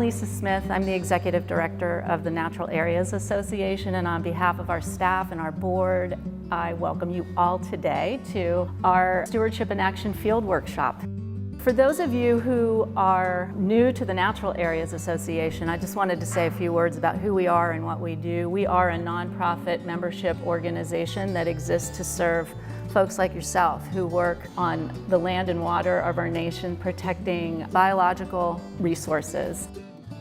Lisa Smith. I'm the Executive Director of the Natural Areas Association, and on behalf of our staff and our board, I welcome you all today to our Stewardship in Action Field Workshop. For those of you who are new to the Natural Areas Association, I just wanted to say a few words about who we are and what we do. We are a nonprofit membership organization that exists to serve folks like yourself who work on the land and water of our nation, protecting biological resources.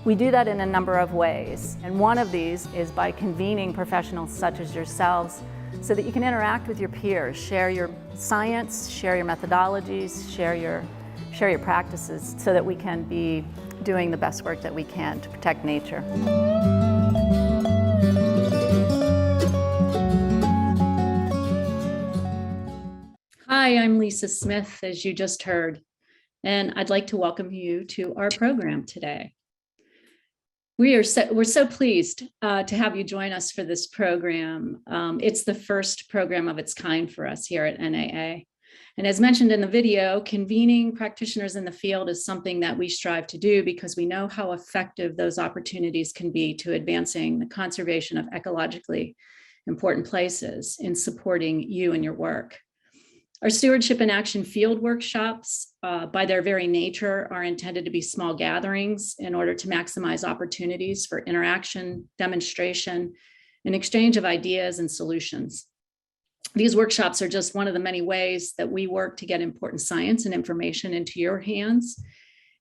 We do that in a number of ways, and one of these is by convening professionals such as yourselves so that you can interact with your peers, share your science, share your methodologies, share your practices so that we can be doing the best work that we can to protect nature. Hi, I'm Lisa Smith, as you just heard, and I'd like to welcome you to our program today. We're so pleased to have you join us for this program. It's the first program of its kind for us here at NAA. And as mentioned in the video, convening practitioners in the field is something that we strive to do because we know how effective those opportunities can be to advancing the conservation of ecologically important places in supporting you and your work. Our Stewardship in Action field workshops, by their very nature, are intended to be small gatherings in order to maximize opportunities for interaction, demonstration, and exchange of ideas and solutions. These workshops are just one of the many ways that we work to get important science and information into your hands.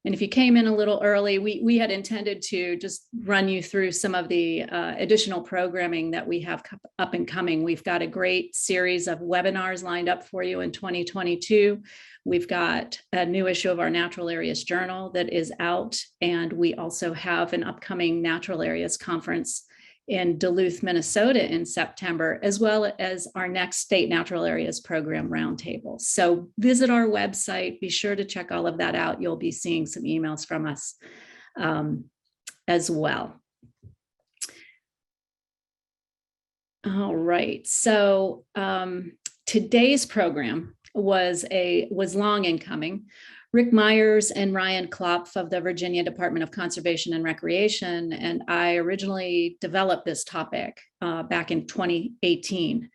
And if you came in a little early, we had intended to just run you through some of the additional programming that we have up and coming. We've got a great series of webinars lined up for you in 2022. We've got a new issue of our Natural Areas Journal that is out, and we also have an upcoming Natural Areas Conference in Duluth, Minnesota in September, as well as our next State Natural Areas Program roundtable. So visit our website, be sure to check all of that out. You'll be seeing some emails from us as well. All right, so today's program was long in coming. Rick Myers and Ryan Klopf of the Virginia Department of Conservation and Recreation and I originally developed this topic back in 2018,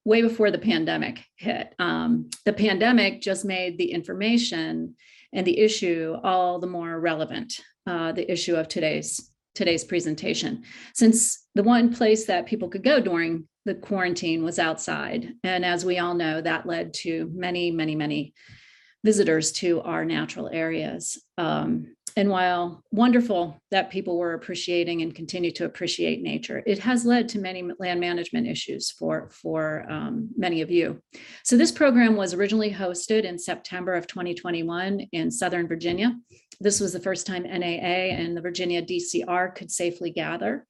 way before the pandemic hit. The pandemic just made the information and the issue all the more relevant, the issue of today's presentation, since the one place that people could go during the quarantine was outside. And as we all know, that led to many visitors to our natural areas. And while wonderful that people were appreciating and continue to appreciate nature, it has led to many land management issues for many of you. So this program was originally hosted in September of 2021 in Southern Virginia. This was the first time NAA and the Virginia DCR could safely gather.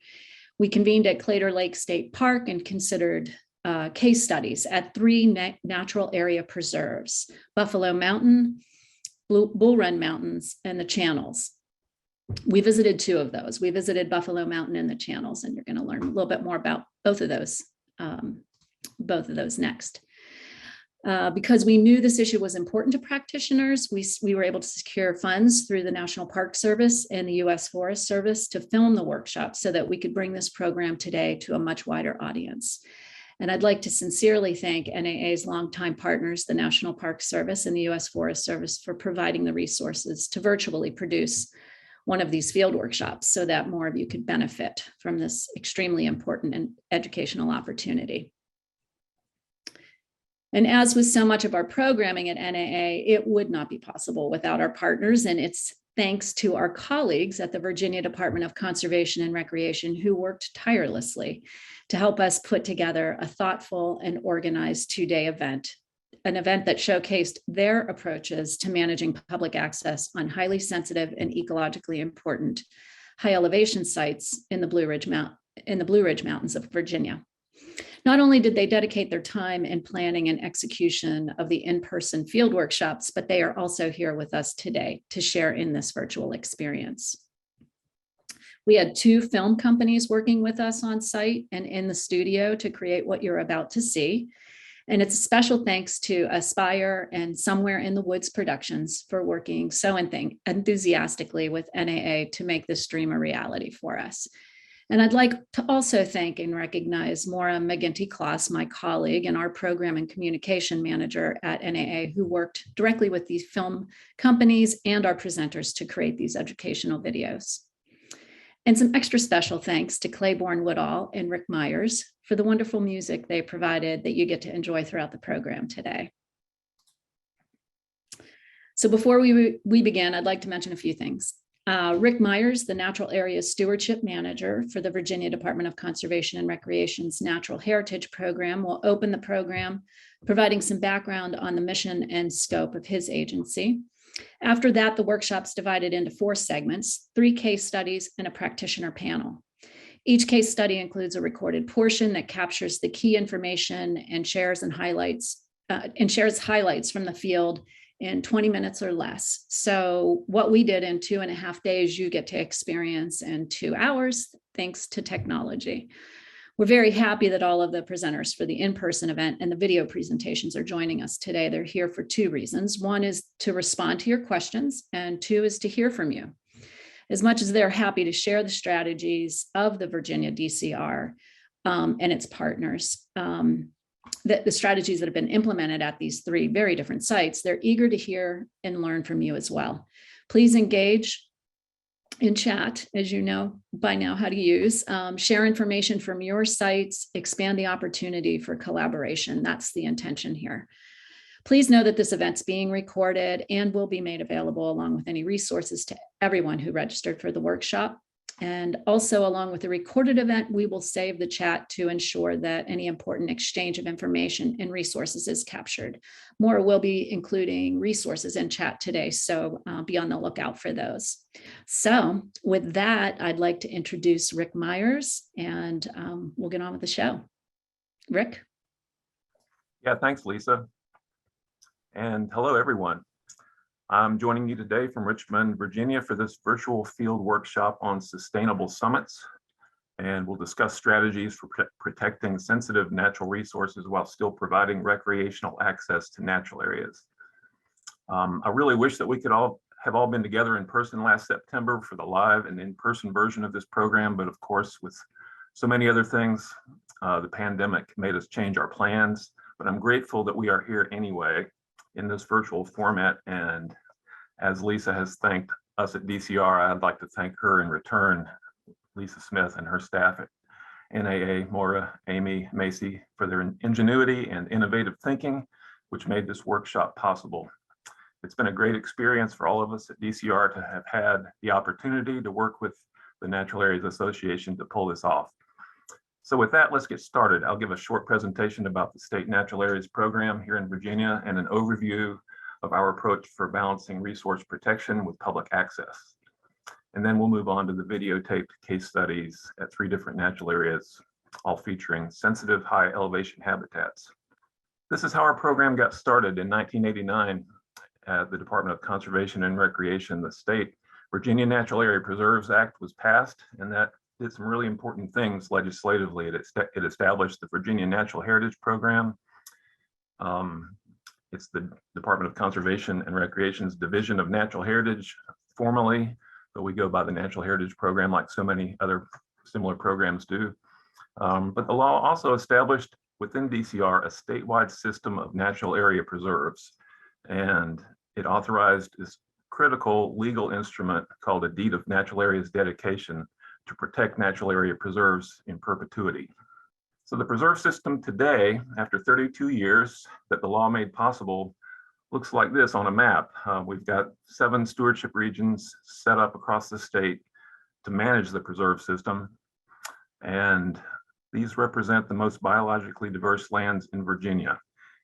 We convened at Claytor Lake State Park and considered case studies at 3 natural area preserves: Buffalo Mountain, Bull Run Mountains, and the Channels. We visited 2 of those. We visited Buffalo Mountain and the Channels, and you're going to learn a little bit more about both of those next. Because we knew this issue was important to practitioners, we were able to secure funds through the National Park Service and the U.S. Forest Service to film the workshop so that we could bring this program today to a much wider audience. And I'd like to sincerely thank NAA's longtime partners, the National Park Service and the U.S. Forest Service, for providing the resources to virtually produce one of these field workshops so that more of you could benefit from this extremely important and educational opportunity. And as with so much of our programming at NAA, it would not be possible without our partners, and it's thanks to our colleagues at the Virginia Department of Conservation and Recreation who worked tirelessly to help us put together a thoughtful and organized 2-day event, an event that showcased their approaches to managing public access on highly sensitive and ecologically important high elevation sites in the Blue Ridge Mountains of Virginia. Not only did they dedicate their time in planning and execution of the in-person field workshops, but they are also here with us today to share in this virtual experience. We had 2 film companies working with us on site and in the studio to create what you're about to see. And it's a special thanks to Aspire and Somewhere in the Woods Productions for working so enthusiastically with NAA to make this dream a reality for us. And I'd like to also thank and recognize Maura McGinty-Kloss, my colleague and our program and communication manager at NAA, who worked directly with these film companies and our presenters to create these educational videos. And some extra special thanks to Claiborne, Woodall, and Rick Myers for the wonderful music they provided that you get to enjoy throughout the program today. So before we begin, I'd like to mention a few things. Rick Myers, the Natural Area Stewardship Manager for the Virginia Department of Conservation and Recreation's Natural Heritage Program, will open the program, providing some background on the mission and scope of his agency. After that, the workshop's divided into 4 segments, 3 case studies, and a practitioner panel. Each case study includes a recorded portion that captures the key information and shares highlights from the field in 20 minutes or less. So what we did in 2.5 days, you get to experience in 2 hours, thanks to technology. We're very happy that all of the presenters for the in-person event and the video presentations are joining us today. They're here for 2 reasons. 1 is to respond to your questions, and 2 is to hear from you. As much as they're happy to share the strategies of the Virginia DCR and its partners, the strategies that have been implemented at these 3 very different sites, they're eager to hear and learn from you as well. Please engage in chat, as you know by now how to use, share information from your sites, expand the opportunity for collaboration. That's the intention here. Please know that this event's being recorded and will be made available along with any resources to everyone who registered for the workshop. And also, along with the recorded event, we will save the chat to ensure that any important exchange of information and resources is captured. More will be including resources in chat today, so be on the lookout for those. So with that, I'd like to introduce Rick Myers, and we'll get on with the show. Rick? Yeah, thanks, Lisa. And hello, everyone. I'm joining you today from Richmond, Virginia for this virtual field workshop on sustainable summits. And we'll discuss strategies for protecting sensitive natural resources while still providing recreational access to natural areas. I really wish that we could all have been together in person last September for the live and in-person version of this program, but of course, with so many other things, the pandemic made us change our plans. But I'm grateful that we are here anyway in this virtual format. And as Lisa has thanked us at DCR, I'd like to thank her in return, Lisa Smith and her staff at NAA, Maura, Amy, Macy, for their ingenuity and innovative thinking, which made this workshop possible. It's been a great experience for all of us at DCR to have had the opportunity to work with the Natural Areas Association to pull this off. So with that, let's get started. I'll give a short presentation about the State Natural Areas Program here in Virginia and an overview of our approach for balancing resource protection with public access. And then we'll move on to the videotaped case studies at 3 different natural areas, all featuring sensitive high elevation habitats. This is how our program got started in 1989 at the Department of Conservation and Recreation. The state Virginia Natural Area Preserves Act was passed, and that did some really important things legislatively. It established the Virginia Natural Heritage Program. It's the Department of Conservation and Recreation's Division of Natural Heritage formally, but we go by the Natural Heritage Program like so many other similar programs do. But the law also established within DCR a statewide system of natural area preserves, and it authorized this critical legal instrument called a Deed of Natural Areas Dedication to protect natural area preserves in perpetuity. So the preserve system today, after 32 years that the law made possible, looks like this on a map. We've got 7 stewardship regions set up across the state to manage the preserve system. And these represent the most biologically diverse lands in Virginia.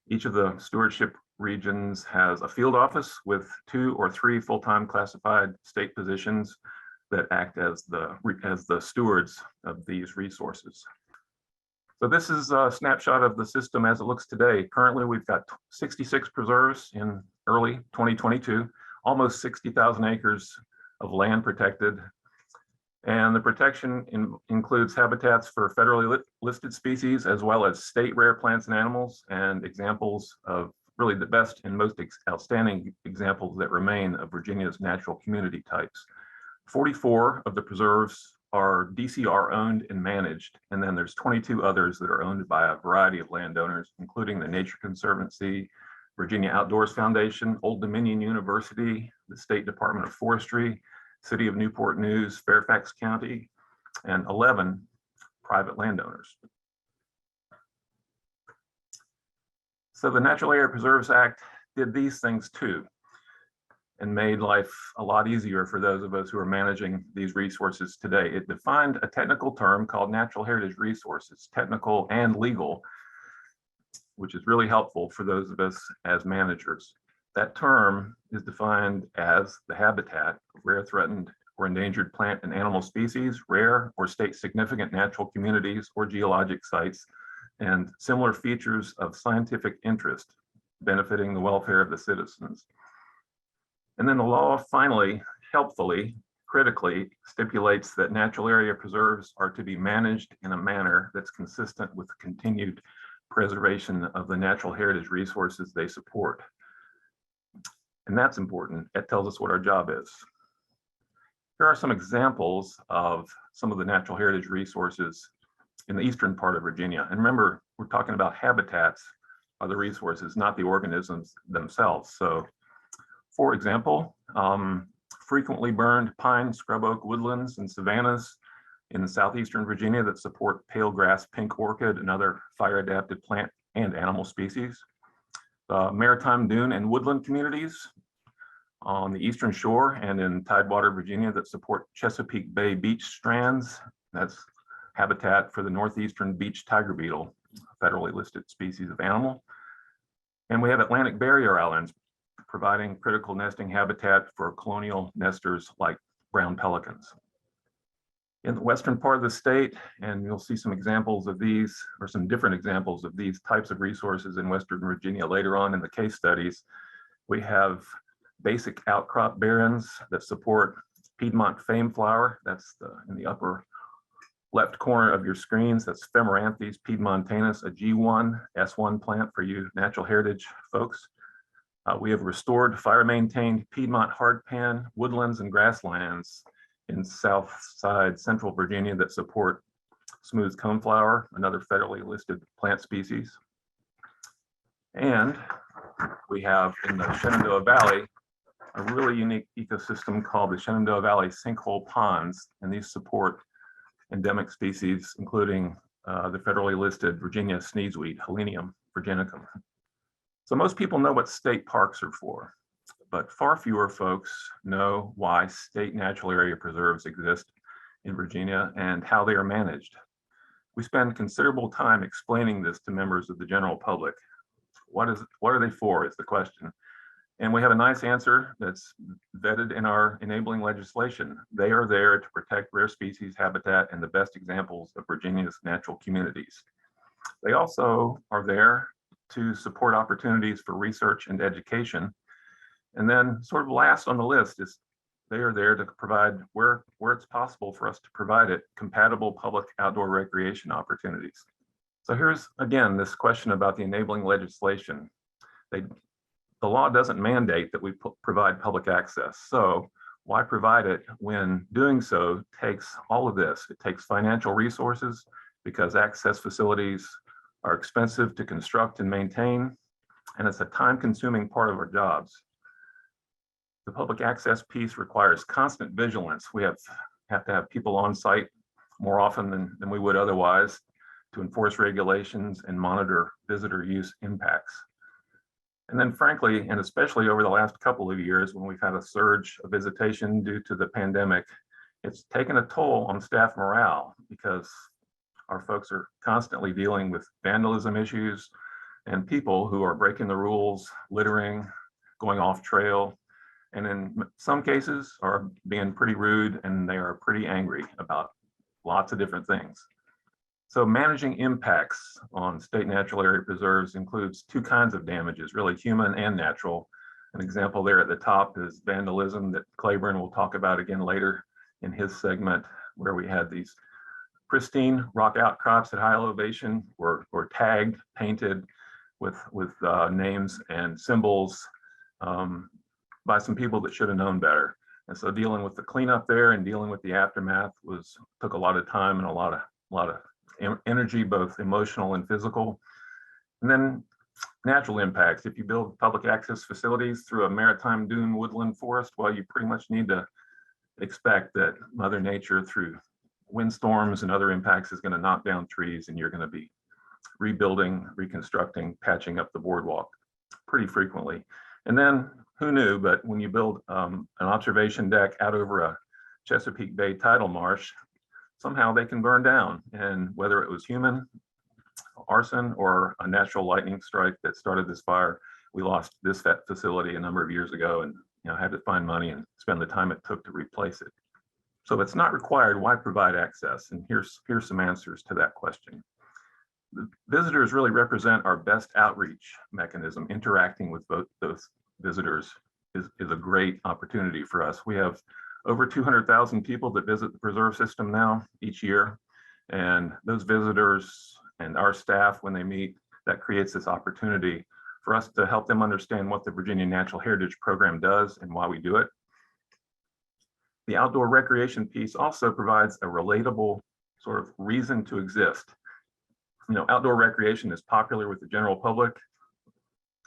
Each of the stewardship regions has a field office with 2 or 3 full-time classified state positions that act as the stewards of these resources. So this is a snapshot of the system as it looks today. Currently, we've got 66 preserves in early 2022, almost 60,000 acres of land protected. And the protection includes habitats for federally listed species, as well as state rare plants and animals, and examples of really the best and most outstanding examples that remain of Virginia's natural community types. 44 of the preserves are DCR owned and managed, and then there's 22 others that are owned by a variety of landowners, including the Nature Conservancy, Virginia Outdoors Foundation, Old Dominion University, the State Department of Forestry, City of Newport News, Fairfax County, and 11 private landowners. So the Natural Area Preserves Act did these things too, and made life a lot easier for those of us who are managing these resources today. It defined a technical term called natural heritage resources, technical and legal, which is really helpful for those of us as managers. That term is defined as the habitat of rare, threatened, or endangered plant and animal species, rare or state significant natural communities or geologic sites, and similar features of scientific interest benefiting the welfare of the citizens. And then the law finally, helpfully, critically stipulates that natural area preserves are to be managed in a manner that's consistent with the continued preservation of the natural heritage resources they support. And that's important. It tells us what our job is. Here are some examples of some of the natural heritage resources in the eastern part of Virginia. And remember, we're talking about habitats are the resources, not the organisms themselves. So, for example, frequently burned pine, scrub oak woodlands and savannas in southeastern Virginia that support pale grass pink orchid and other fire-adapted plant and animal species. Maritime dune and woodland communities on the eastern shore and in Tidewater, Virginia that support Chesapeake Bay beach strands. That's habitat for the northeastern beach tiger beetle, a federally listed species of animal. And we have Atlantic barrier islands providing critical nesting habitat for colonial nesters like brown pelicans. In the western part of the state, and you'll see some examples of these, or some different examples of these types of resources in Western Virginia later on in the case studies, we have basic outcrop barrens that support Piedmont fame flower. That's in the upper left corner of your screens. That's Femoranthes piedmontanus, a G1, S1 plant for you natural heritage folks. We have restored fire-maintained Piedmont hardpan woodlands and grasslands in South Side Central Virginia that support smooth coneflower, another federally listed plant species. And we have in the Shenandoah Valley a really unique ecosystem called the Shenandoah Valley sinkhole ponds, and these support endemic species, including the federally listed Virginia sneezeweed, Helenium virginicum. So most people know what state parks are for, but far fewer folks know why state natural area preserves exist in Virginia and how they are managed. We spend considerable time explaining this to members of the general public. What are they for is the question. And we have a nice answer that's vetted in our enabling legislation. They are there to protect rare species habitat and the best examples of Virginia's natural communities. They also are there to support opportunities for research and education. And then sort of last on the list is they are there to provide, where it's possible for us to provide it, compatible public outdoor recreation opportunities. So here's, again, this question about the enabling legislation. The law doesn't mandate that we provide public access. So why provide it when doing so takes all of this? It takes financial resources because access facilities are expensive to construct and maintain, and it's a time-consuming part of our jobs. The public access piece requires constant vigilance. We have to have people on site more often than we would otherwise to enforce regulations and monitor visitor use impacts. And then frankly, and especially over the last couple of years when we've had a surge of visitation due to the pandemic, it's taken a toll on staff morale because our folks are constantly dealing with vandalism issues and people who are breaking the rules, littering, going off trail, and in some cases are being pretty rude and they are pretty angry about lots of different things. So managing impacts on state natural area preserves includes two kinds of damages, really human and natural. An example there at the top is vandalism that Claiborne will talk about again later in his segment. where we had these pristine rock outcrops at high elevation were tagged, painted with names and symbols by some people that should have known better. And so dealing with the cleanup there and dealing with the aftermath took a lot of time and a lot of energy, both emotional and physical. And then natural impacts. If you build public access facilities through a maritime dune woodland forest, well, you pretty much need to expect that Mother Nature, through windstorms and other impacts, is going to knock down trees, and you're going to be rebuilding, reconstructing, patching up the boardwalk pretty frequently. And then who knew, but when you build an observation deck out over a Chesapeake Bay tidal marsh, somehow they can burn down. And whether it was human arson or a natural lightning strike that started this fire, we lost this facility a number of years ago, and had to find money and spend the time it took to replace it. So if it's not required, why provide access? And here's some answers to that question. The visitors really represent our best outreach mechanism. Interacting with both those visitors is a great opportunity for us. We have over 200,000 people that visit the preserve system now each year. And those visitors and our staff, when they meet, that creates this opportunity for us to help them understand what the Virginia Natural Heritage Program does and why we do it. The outdoor recreation piece also provides a relatable sort of reason to exist. Outdoor recreation is popular with the general public,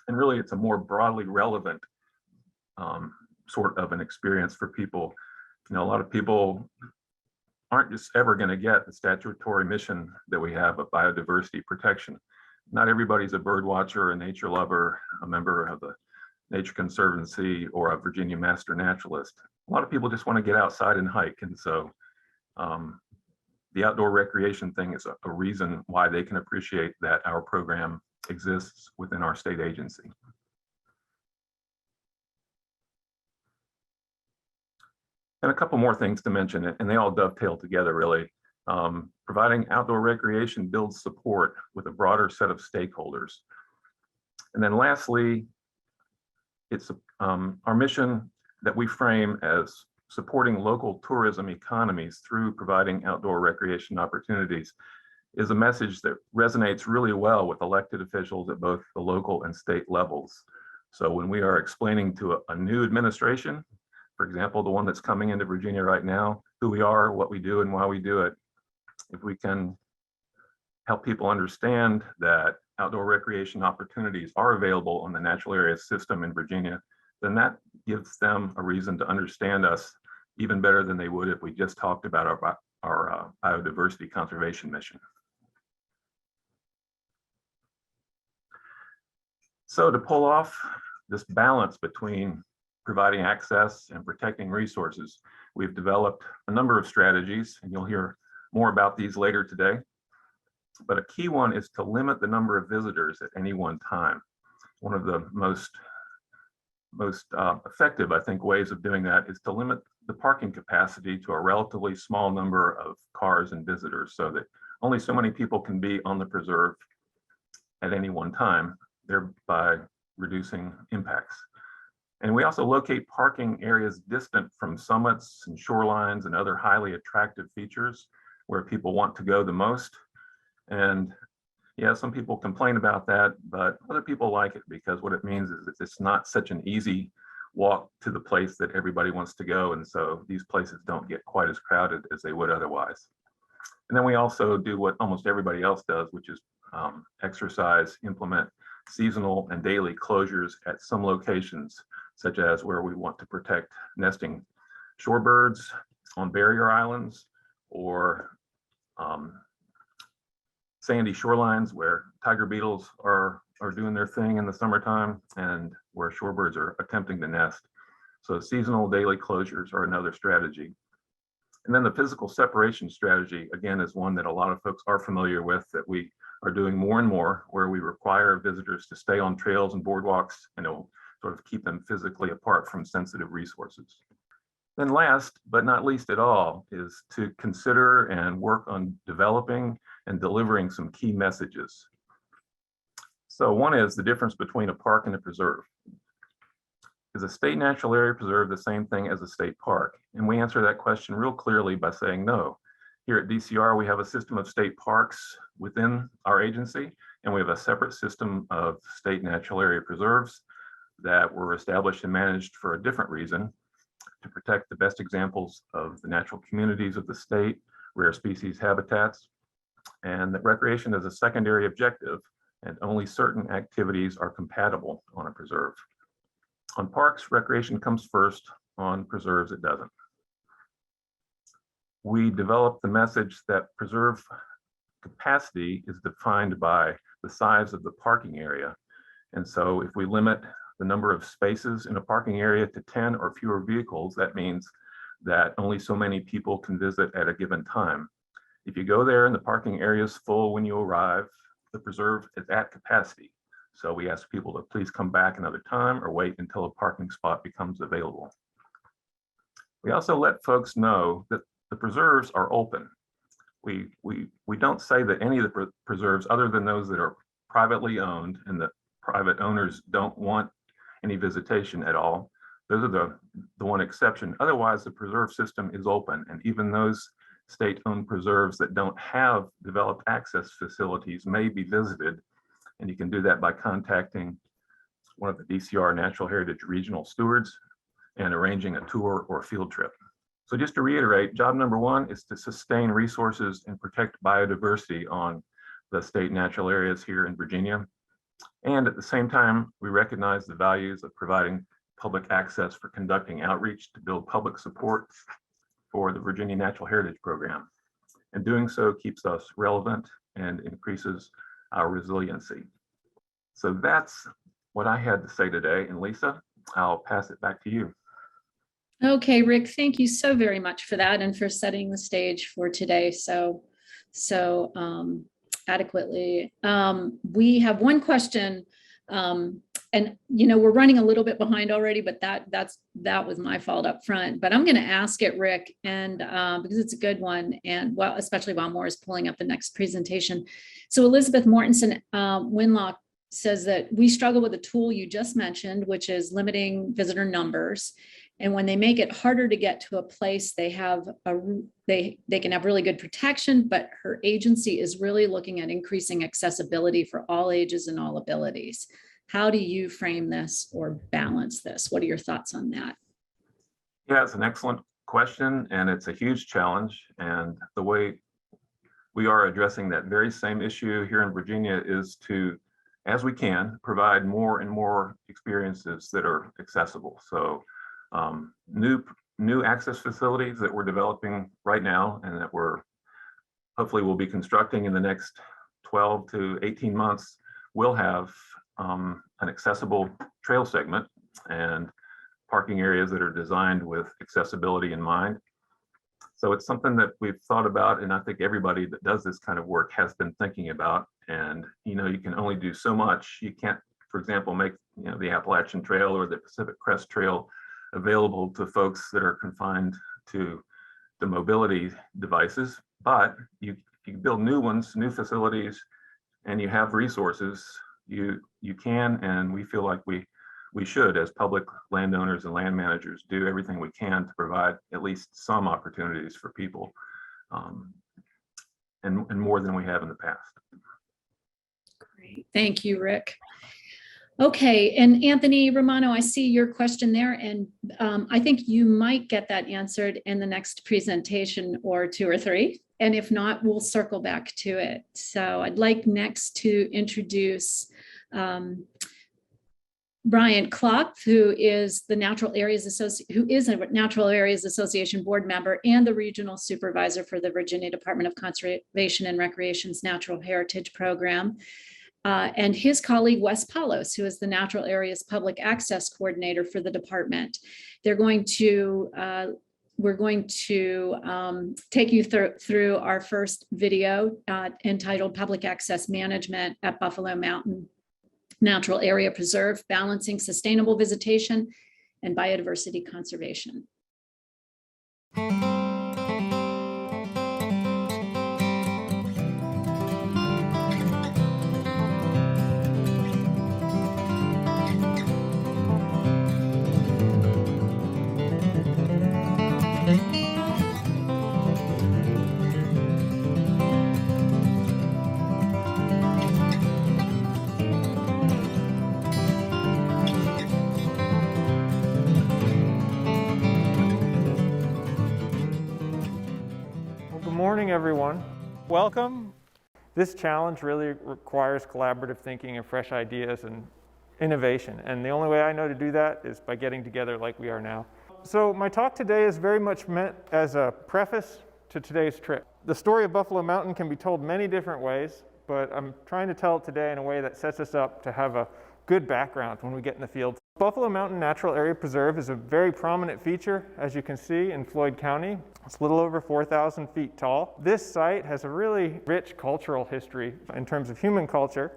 and really it's a more broadly relevant sort of an experience for people. A lot of people aren't just ever going to get the statutory mission that we have of biodiversity protection. Not everybody's a bird watcher, a nature lover, a member of the Nature Conservancy, or a Virginia Master Naturalist. A lot of people just want to get outside and hike. And so the outdoor recreation thing is a reason why they can appreciate that our program exists within our state agency. And a couple more things to mention, and they all dovetail together really. Providing outdoor recreation builds support with a broader set of stakeholders. And then lastly, it's our mission that we frame as supporting local tourism economies through providing outdoor recreation opportunities is a message that resonates really well with elected officials at both the local and state levels. So when we are explaining to a new administration, for example, the one that's coming into Virginia right now, who we are, what we do, and why we do it, if we can help people understand that outdoor recreation opportunities are available on the natural area system in Virginia, then that gives them a reason to understand us even better than they would if we just talked about our biodiversity conservation mission. So to pull off this balance between providing access and protecting resources, we've developed a number of strategies, and you'll hear more about these later today. But a key one is to limit the number of visitors at any one time. One of the most effective, I think, ways of doing that is to limit the parking capacity to a relatively small number of cars and visitors, so that only so many people can be on the preserve at any one time, thereby reducing impacts. And we also locate parking areas distant from summits and shorelines and other highly attractive features where people want to go the most. And yeah, some people complain about that, but other people like it because what it means is that it's not such an easy walk to the place that everybody wants to go. And so these places don't get quite as crowded as they would otherwise. And then we also do what almost everybody else does, which is implement seasonal and daily closures at some locations, such as where we want to protect nesting shorebirds on barrier islands, or sandy shorelines where tiger beetles are doing their thing in the summertime and where shorebirds are attempting to nest. So seasonal daily closures are another strategy. And then the physical separation strategy, again, is one that a lot of folks are familiar with, that we are doing more and more, where we require visitors to stay on trails and boardwalks and it'll sort of keep them physically apart from sensitive resources. Then last but not least at all is to consider and work on developing and delivering some key messages. So one is the difference between a park and a preserve. Is a state natural area preserve the same thing as a state park? And we answer that question real clearly by saying no. Here at DCR, we have a system of state parks within our agency, and we have a separate system of state natural area preserves that were established and managed for a different reason, to protect the best examples of the natural communities of the state, rare species habitats, and that recreation is a secondary objective, and only certain activities are compatible on a preserve. On parks, recreation comes first. On preserves, it doesn't. We developed the message that preserve capacity is defined by the size of the parking area. And so if we limit the number of spaces in a parking area to 10 or fewer vehicles, that means that only so many people can visit at a given time. If you go there and the parking area is full when you arrive, the preserve is at capacity. So we ask people to please come back another time or wait until a parking spot becomes available. We also let folks know that the preserves are open. We don't say that any of the preserves, other than those that are privately owned and the private owners don't want any visitation at all. Those are the one exception. Otherwise, the preserve system is open, and even those state-owned preserves that don't have developed access facilities may be visited. And you can do that by contacting one of the DCR Natural Heritage Regional Stewards and arranging a tour or field trip. So just to reiterate, job number one is to sustain resources and protect biodiversity on the state natural areas here in Virginia. And at the same time, we recognize the values of providing public access for conducting outreach to build public support for the Virginia Natural Heritage Program. And doing so keeps us relevant and increases our resiliency. So that's what I had to say today. And Lisa, I'll pass it back to you. Okay, Rick, thank you so very much for that and for setting the stage for today so adequately. We have one question, and we're running a little bit behind already, but that was my fault up front. But I'm going to ask it, Rick, and because it's a good one, and well, especially while Maura's pulling up the next presentation. So Elizabeth Mortensen Winlock says that we struggle with the tool you just mentioned, which is limiting visitor numbers. And when they make it harder to get to a place, they can have really good protection, but her agency is really looking at increasing accessibility for all ages and all abilities. How do you frame this or balance this? What are your thoughts on that? Yeah, it's an excellent question, and it's a huge challenge. And the way we are addressing that very same issue here in Virginia is to, as we can, provide more and more experiences that are accessible. So new access facilities that we're developing right now and that we're hopefully will be constructing in the next 12 to 18 months will have an accessible trail segment and parking areas that are designed with accessibility in mind. So it's something that we've thought about, and I think everybody that does this kind of work has been thinking about. And you can only do so much. You can't, for example, make the Appalachian Trail or the Pacific Crest Trail available to folks that are confined to the mobility devices, but you build new ones, new facilities, and you have resources. You can, and we feel like we should, as public landowners and land managers, do everything we can to provide at least some opportunities for people, and more than we have in the past. Great, thank you, Rick. Okay, and Anthony Romano, I see your question there, and I think you might get that answered in the next presentation or two or three, and if not, we'll circle back to it. So I'd like next to introduce Brian Klopf, who is a Natural Areas Association board member and the regional supervisor for the Virginia Department of Conservation and Recreation's Natural Heritage Program. And his colleague, Wes Paulos, who is the Natural Areas Public Access Coordinator for the department. We're going to take you through our first video entitled Public Access Management at Buffalo Mountain Natural Area Preserve, Balancing Sustainable Visitation and Biodiversity Conservation. everyone. Welcome. This challenge really requires collaborative thinking and fresh ideas and innovation. And the only way I know to do that is by getting together like we are now. So my talk today is very much meant as a preface to today's trip. The story of Buffalo Mountain can be told many different ways, but I'm trying to tell it today in a way that sets us up to have a good background when we get in the field. Buffalo Mountain Natural Area Preserve is a very prominent feature, as you can see, in Floyd County. It's a little over 4,000 feet tall. This site has a really rich cultural history in terms of human culture.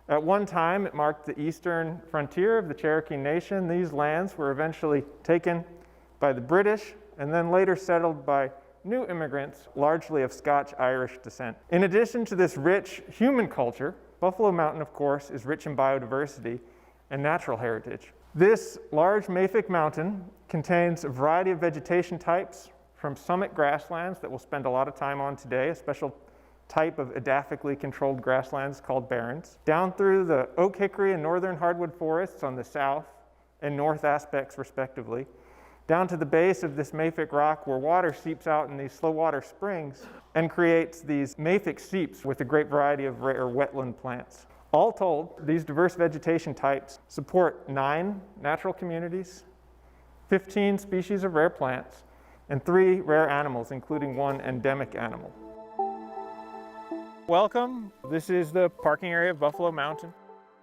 At one time, it marked the eastern frontier of the Cherokee Nation. These lands were eventually taken by the British and then later settled by new immigrants, largely of Scotch-Irish descent. In addition to this rich human culture, Buffalo Mountain, of course, is rich in biodiversity and natural heritage. This large mafic mountain contains a variety of vegetation types, from summit grasslands that we'll spend a lot of time on today, a special type of edaphically controlled grasslands called barrens, down through the oak, hickory, and northern hardwood forests on the south and north aspects respectively, down to the base of this mafic rock where water seeps out in these slow water springs and creates these mafic seeps with a great variety of rare wetland plants. All told, these diverse vegetation types support 9 natural communities, 15 species of rare plants, and 3 rare animals, including 1 endemic animal. Welcome. This is the parking area of Buffalo Mountain.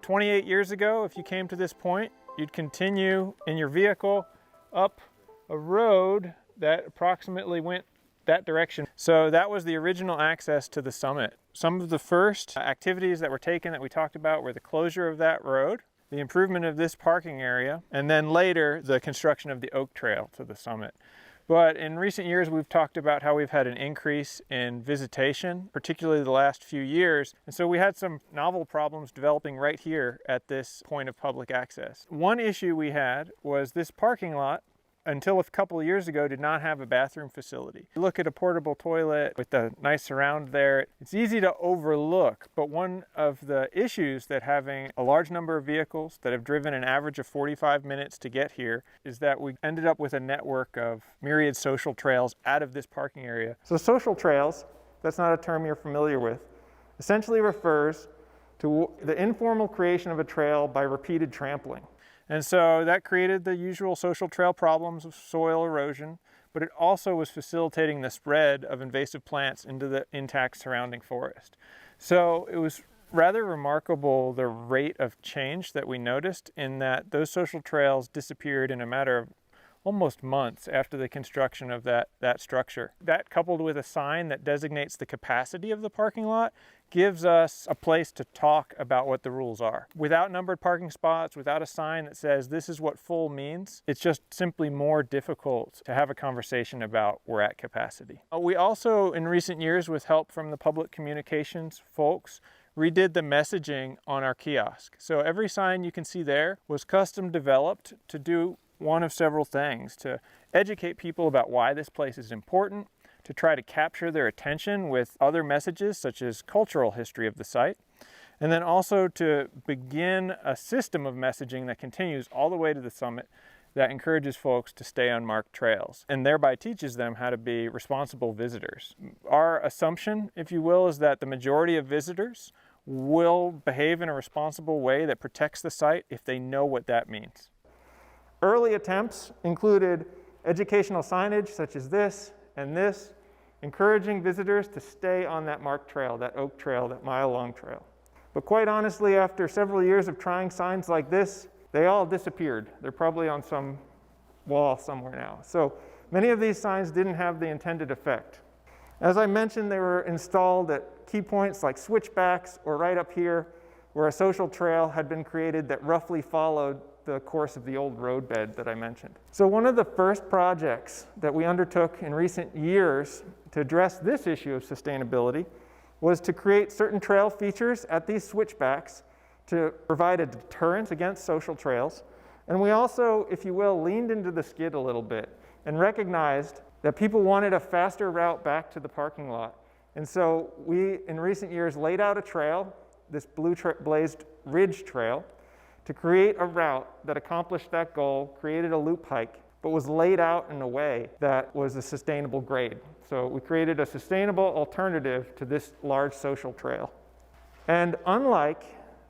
28 years ago, if you came to this point, you'd continue in your vehicle up a road that approximately went that direction. So that was the original access to the summit. Some of the first activities that were taken that we talked about were the closure of that road, the improvement of this parking area, and then later the construction of the oak trail to the summit. But in recent years, we've talked about how we've had an increase in visitation, particularly the last few years. And so we had some novel problems developing right here at this point of public access. One issue we had was this parking lot, until a couple of years ago, did not have a bathroom facility. You look at a portable toilet with a nice surround there, it's easy to overlook, but one of the issues that having a large number of vehicles that have driven an average of 45 minutes to get here is that we ended up with a network of myriad social trails out of this parking area. So social trails, that's not a term you're familiar with, essentially refers to the informal creation of a trail by repeated trampling. And so that created the usual social trail problems of soil erosion, but it also was facilitating the spread of invasive plants into the intact surrounding forest. So it was rather remarkable the rate of change that we noticed in that those social trails disappeared in a matter of almost months after the construction of that structure. That, coupled with a sign that designates the capacity of the parking lot, gives us a place to talk about what the rules are. Without numbered parking spots, without a sign that says this is what full means, it's just simply more difficult to have a conversation about we're at capacity. We also, in recent years, with help from the public communications folks, redid the messaging on our kiosk. So every sign you can see there was custom developed to do one of several things: to educate people about why this place is important, to try to capture their attention with other messages such as cultural history of the site, and then also to begin a system of messaging that continues all the way to the summit that encourages folks to stay on marked trails and thereby teaches them how to be responsible visitors. Our assumption, if you will, is that the majority of visitors will behave in a responsible way that protects the site if they know what that means. Early attempts included educational signage such as this and this, encouraging visitors to stay on that marked trail, that oak trail, that mile-long trail. But quite honestly, after several years of trying signs like this, they all disappeared. They're probably on some wall somewhere now. So many of these signs didn't have the intended effect. As I mentioned, they were installed at key points like switchbacks or right up here where a social trail had been created that roughly followed the course of the old roadbed that I mentioned. So one of the first projects that we undertook in recent years to address this issue of sustainability was to create certain trail features at these switchbacks to provide a deterrent against social trails. And we also, if you will, leaned into the skid a little bit and recognized that people wanted a faster route back to the parking lot. And so we, in recent years, laid out a trail, this blue blazed ridge trail, to create a route that accomplished that goal, created a loop hike, but was laid out in a way that was a sustainable grade. So we created a sustainable alternative to this large social trail. And unlike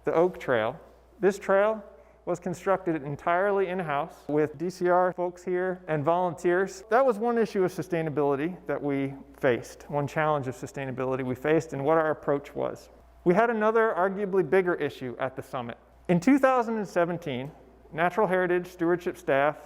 the Oak Trail, this trail was constructed entirely in-house with DCR folks here and volunteers. That was one issue of sustainability that we faced, one challenge of sustainability we faced, and what our approach was. We had another arguably bigger issue at the summit. In 2017, natural heritage stewardship staff,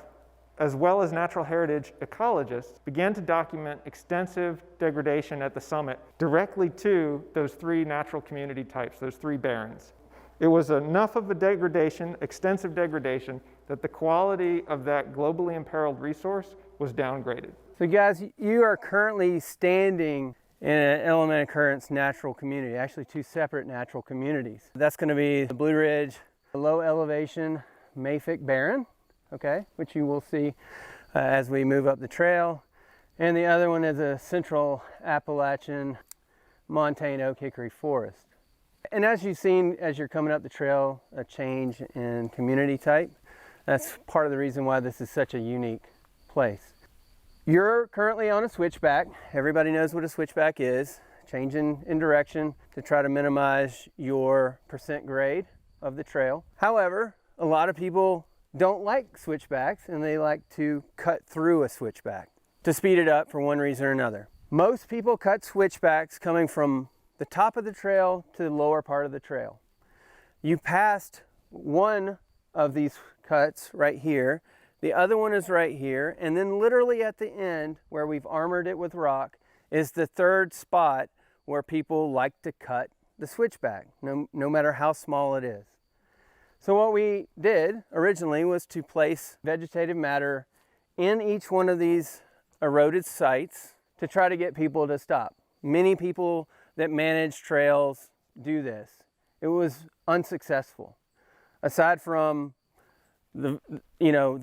as well as natural heritage ecologists, began to document extensive degradation at the summit directly to those three natural community types, those three barrens. It was enough of a degradation, extensive degradation, that the quality of that globally imperiled resource was downgraded. So guys, you are currently standing in an element occurrence natural community, actually two separate natural communities. That's going to be the Blue Ridge low elevation mafic barren, okay, which you will see as we move up the trail. And the other one is a central Appalachian montane oak hickory forest. And as you've seen, as you're coming up the trail, a change in community type. That's part of the reason why this is such a unique place. You're currently on a switchback. Everybody knows what a switchback is. Changing in direction to try to minimize your percent grade of the trail. However, a lot of people don't like switchbacks and they like to cut through a switchback to speed it up for one reason or another. Most people cut switchbacks coming from the top of the trail to the lower part of the trail. You passed one of these cuts right here, the other one is right here, and then literally at the end where we've armored it with rock is the third spot where people like to cut the switchback, no matter how small it is. So what we did originally was to place vegetative matter in each one of these eroded sites to try to get people to stop. Many people that manage trails do this. It was unsuccessful. Aside from the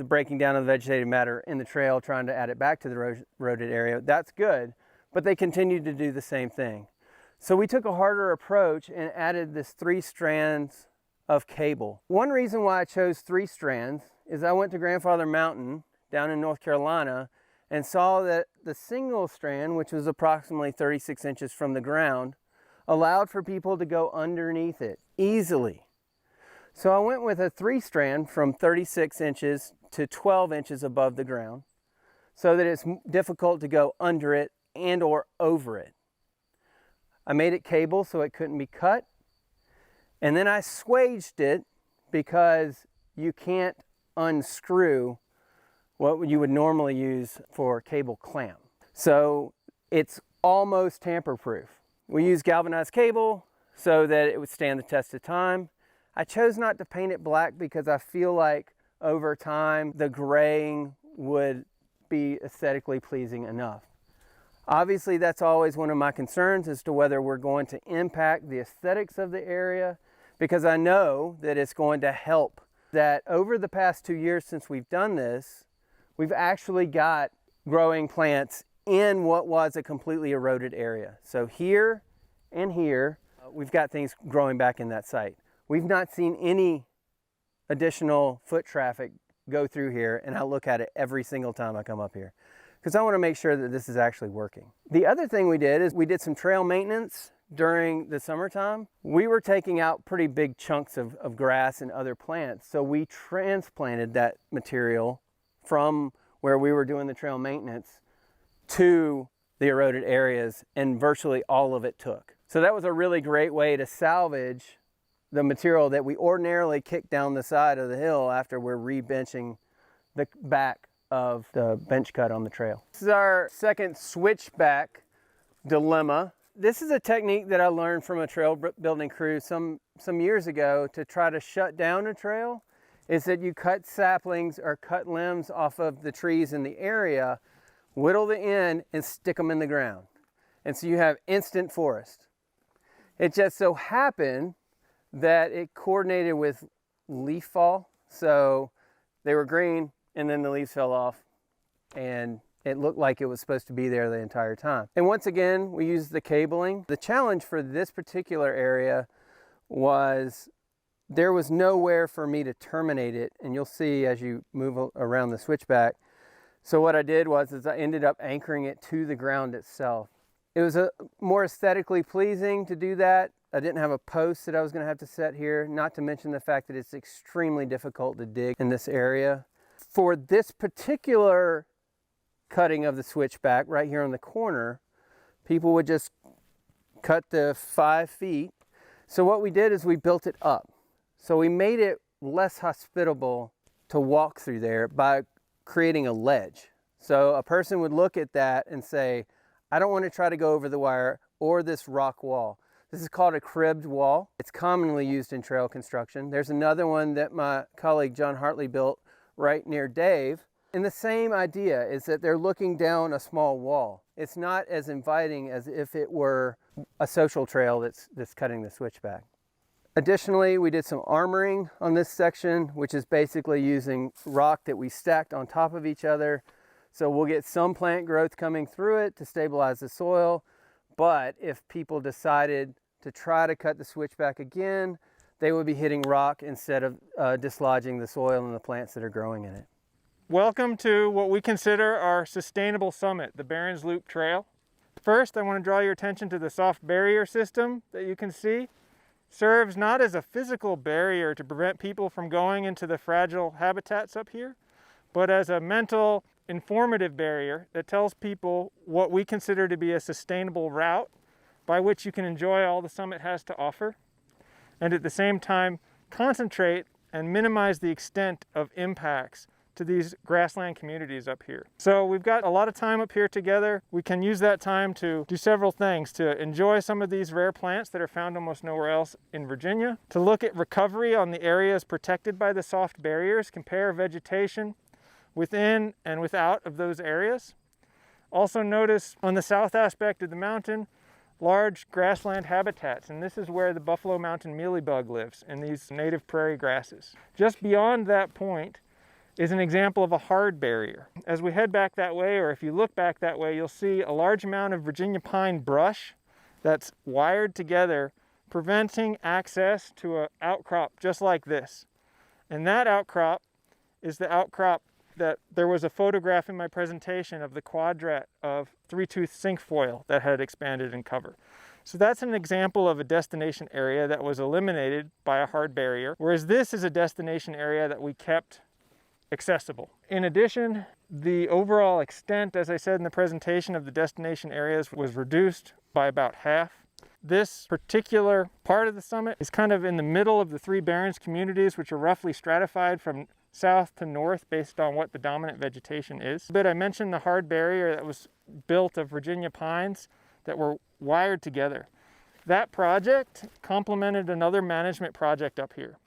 breaking down of the vegetative matter in the trail, trying to add it back to the eroded area, that's good, but they continued to do the same thing. So we took a harder approach and added this 3 strands of cable. One reason why I chose 3 strands is I went to Grandfather Mountain down in North Carolina and saw that the single strand, which was approximately 36 inches from the ground, allowed for people to go underneath it easily. So I went with a 3 strand from 36 inches to 12 inches above the ground so that it's difficult to go under it and or over it. I made it cable so it couldn't be cut, and then I swaged it because you can't unscrew what you would normally use for cable clamp. So it's almost tamper-proof. We use galvanized cable so that it would stand the test of time. I chose not to paint it black because I feel like over time the graying would be aesthetically pleasing enough. Obviously, that's always one of my concerns as to whether we're going to impact the aesthetics of the area, because I know that it's going to help. That over the past 2 years since we've done this, we've actually got growing plants in what was a completely eroded area. So here and here, we've got things growing back in that site. We've not seen any additional foot traffic go through here, and I look at it every single time I come up here because I want to make sure that this is actually working. The other thing we did is we did some trail maintenance during the summertime. We were taking out pretty big chunks of grass and other plants, so we transplanted that material from where we were doing the trail maintenance to the eroded areas, and virtually all of it took. So that was a really great way to salvage the material that we ordinarily kick down the side of the hill after we're re-benching the back of the bench cut on the trail. This is our second switchback dilemma. This is a technique that I learned from a trail building crew some years ago to try to shut down a trail, is that you cut saplings or cut limbs off of the trees in the area, whittle the end, and stick them in the ground. And so you have instant forest. It just so happened that it coordinated with leaf fall. So they were green and then the leaves fell off and it looked like it was supposed to be there the entire time. And once again, we used the cabling. The challenge for this particular area was there was nowhere for me to terminate it. And you'll see as you move around the switchback So what I did was I ended up anchoring it to the ground itself. It was more aesthetically pleasing to do that. I didn't have a post that I was going to have to set here, not to mention the fact that it's extremely difficult to dig in this area. For this particular cutting of the switchback right here on the corner, people would just cut the 5 feet. So what we did is we built it up. So we made it less hospitable to walk through there by creating a ledge. So a person would look at that and say, I don't want to try to go over the wire or this rock wall. This is called a cribbed wall. It's commonly used in trail construction. There's another one that my colleague John Hartley built right near Dave. And the same idea is that they're looking down a small wall. It's not as inviting as if it were a social trail that's cutting the switchback. Additionally, we did some armoring on this section, which is basically using rock that we stacked on top of each other. So we'll get some plant growth coming through it to stabilize the soil. But if people decided to try to cut the switchback again, they would be hitting rock instead of dislodging the soil and the plants that are growing in it. Welcome to what we consider our sustainable summit, the Barron's Loop Trail. First, I want to draw your attention to the soft barrier system that you can see. Serves not as a physical barrier to prevent people from going into the fragile habitats up here, but as a mental, informative barrier that tells people what we consider to be a sustainable route by which you can enjoy all the summit has to offer, and at the same time concentrate and minimize the extent of impacts to these grassland communities up here. So we've got a lot of time up here together. We can use that time to do several things: to enjoy some of these rare plants that are found almost nowhere else in Virginia, to look at recovery on the areas protected by the soft barriers, compare vegetation within and without of those areas. Also notice on the south aspect of the mountain, large grassland habitats, and this is where the Buffalo Mountain mealybug lives, in these native prairie grasses. Just beyond that point is an example of a hard barrier. As we head back that way, or if you look back that way, you'll see a large amount of Virginia pine brush that's wired together, preventing access to an outcrop just like this. And that outcrop is the outcrop that there was a photograph in my presentation of the quadrat of three-tooth cinquefoil that had expanded in cover. So that's an example of a destination area that was eliminated by a hard barrier, whereas this is a destination area that we kept accessible. In addition, the overall extent, as I said in the presentation, of the destination areas was reduced by about half. This particular part of the summit is kind of in the middle of the three Barrens communities, which are roughly stratified from south to north based on what the dominant vegetation is. But I mentioned the hard barrier that was built of Virginia pines that were wired together. That project complemented another management project up here.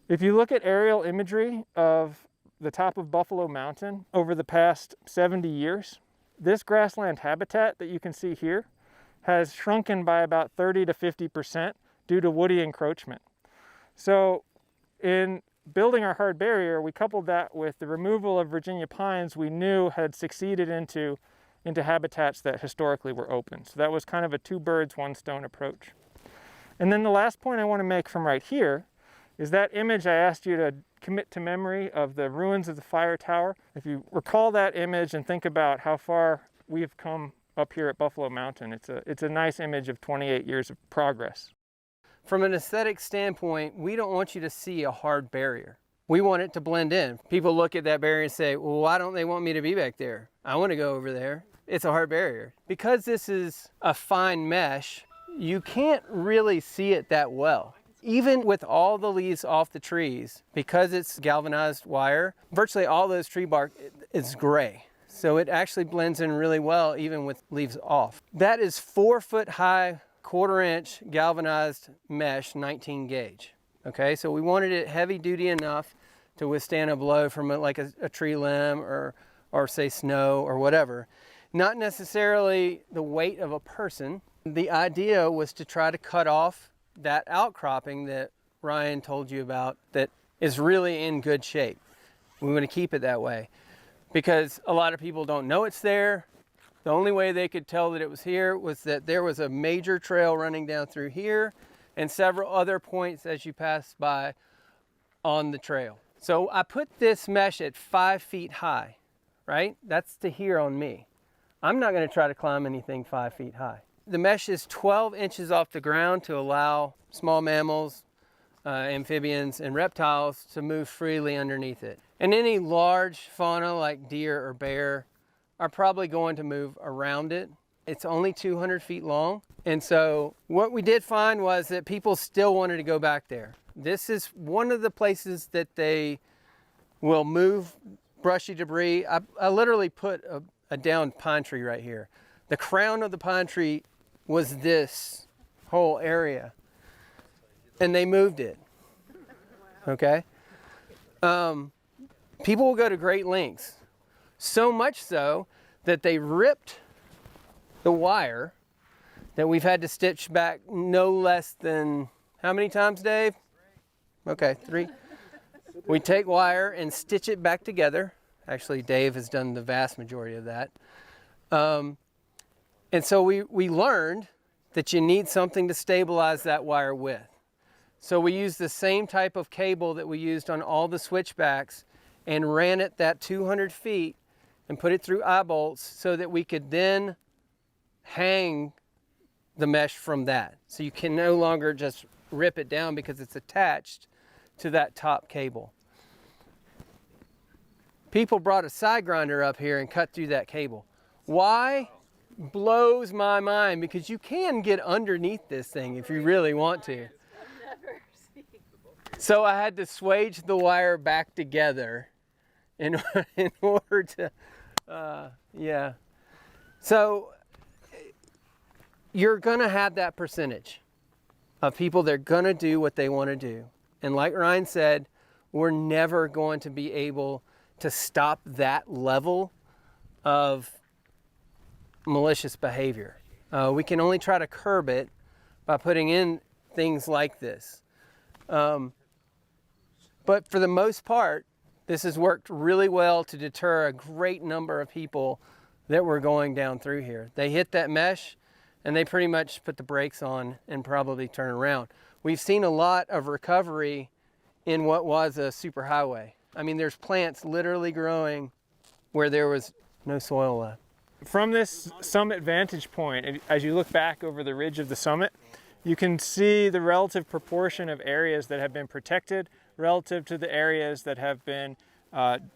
If you look at aerial imagery of the top of Buffalo Mountain over the past 70 years, this grassland habitat that you can see here has shrunken by about 30 to 50% due to woody encroachment. So in building our hard barrier, we coupled that with the removal of Virginia pines we knew had succeeded into habitats that historically were open. So that was kind of a two birds, one stone approach. And then the last point I want to make from right here is that image I asked you to commit to memory of the ruins of the fire tower. If you recall that image and think about how far we've come up here at Buffalo Mountain, it's a nice image of 28 years of progress. From an aesthetic standpoint, we don't want you to see a hard barrier. We want it to blend in. People look at that barrier and say, well, why don't they want me to be back there? I want to go over there. It's a hard barrier. Because this is a fine mesh, you can't really see it that well. Even with all the leaves off the trees, because it's galvanized wire, virtually all those tree bark is gray. So it actually blends in really well even with leaves off. That is 4 foot high, 1/4 inch galvanized mesh, 19 gauge. Okay, so we wanted it heavy duty enough to withstand a blow from a tree limb or say snow or whatever. Not necessarily the weight of a person. The idea was to try to cut off that outcropping that Ryan told you about that is really in good shape. We want to keep it that way because a lot of people don't know it's there. The only way they could tell that it was here was that there was a major trail running down through here and several other points as you pass by on the trail. So I put this mesh at 5 feet high, right? That's to here on me. I'm not going to try to climb anything 5 feet high. The mesh is 12 inches off the ground to allow small mammals, amphibians, and reptiles to move freely underneath it. And any large fauna like deer or bear are probably going to move around it. It's only 200 feet long. And so what we did find was that people still wanted to go back there. This is one of the places that they will move brushy debris. I literally put a downed pine tree right here. The crown of the pine tree was this whole area, and they moved it, okay? People will go to great lengths, so much so that they ripped the wire that we've had to stitch back no less than, how many times, Dave? Okay, 3. We take wire and stitch it back together. Actually, Dave has done the vast majority of that. And so we learned that you need something to stabilize that wire with. So we used the same type of cable that we used on all the switchbacks and ran it that 200 feet and put it through eye bolts so that we could then hang the mesh from that. So you can no longer just rip it down because it's attached to that top cable. People brought a side grinder up here and cut through that cable. Why? Blows my mind, because you can get underneath this thing if you really want to. So I had to swage the wire back together in order to, yeah. So you're gonna have that percentage of people that are gonna do what they wanna do. And like Ryan said, we're never going to be able to stop that level of malicious behavior. We can only try to curb it by putting in things like this. But for the most part, this has worked really well to deter a great number of people that were going down through here. They hit that mesh and they pretty much put the brakes on and probably turn around. We've seen a lot of recovery in what was a superhighway. I mean, there's plants literally growing where there was no soil left. From this summit vantage point, as you look back over the ridge of the summit, you can see the relative proportion of areas that have been protected relative to the areas that have been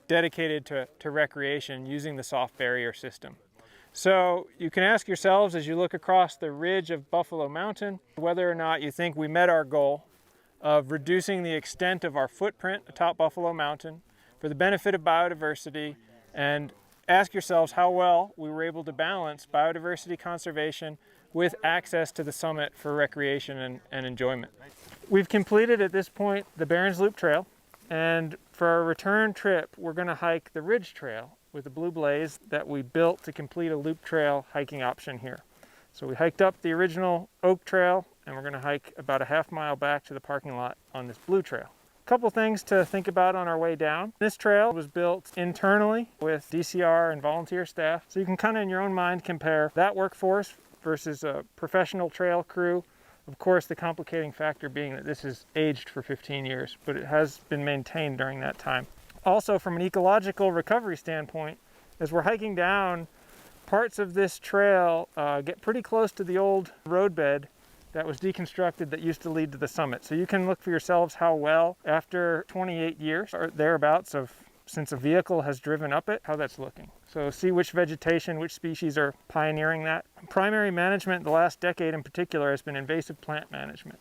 dedicated to recreation using the soft barrier system. So you can ask yourselves as you look across the ridge of Buffalo Mountain whether or not you think we met our goal of reducing the extent of our footprint atop Buffalo Mountain for the benefit of biodiversity, and ask yourselves how well we were able to balance biodiversity conservation with access to the summit for recreation and enjoyment. We've completed at this point the Barron's Loop Trail, and for our return trip we're going to hike the Ridge Trail with the Blue Blaze that we built to complete a loop trail hiking option here. So we hiked up the original Oak Trail and we're going to hike about a half mile back to the parking lot on this Blue Trail. A couple things to think about on our way down. This trail was built internally with DCR and volunteer staff, so you can kind of in your own mind compare that workforce versus a professional trail crew. Of course, the complicating factor being that this is aged for 15 years, but it has been maintained during that time. Also, from an ecological recovery standpoint, as we're hiking down, parts of this trail get pretty close to the old roadbed that was deconstructed that used to lead to the summit. So you can look for yourselves how well, after 28 years or thereabouts of since a vehicle has driven up it, how that's looking. So see which vegetation, which species are pioneering that. Primary management the last decade in particular has been invasive plant management.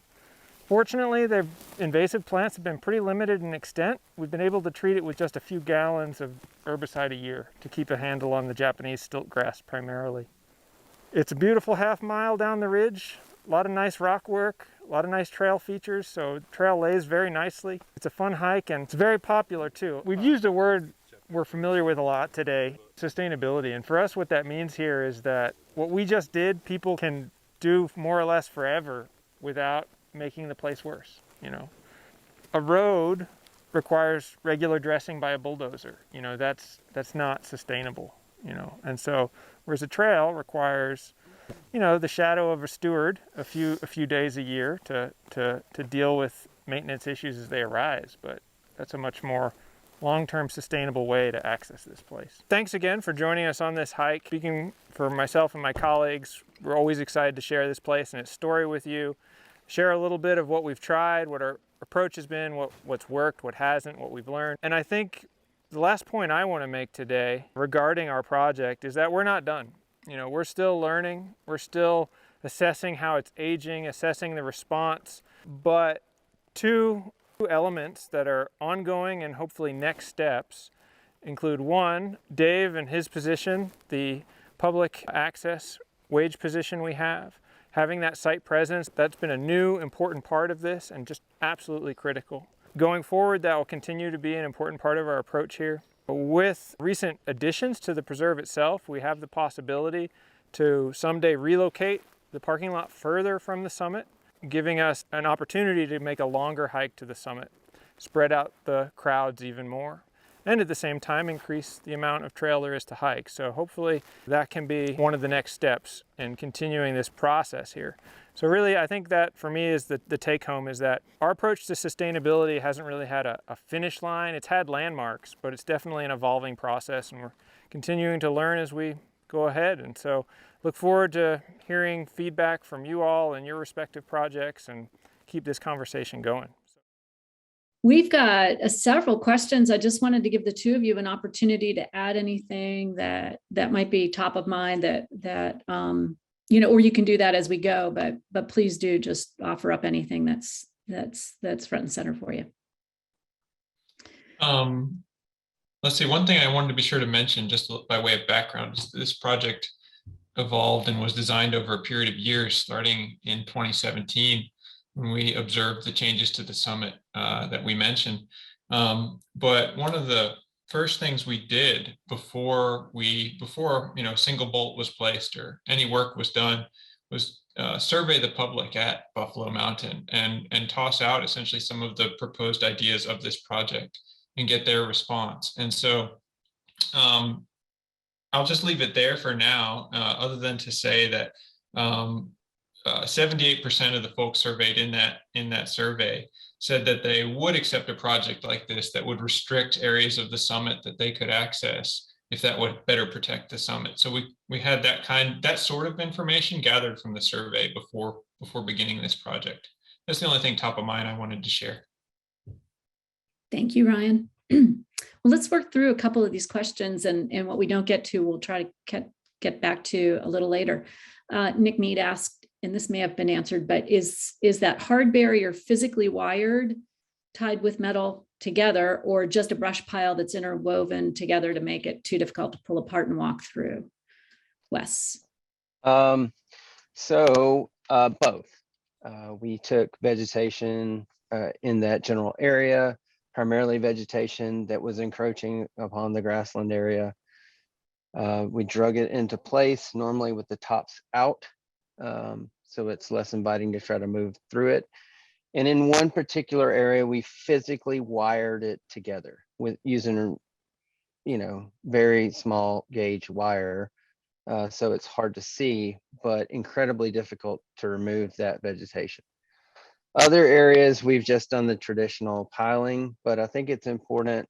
Fortunately, the invasive plants have been pretty limited in extent. We've been able to treat it with just a few gallons of herbicide a year to keep a handle on the Japanese stilt grass primarily. It's a beautiful half mile down the ridge. A lot of nice rock work, a lot of nice trail features, so the trail lays very nicely. It's a fun hike and it's very popular too. We've used a word we're familiar with a lot today, sustainability. And for us what that means here is that what we just did, people can do more or less forever without making the place worse, you know. A road requires regular dressing by a bulldozer. You know, that's not sustainable, you know. And so, whereas a trail requires, you know, the shadow of a steward a few days a year to deal with maintenance issues as they arise, but that's a much more long-term sustainable way to access this place. Thanks again for joining us on this hike. Speaking for myself and my colleagues, we're always excited to share this place and its story with you, share a little bit of what we've tried, what our approach has been, what's worked, what hasn't, what we've learned. And I think the last point I want to make today regarding our project is that we're not done. You know, we're still learning, we're still assessing how it's aging, assessing the response, but two elements that are ongoing and hopefully next steps include: one, Dave and his position, the public access wage position we have, having that site presence, that's been a new important part of this and just absolutely critical. Going forward, that will continue to be an important part of our approach here. With recent additions to the preserve itself, we have the possibility to someday relocate the parking lot further from the summit, giving us an opportunity to make a longer hike to the summit, spread out the crowds even more, and at the same time increase the amount of trail there is to hike. So hopefully that can be one of the next steps in continuing this process here. So really, I think that for me is the take home is that our approach to sustainability hasn't really had a finish line. It's had landmarks, but it's definitely an evolving process, and we're continuing to learn as we go ahead. And so look forward to hearing feedback from you all and your respective projects and keep this conversation going. We've got several questions. I just wanted to give the two of you an opportunity to add anything that might be top of mind that you know, or you can do that as we go, but please do just offer up anything that's front and center for you. Let's see, one thing I wanted to be sure to mention just by way of background is this project evolved and was designed over a period of years, starting in 2017 when we observed the changes to the summit that we mentioned. But one of the first things we did before you know, single bolt was placed or any work was done was survey the public at Buffalo Mountain and toss out essentially some of the proposed ideas of this project and get their response. And so I'll just leave it there for now, other than to say that 78% of the folks surveyed in that survey said that they would accept a project like this that would restrict areas of the summit that they could access if that would better protect the summit. So we had that sort of information gathered from the survey before beginning this project. That's the only thing top of mind I wanted to share. Thank you, Ryan. Well, let's work through a couple of these questions, and what we don't get to, we'll try to get back to a little later. Nick Mead asked, and this may have been answered, but is that hard barrier physically wired, tied with metal together, or just a brush pile that's interwoven together to make it too difficult to pull apart and walk through? Wes. So both. We took vegetation in that general area, primarily vegetation that was encroaching upon the grassland area. We drug it into place, normally with the tops out, so it's less inviting to try to move through it. And in one particular area, we physically wired it together with using, you know, very small gauge wire. So it's hard to see, but incredibly difficult to remove that vegetation. Other areas, we've just done the traditional piling, but I think it's important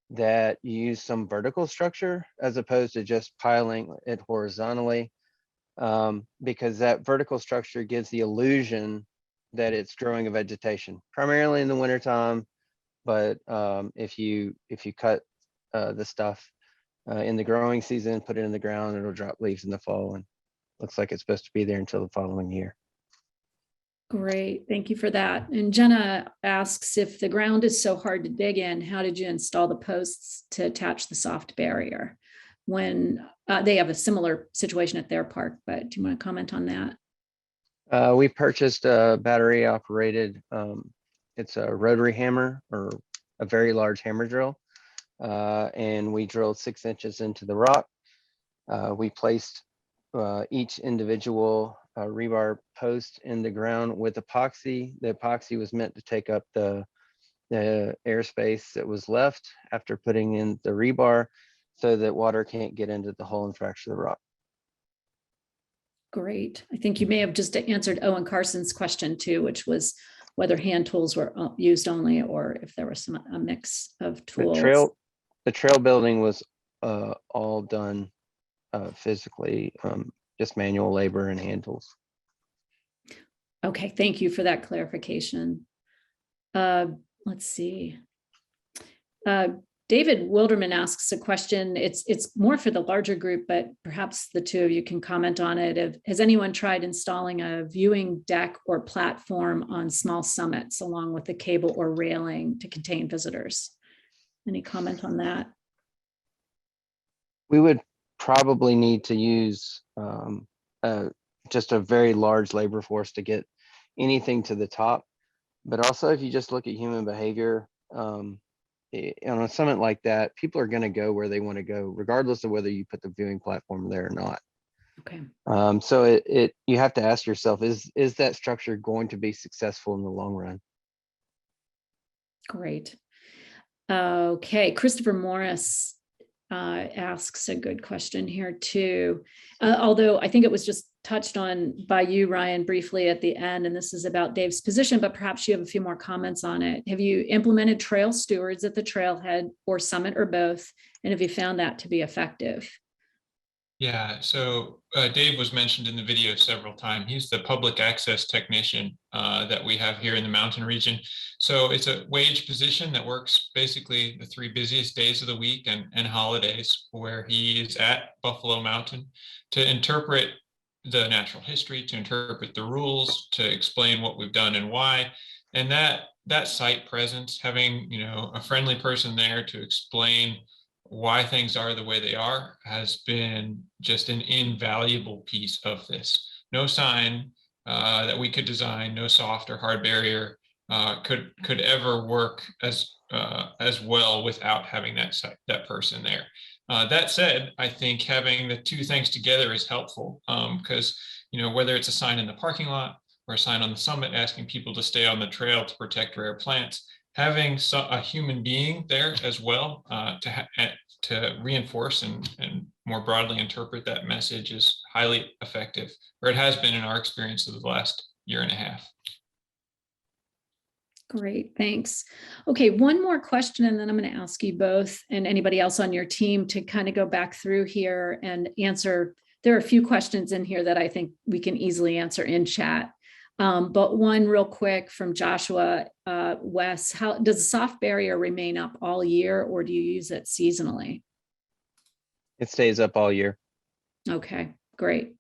that you use some vertical structure as opposed to just piling it horizontally, because that vertical structure gives the illusion that it's growing a vegetation, primarily in the wintertime. But if you cut the stuff in the growing season, put it in the ground, it'll drop leaves in the fall, and looks like it's supposed to be there until the following year. Great, thank you for that. And Jenna asks, if the ground is so hard to dig in, how did you install the posts to attach the soft barrier? When they have a similar situation at their park, but do you want to comment on that? We purchased a battery operated, it's a rotary hammer or a very large hammer drill. And we drilled 6 inches into the rock. We placed each individual rebar post in the ground with epoxy. The epoxy was meant to take up the airspace that was left after putting in the rebar, so that water can't get into the hole and fracture the rock. Great. I think you may have just answered Owen Carson's question too, which was whether hand tools were used only or if there was a mix of tools. The trail building was all done physically, just manual labor and hand tools. Okay, thank you for that clarification. Let's see. David Wilderman asks a question. It's more for the larger group, but perhaps the two of you can comment on it. Has anyone tried installing a viewing deck or platform on small summits along with a cable or railing to contain visitors? Any comment on that? We would probably need to use just a very large labor force to get anything to the top. But also, if you just look at human behavior, on a summit like that, people are going to go where they want to go, regardless of whether you put the viewing platform there or not. Okay. So you have to ask yourself, is that structure going to be successful in the long run? Great. Okay, Christopher Morris asks a good question here too. Although I think it was just touched on by you, Ryan, briefly at the end, and this is about Dave's position, but perhaps you have a few more comments on it. Have you implemented trail stewards at the trailhead or summit or both? And have you found that to be effective? Yeah, so Dave was mentioned in the video several times. He's the public access technician that we have here in the mountain region. So it's a wage position that works basically the 3 busiest days of the week and holidays, where he is at Buffalo Mountain to interpret the natural history, to interpret the rules, to explain what we've done and why. And that site presence, having a friendly person there to explain why things are the way they are, has been just an invaluable piece of this. No sign that we could design, no soft or hard barrier could ever work as well without having that person there. That said, I think having the two things together is helpful because whether it's a sign in the parking lot or a sign on the summit asking people to stay on the trail to protect rare plants, having a human being there as well to reinforce and more broadly interpret that message is highly effective, or it has been in our experience of the last year and a half. Great, thanks. Okay, one more question, and then I'm going to ask you both and anybody else on your team to kind of go back through here and answer. There are a few questions in here that I think we can easily answer in chat. But one real quick from Joshua West, how does the soft barrier remain up all year, or do you use it seasonally? It stays up all year. Okay, great.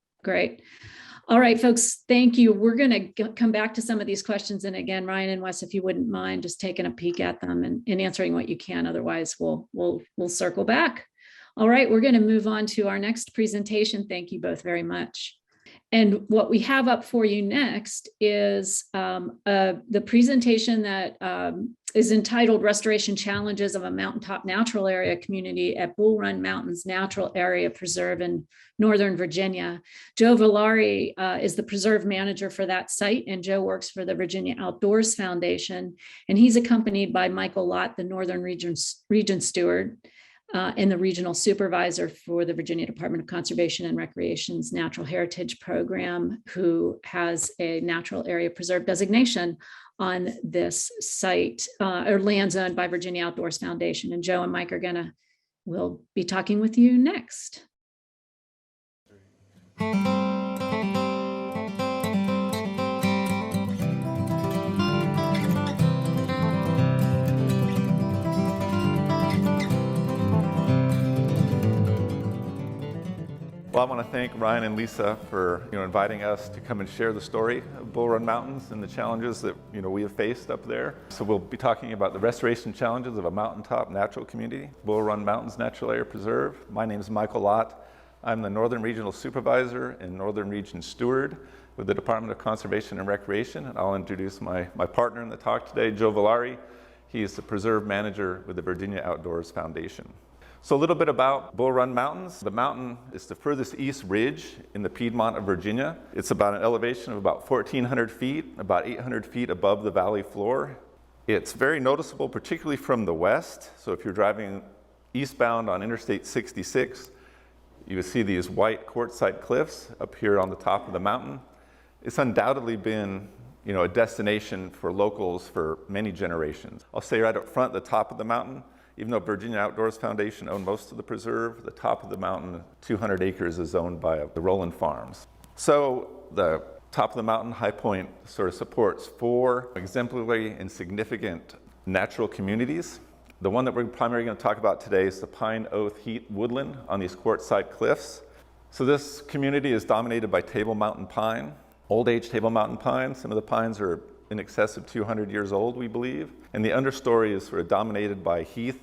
All right, folks, thank you. We're going to come back to some of these questions. And again, Ryan and Wes, if you wouldn't mind just taking a peek at them and answering what you can. Otherwise, we'll circle back. All right, we're going to move on to our next presentation. Thank you both very much. And what we have up for you next is the presentation that is entitled Restoration Challenges of a Mountaintop Natural Area Community at Bull Run Mountains Natural Area Preserve in Northern Virginia. Joe Villari is the preserve manager for that site, and Joe works for the Virginia Outdoors Foundation. And he's accompanied by Michael Lott, the Northern Region Steward, and the regional supervisor for the Virginia Department of Conservation and Recreation's Natural Heritage Program, who has a natural area preserve designation on this site or lands owned by Virginia Outdoors Foundation. And Joe and Mike will be talking with you next. Well, I want to thank Ryan and Lisa for inviting us to come and share the story of Bull Run Mountains and the challenges that we have faced up there. So we'll be talking about the restoration challenges of a mountaintop natural community, Bull Run Mountains Natural Area Preserve. My name is Michael Lott. I'm the Northern Regional Supervisor and Northern Region Steward with the Department of Conservation and Recreation. And I'll introduce my partner in the talk today, Joe Villari. He is the Preserve Manager with the Virginia Outdoors Foundation. So a little bit about Bull Run Mountains. The mountain is the furthest east ridge in the Piedmont of Virginia. It's about an elevation of about 1,400 feet, about 800 feet above the valley floor. It's very noticeable, particularly from the west. So if you're driving eastbound on Interstate 66, you will see these white quartzite cliffs up here on the top of the mountain. It's undoubtedly been a destination for locals for many generations. I'll say right up front, the top of the mountain, even though Virginia Outdoors Foundation owned most of the preserve, the top of the mountain, 200 acres, is owned by the Rowland Farms. So the top of the mountain, High Point, sort of supports 4 exemplary and significant natural communities. The one that we're primarily going to talk about today is the Pine Oath Heath woodland on these quartzite cliffs. So this community is dominated by Table Mountain pine, old age Table Mountain pine. Some of the pines are in excess of 200 years old, we believe. And the understory is sort of dominated by heath,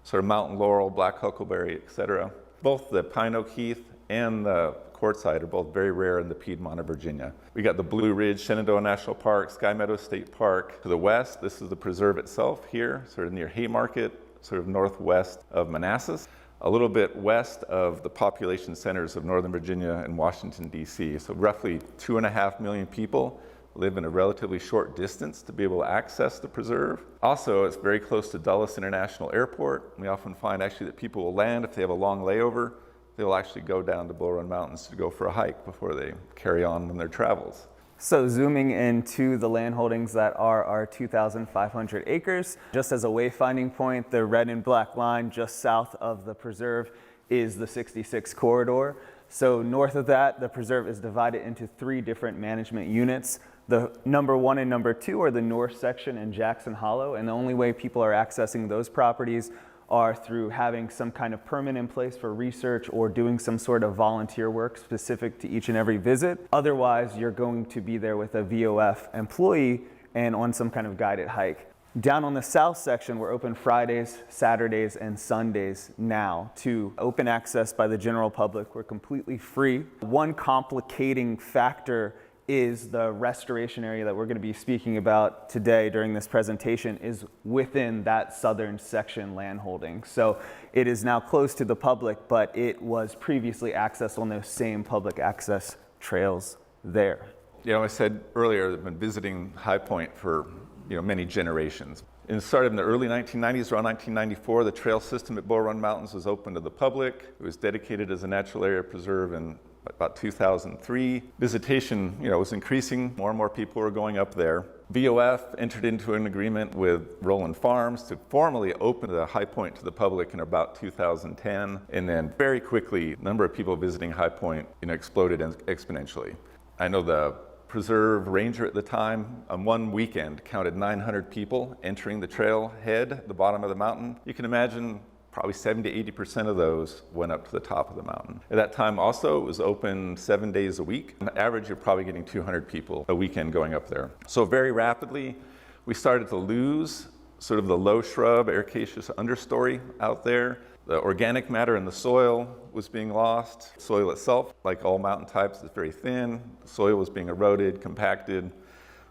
sort of mountain laurel, black huckleberry, etc. Both the pine oak heath and the quartzite are both very rare in the Piedmont of Virginia. We got the Blue Ridge Shenandoah National Park, Sky Meadow State Park to the west. This is the preserve itself here, sort of near Haymarket, sort of northwest of Manassas, a little bit west of the population centers of Northern Virginia and Washington, D.C. So roughly 2.5 million people live in a relatively short distance to be able to access the preserve. Also, it's very close to Dulles International Airport. We often find actually that people will land if they have a long layover. They will actually go down to Bull Run Mountains to go for a hike before they carry on their travels. So zooming into the land holdings that are our 2,500 acres, just as a wayfinding point, the red and black line just south of the preserve is the 66 corridor. So north of that, the preserve is divided into 3 different management units. The number 1 and number 2 are the north section in Jackson Hollow, and the only way people are accessing those properties are through having some kind of permit in place for research or doing some sort of volunteer work specific to each and every visit. Otherwise, you're going to be there with a VOF employee and on some kind of guided hike. Down on the south section, we're open Fridays, Saturdays, and Sundays now to open access by the general public. We're completely free. One complicating factor is the restoration area that we're going to be speaking about today during this presentation is within that southern section landholding. So it is now closed to the public, but it was previously accessed on those same public access trails there. I said earlier, I've been visiting High Point for many generations. It started in the early 1990s, around 1994. The trail system at Bull Run Mountains was open to the public. It was dedicated as a natural area preserve in about 2003. Visitation, was increasing. More and more people were going up there. VOF entered into an agreement with Rowland Farms to formally open the High Point to the public in about 2010. And then very quickly, the number of people visiting High Point, exploded exponentially. I know the preserve ranger at the time, on one weekend, counted 900 people entering the trailhead at the bottom of the mountain. You can imagine probably 70 to 80% of those went up to the top of the mountain. At that time also, it was open 7 days a week. On average, you're probably getting 200 people a weekend going up there. So very rapidly, we started to lose sort of the low shrub, ericaceous understory out there. The organic matter in the soil was being lost. Soil itself, like all mountain types, is very thin. The soil was being eroded, compacted.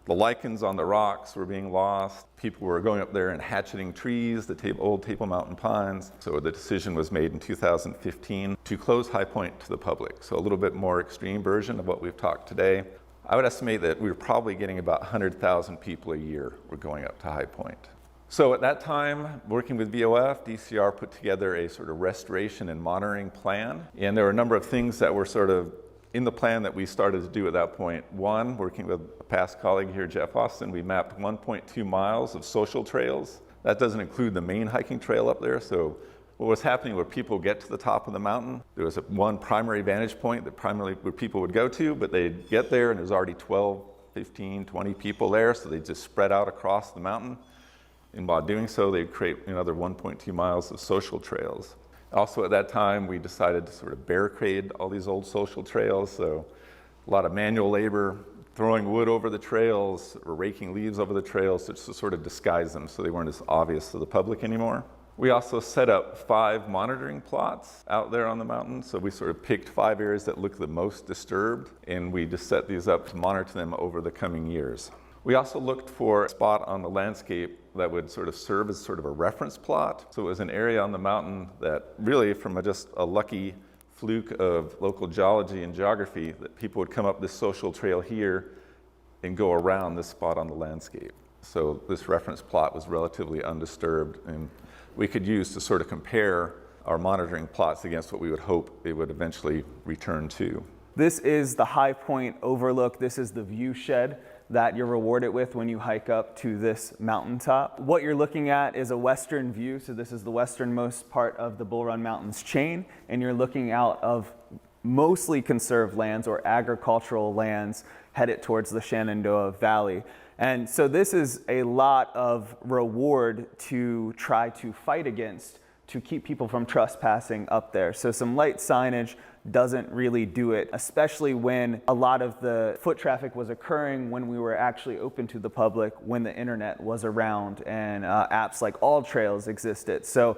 The lichens on the rocks were being lost. People were going up there and hatcheting trees, the old Table Mountain pines. So the decision was made in 2015 to close High Point to the public. So a little bit more extreme version of what we've talked today. I would estimate that we were probably getting about 100,000 people a year were going up to High Point. So at that time, working with VOF, DCR put together a sort of restoration and monitoring plan. And there were a number of things that were sort of in the plan that we started to do at that point. One, working with a past colleague here, Jeff Austin, we mapped 1.2 miles of social trails. That doesn't include the main hiking trail up there. So what was happening where people get to the top of the mountain, there was one primary vantage point that primarily where people would go to, but they'd get there and there's already 12, 15, 20 people there. So they just spread out across the mountain. And while doing so, they'd create another 1.2 miles of social trails. Also at that time, we decided to sort of barricade all these old social trails. So a lot of manual labor, throwing wood over the trails or raking leaves over the trails to sort of disguise them so they weren't as obvious to the public anymore. We also set up 5 monitoring plots out there on the mountain. So we sort of picked 5 areas that looked the most disturbed, and we just set these up to monitor them over the coming years. We also looked for a spot on the landscape that would sort of serve as sort of a reference plot. So it was an area on the mountain that really, from just a lucky fluke of local geology and geography, that people would come up this social trail here and go around this spot on the landscape. So this reference plot was relatively undisturbed, and we could use to sort of compare our monitoring plots against what we would hope it would eventually return to. This is the High Point overlook. This is the view shed that you're rewarded with when you hike up to this mountaintop. What you're looking at is a western view, so this is the westernmost part of the Bull Run Mountains chain, and you're looking out of mostly conserved lands or agricultural lands headed towards the Shenandoah Valley. And so this is a lot of reward to try to fight against to keep people from trespassing up there. So some light signage doesn't really do it, especially when a lot of the foot traffic was occurring when we were actually open to the public, when the internet was around and apps like All Trails existed. So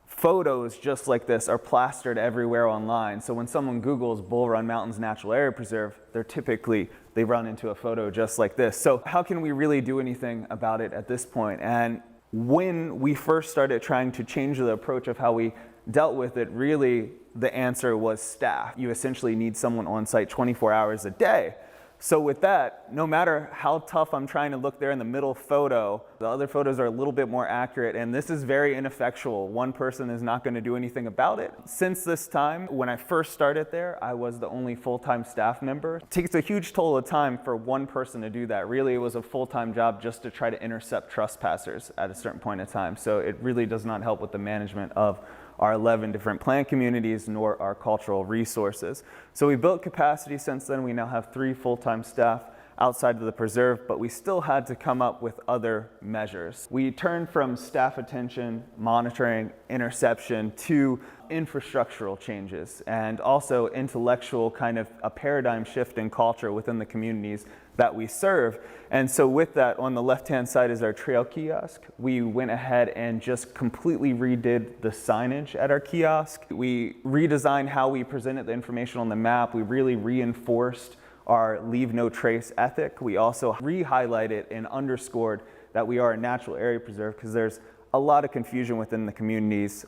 photos just like this are plastered everywhere online. So when someone Googles Bull Run Mountains Natural Area Preserve, they run into a photo just like this. So how can we really do anything about it at this point? And when we first started trying to change the approach of how we dealt with it, really the answer was staff. You essentially need someone on site 24 hours a day. So with that, no matter how tough I'm trying to look there in the middle photo, the other photos are a little bit more accurate, and this is very ineffectual. One person is not going to do anything about it. Since this time, when I first started there, I was the only full-time staff member. It takes a huge toll of time for one person to do that. Really, it was a full-time job just to try to intercept trespassers at a certain point in time. So it really does not help with the management of our 11 different plant communities, nor our cultural resources. So we built capacity since then. We now have 3 full-time staff outside of the preserve, but we still had to come up with other measures. We turned from staff attention, monitoring, interception to infrastructural changes and also intellectual kind of a paradigm shift in culture within the communities that we serve. And so with that, on the left-hand side is our trail kiosk. We went ahead and just completely redid the signage at our kiosk. We redesigned how we presented the information on the map. We really reinforced our leave no trace ethic. We also re-highlighted and underscored that we are a natural area preserve, because there's a lot of confusion within the communities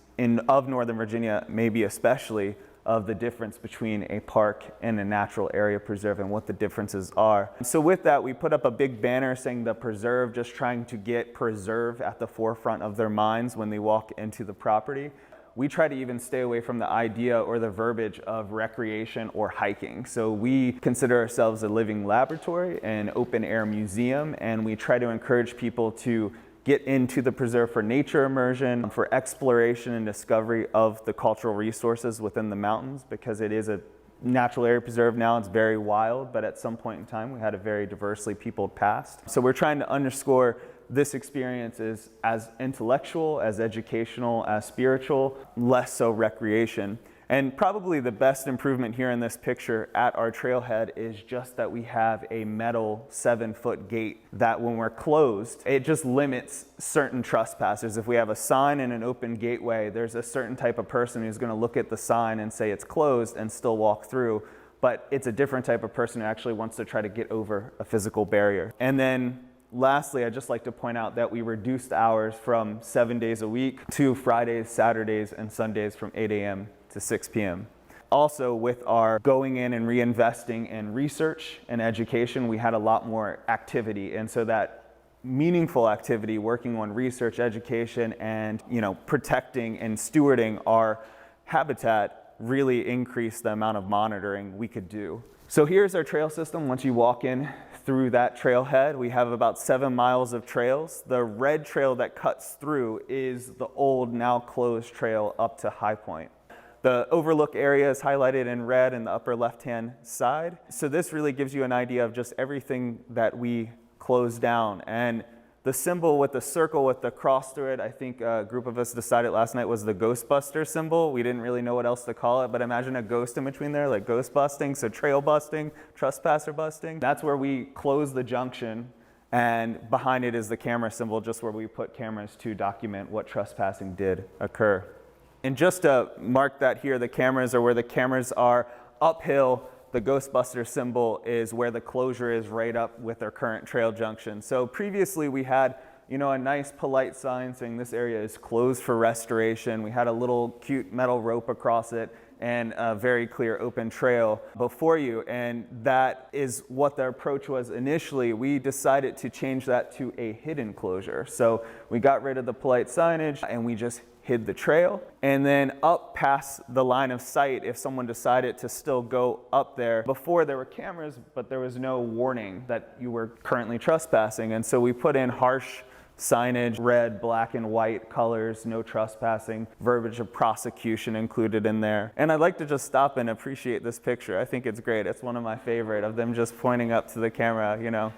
of Northern Virginia, maybe especially, of the difference between a park and a natural area preserve and what the differences are. So with that, we put up a big banner saying the preserve, just trying to get preserve at the forefront of their minds when they walk into the property. We try to even stay away from the idea or the verbiage of recreation or hiking. So we consider ourselves a living laboratory, an open air museum, and we try to encourage people to get into the preserve for nature immersion, for exploration and discovery of the cultural resources within the mountains, because it is a natural area preserve now. It's very wild, but at some point in time, we had a very diversely peopled past. So we're trying to underscore this experience is as intellectual, as educational, as spiritual, less so recreation. And probably the best improvement here in this picture at our trailhead is just that we have a metal 7-foot gate that when we're closed, it just limits certain trespassers. If we have a sign and an open gateway, there's a certain type of person who's going to look at the sign and say it's closed and still walk through. But it's a different type of person who actually wants to try to get over a physical barrier. And then lastly, I'd just like to point out that we reduced hours from 7 days a week to Fridays, Saturdays, and Sundays from 8 a.m. to 6 p.m. Also, with our going in and reinvesting in research and education, we had a lot more activity. And so that meaningful activity, working on research, education, and protecting and stewarding our habitat, really increased the amount of monitoring we could do. So here's our trail system. Once you walk in through that trailhead, we have about 7 miles of trails. The red trail that cuts through is the old, now closed trail up to High Point. The overlook area is highlighted in red in the upper left-hand side. So this really gives you an idea of just everything that we closed down. And the symbol with the circle with the cross through it, I think a group of us decided last night was the Ghostbuster symbol. We didn't really know what else to call it, but imagine a ghost in between there, like ghost busting, so trail busting, trespasser busting. That's where we close the junction, and behind it is the camera symbol, just where we put cameras to document what trespassing did occur. And just to mark that here, the cameras are where the cameras are uphill. The Ghostbuster symbol is where the closure is right up with our current trail junction. So previously we had, a nice polite sign saying this area is closed for restoration. We had a little cute metal rope across it and a very clear open trail before you. And that is what the approach was initially. We decided to change that to a hidden closure. So we got rid of the polite signage and we just hid the trail. And then up past the line of sight, if someone decided to still go up there, before there were cameras, but there was no warning that you were currently trespassing. And so we put in harsh signage, red, black, and white colors, no trespassing, verbiage of prosecution included in there. And I'd like to just stop and appreciate this picture. I think it's great. It's one of my favorite, of them just pointing up to the camera, you know,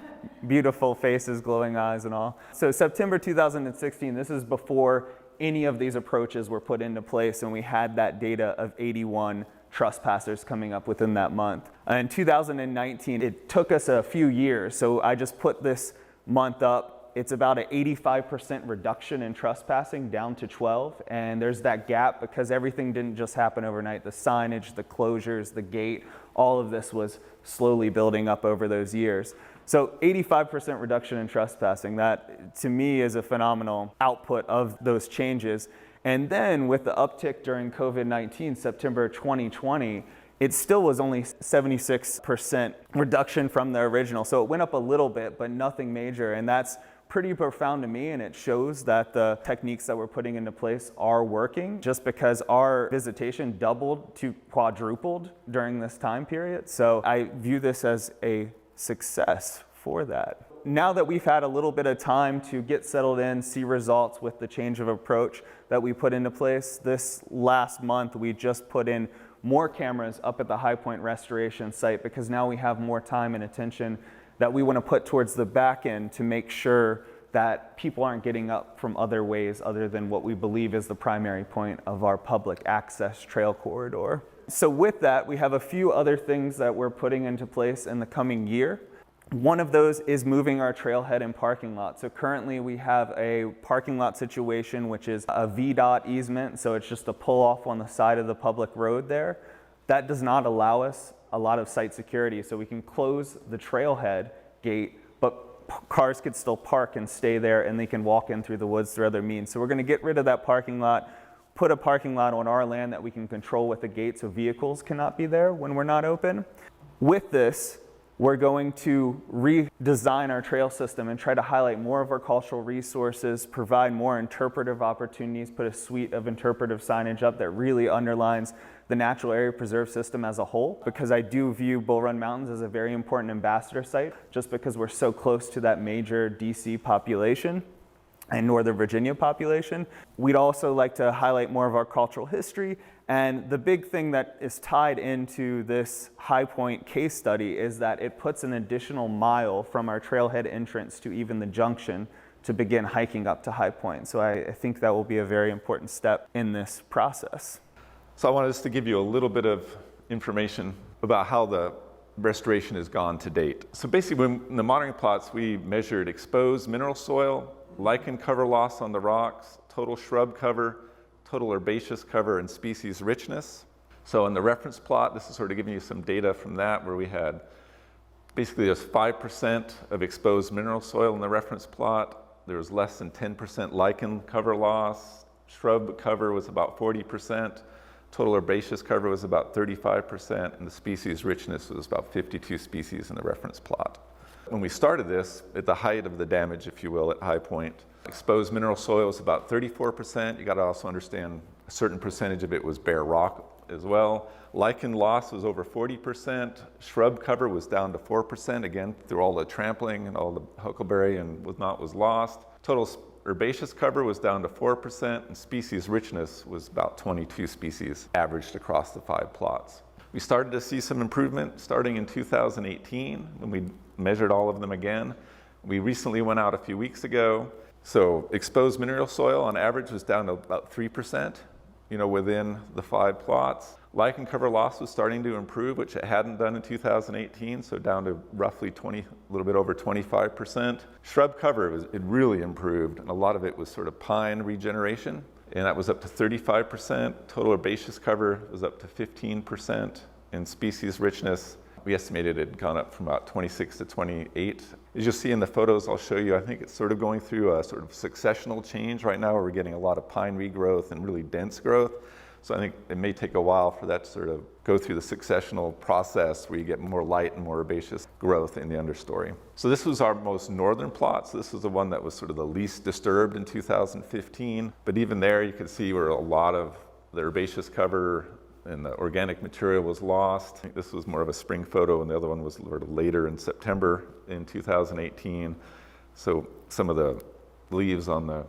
beautiful faces, glowing eyes and all. So September 2016, this is before any of these approaches were put into place, and we had that data of 81 trespassers coming up within that month. In 2019, it took us a few years, so I just put this month up. It's about an 85% reduction in trespassing, down to 12. And there's that gap because everything didn't just happen overnight. The signage, the closures, the gate, all of this was slowly building up over those years. So 85% reduction in trespassing, that to me is a phenomenal output of those changes. And then with the uptick during COVID-19, September 2020, it still was only 76% reduction from the original. So it went up a little bit, but nothing major. And that's pretty profound to me, and it shows that the techniques that we're putting into place are working, just because our visitation doubled to quadrupled during this time period. So I view this as a success for that. Now that we've had a little bit of time to get settled in, see results with the change of approach that we put into place, this last month we just put in more cameras up at the High Point Restoration site, because now we have more time and attention that we want to put towards the back end to make sure that people aren't getting up from other ways other than what we believe is the primary point of our public access trail corridor. So with that, we have a few other things that we're putting into place in the coming year. One of those is moving our trailhead and parking lot. So currently we have a parking lot situation, which is a VDOT easement. So it's just a pull off on the side of the public road there. That does not allow us a lot of site security. So we can close the trailhead gate, but cars could still park and stay there, and they can walk in through the woods through other means. So we're going to get rid of that parking lot, put a parking lot on our land that we can control with a gate so vehicles cannot be there when we're not open. With this, we're going to redesign our trail system and try to highlight more of our cultural resources, provide more interpretive opportunities, put a suite of interpretive signage up that really underlines the natural area preserve system as a whole, because I do view Bull Run Mountains as a very important ambassador site, just because we're so close to that major DC population and Northern Virginia population. We'd also like to highlight more of our cultural history. And the big thing that is tied into this High Point case study is that it puts an additional mile from our trailhead entrance to even the junction to begin hiking up to High Point. So I think that will be a very important step in this process. So I wanted us to give you a little bit of information about how the restoration has gone to date. So basically, in the monitoring plots, we measured exposed mineral soil, lichen cover loss on the rocks, total shrub cover, total herbaceous cover, and species richness. So in the reference plot, this is sort of giving you some data from that, where we had basically there's 5% of exposed mineral soil in the reference plot. There was less than 10% lichen cover loss. Shrub cover was about 40%. Total herbaceous cover was about 35%, and the species richness was about 52 species in the reference plot. When we started this, at the height of the damage, if you will, at High Point, exposed mineral soil was about 34%. You got to also understand a certain percentage of it was bare rock as well. Lichen loss was over 40%. Shrub cover was down to 4%, again, through all the trampling and all the huckleberry and whatnot was lost. Total herbaceous cover was down to 4%, and species richness was about 22 species averaged across the 5 plots. We started to see some improvement starting in 2018 when we measured all of them again. We recently went out a few weeks ago. So exposed mineral soil on average was down to about 3%, within the 5 plots. Lichen cover loss was starting to improve, which it hadn't done in 2018, so down to roughly a little bit over 25%. Shrub cover, it really improved, and a lot of it was sort of pine regeneration, and that was up to 35%. Total herbaceous cover was up to 15%, and species richness, we estimated it had gone up from about 26 to 28. As you'll see in the photos I'll show you, I think it's sort of going through a sort of successional change right now, where we're getting a lot of pine regrowth and really dense growth. So I think it may take a while for that to sort of go through the successional process where you get more light and more herbaceous growth in the understory. So this was our most northern plot. So this was the one that was sort of the least disturbed in 2015. But even there you could see where a lot of the herbaceous cover and the organic material was lost. I think this was more of a spring photo, and the other one was sort of later in September in 2018. So some of the leaves on the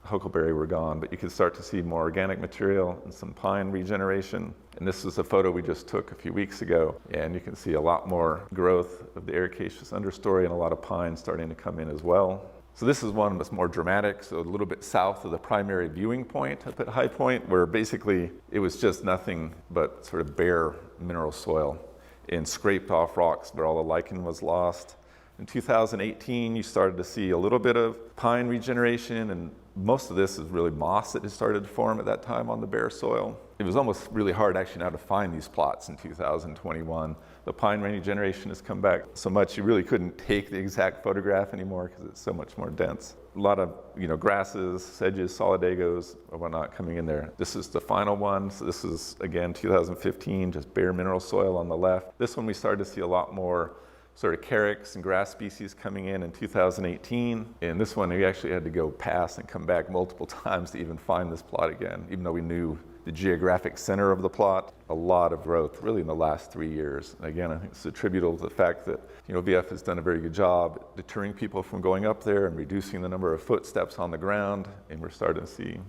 huckleberry were gone, but you could start to see more organic material and some pine regeneration. And this is a photo we just took a few weeks ago, and you can see a lot more growth of the ericaceous understory and a lot of pine starting to come in as well. So this is one that's more dramatic, so a little bit south of the primary viewing point up at High Point, where basically it was just nothing but sort of bare mineral soil and scraped off rocks where all the lichen was lost. In 2018, you started to see a little bit of pine regeneration, and most of this is really moss that had started to form at that time on the bare soil. It was almost really hard actually now to find these plots in 2021. The pine regeneration has come back so much you really couldn't take the exact photograph anymore because it's so much more dense. A lot of grasses, sedges, solidagos, or whatnot coming in there. This is the final one. So this is again 2015, just bare mineral soil on the left. This one we started to see a lot more sort of carex and grass species coming in 2018. And this one we actually had to go past and come back multiple times to even find this plot again, even though we knew the geographic center of the plot. A lot of growth really in the last 3 years. And again, I think it's attributable to the fact that VF has done a very good job deterring people from going up there and reducing the number of footsteps on the ground. And we're starting to see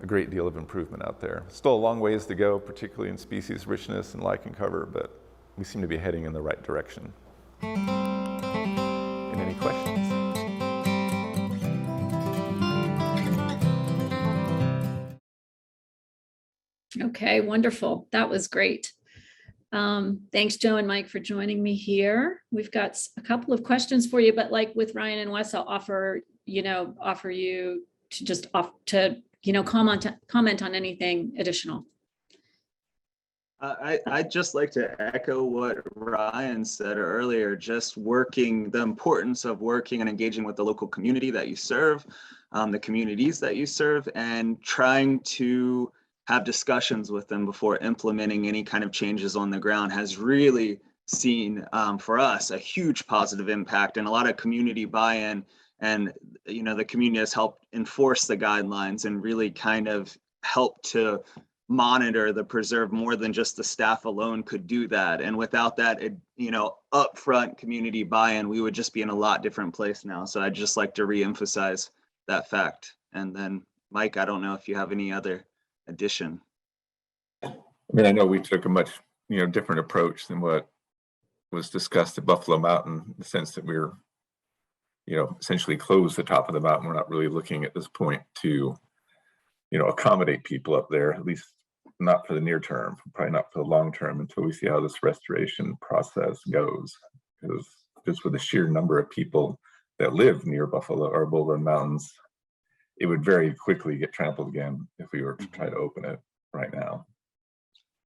a great deal of improvement out there. Still a long ways to go, particularly in species richness and lichen cover, but we seem to be heading in the right direction. And any questions? Okay, wonderful. That was great. Thanks, Joe and Mike, for joining me here. We've got a couple of questions for you, but like with Ryan and Wes, I'll offer you to just comment on anything additional. I'd just like to echo what Ryan said earlier, just the importance of working and engaging with the local community that you serve, the communities that you serve, and trying to have discussions with them before implementing any kind of changes on the ground has really seen, for us, a huge positive impact and a lot of community buy-in. And, the community has helped enforce the guidelines and really kind of help to monitor the preserve more than just the staff alone could do that. And without that, upfront community buy-in, we would just be in a lot different place now. So I'd just like to reemphasize that fact. And then Mike, I don't know if you have any other addition. I mean, I know we took a much, different approach than what was discussed at Buffalo Mountain, in the sense that we're, essentially closed the top of the mountain. We're not really looking at this point to, accommodate people up there, at least not for the near term, probably not for the long term, until we see how this restoration process goes. Because just with the sheer number of people that live near Buffalo or Bull Run Mountains, it would very quickly get trampled again if we were to try to open it right now.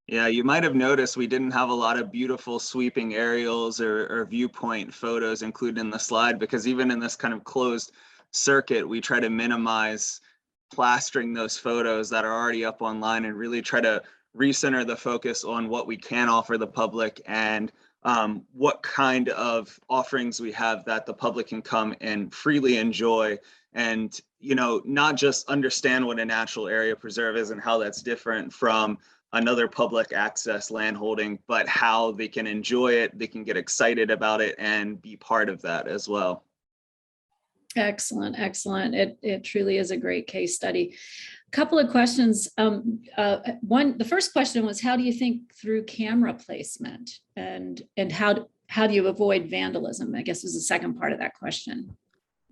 Yeah, you might have noticed we didn't have a lot of beautiful sweeping aerials or viewpoint photos included in the slide, because even in this kind of closed circuit, we try to minimize plastering those photos that are already up online and really try to recenter the focus on what we can offer the public and what kind of offerings we have that the public can come and freely enjoy, and not just understand what a natural area preserve is and how that's different from another public access landholding, but how they can enjoy it, they can get excited about it and be part of that as well. Excellent, excellent. It truly is a great case study. A couple of questions. The first question was, how do you think through camera placement, and how do you avoid vandalism? I guess was the second part of that question.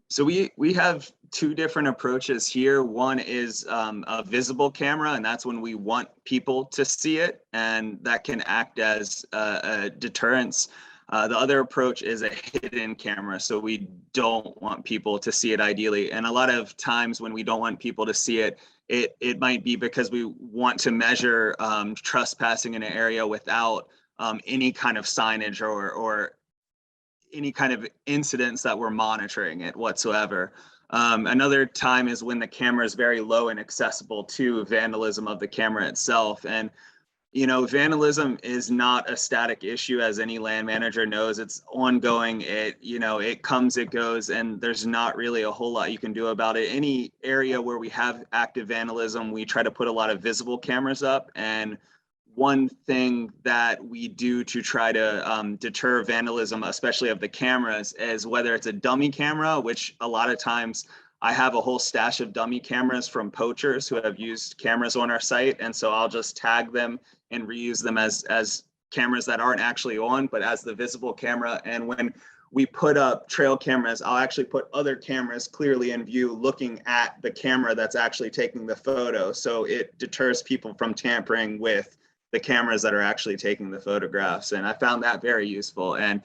So we have two different approaches here. One is a visible camera, and that's when we want people to see it, and that can act as a deterrence. The other approach is a hidden camera, so we don't want people to see it ideally. And a lot of times when we don't want people to see it, it might be because we want to measure trespassing in an area without any kind of signage or any kind of incidents that we're monitoring it whatsoever. Another time is when the camera is very low and accessible to vandalism of the camera itself. And vandalism is not a static issue, as any land manager knows. It's ongoing. It comes, it goes, and there's not really a whole lot you can do about it. Any area where we have active vandalism, we try to put a lot of visible cameras up. And one thing that we do to try to deter vandalism, especially of the cameras, is whether it's a dummy camera, which a lot of times I have a whole stash of dummy cameras from poachers who have used cameras on our site. And so I'll just tag them and reuse them as cameras that aren't actually on, but as the visible camera. And when we put up trail cameras, I'll actually put other cameras clearly in view looking at the camera that's actually taking the photo. So it deters people from tampering with the cameras that are actually taking the photographs. And I found that very useful. And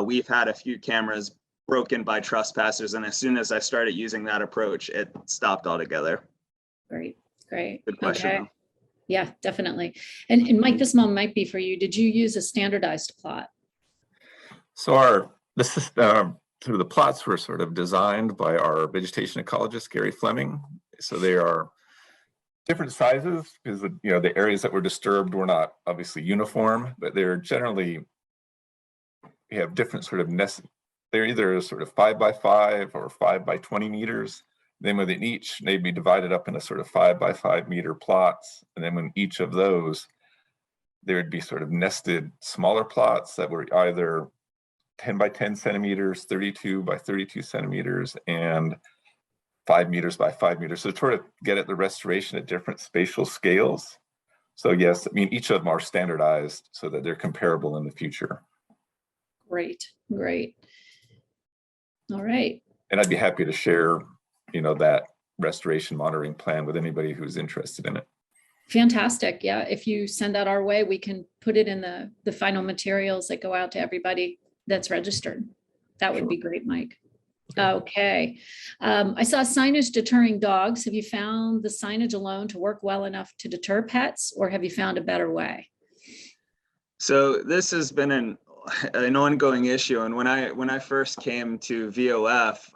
we've had a few cameras broken by trespassers. And as soon as I started using that approach, it stopped altogether. Great. Good question. Okay. Yeah, definitely. And Mike, this one might be for you. Did you use a standardized plot? So the plots were sort of designed by our vegetation ecologist, Gary Fleming. So they are different sizes because the areas that were disturbed were not obviously uniform, but they're generally, we have different sort of they're either sort of 5 by 5 or 5 by 20 meters. Then within each, they'd be divided up into sort of 5 by 5 meter plots. And then when each of those, there would be sort of nested smaller plots that were either 10 by 10 centimeters, 32 by 32 centimeters, and 5 meters by 5 meters. So to sort of get at the restoration at different spatial scales. So yes, each of them are standardized so that they're comparable in the future. Great. All right. And I'd be happy to share, that restoration monitoring plan with anybody who's interested in it. Fantastic. Yeah. If you send that our way, we can put it in the final materials that go out to everybody that's registered. That would be great, Mike. Okay. I saw signage deterring dogs. Have you found the signage alone to work well enough to deter pets, or have you found a better way? So this has been an ongoing issue. And when I first came to VOF,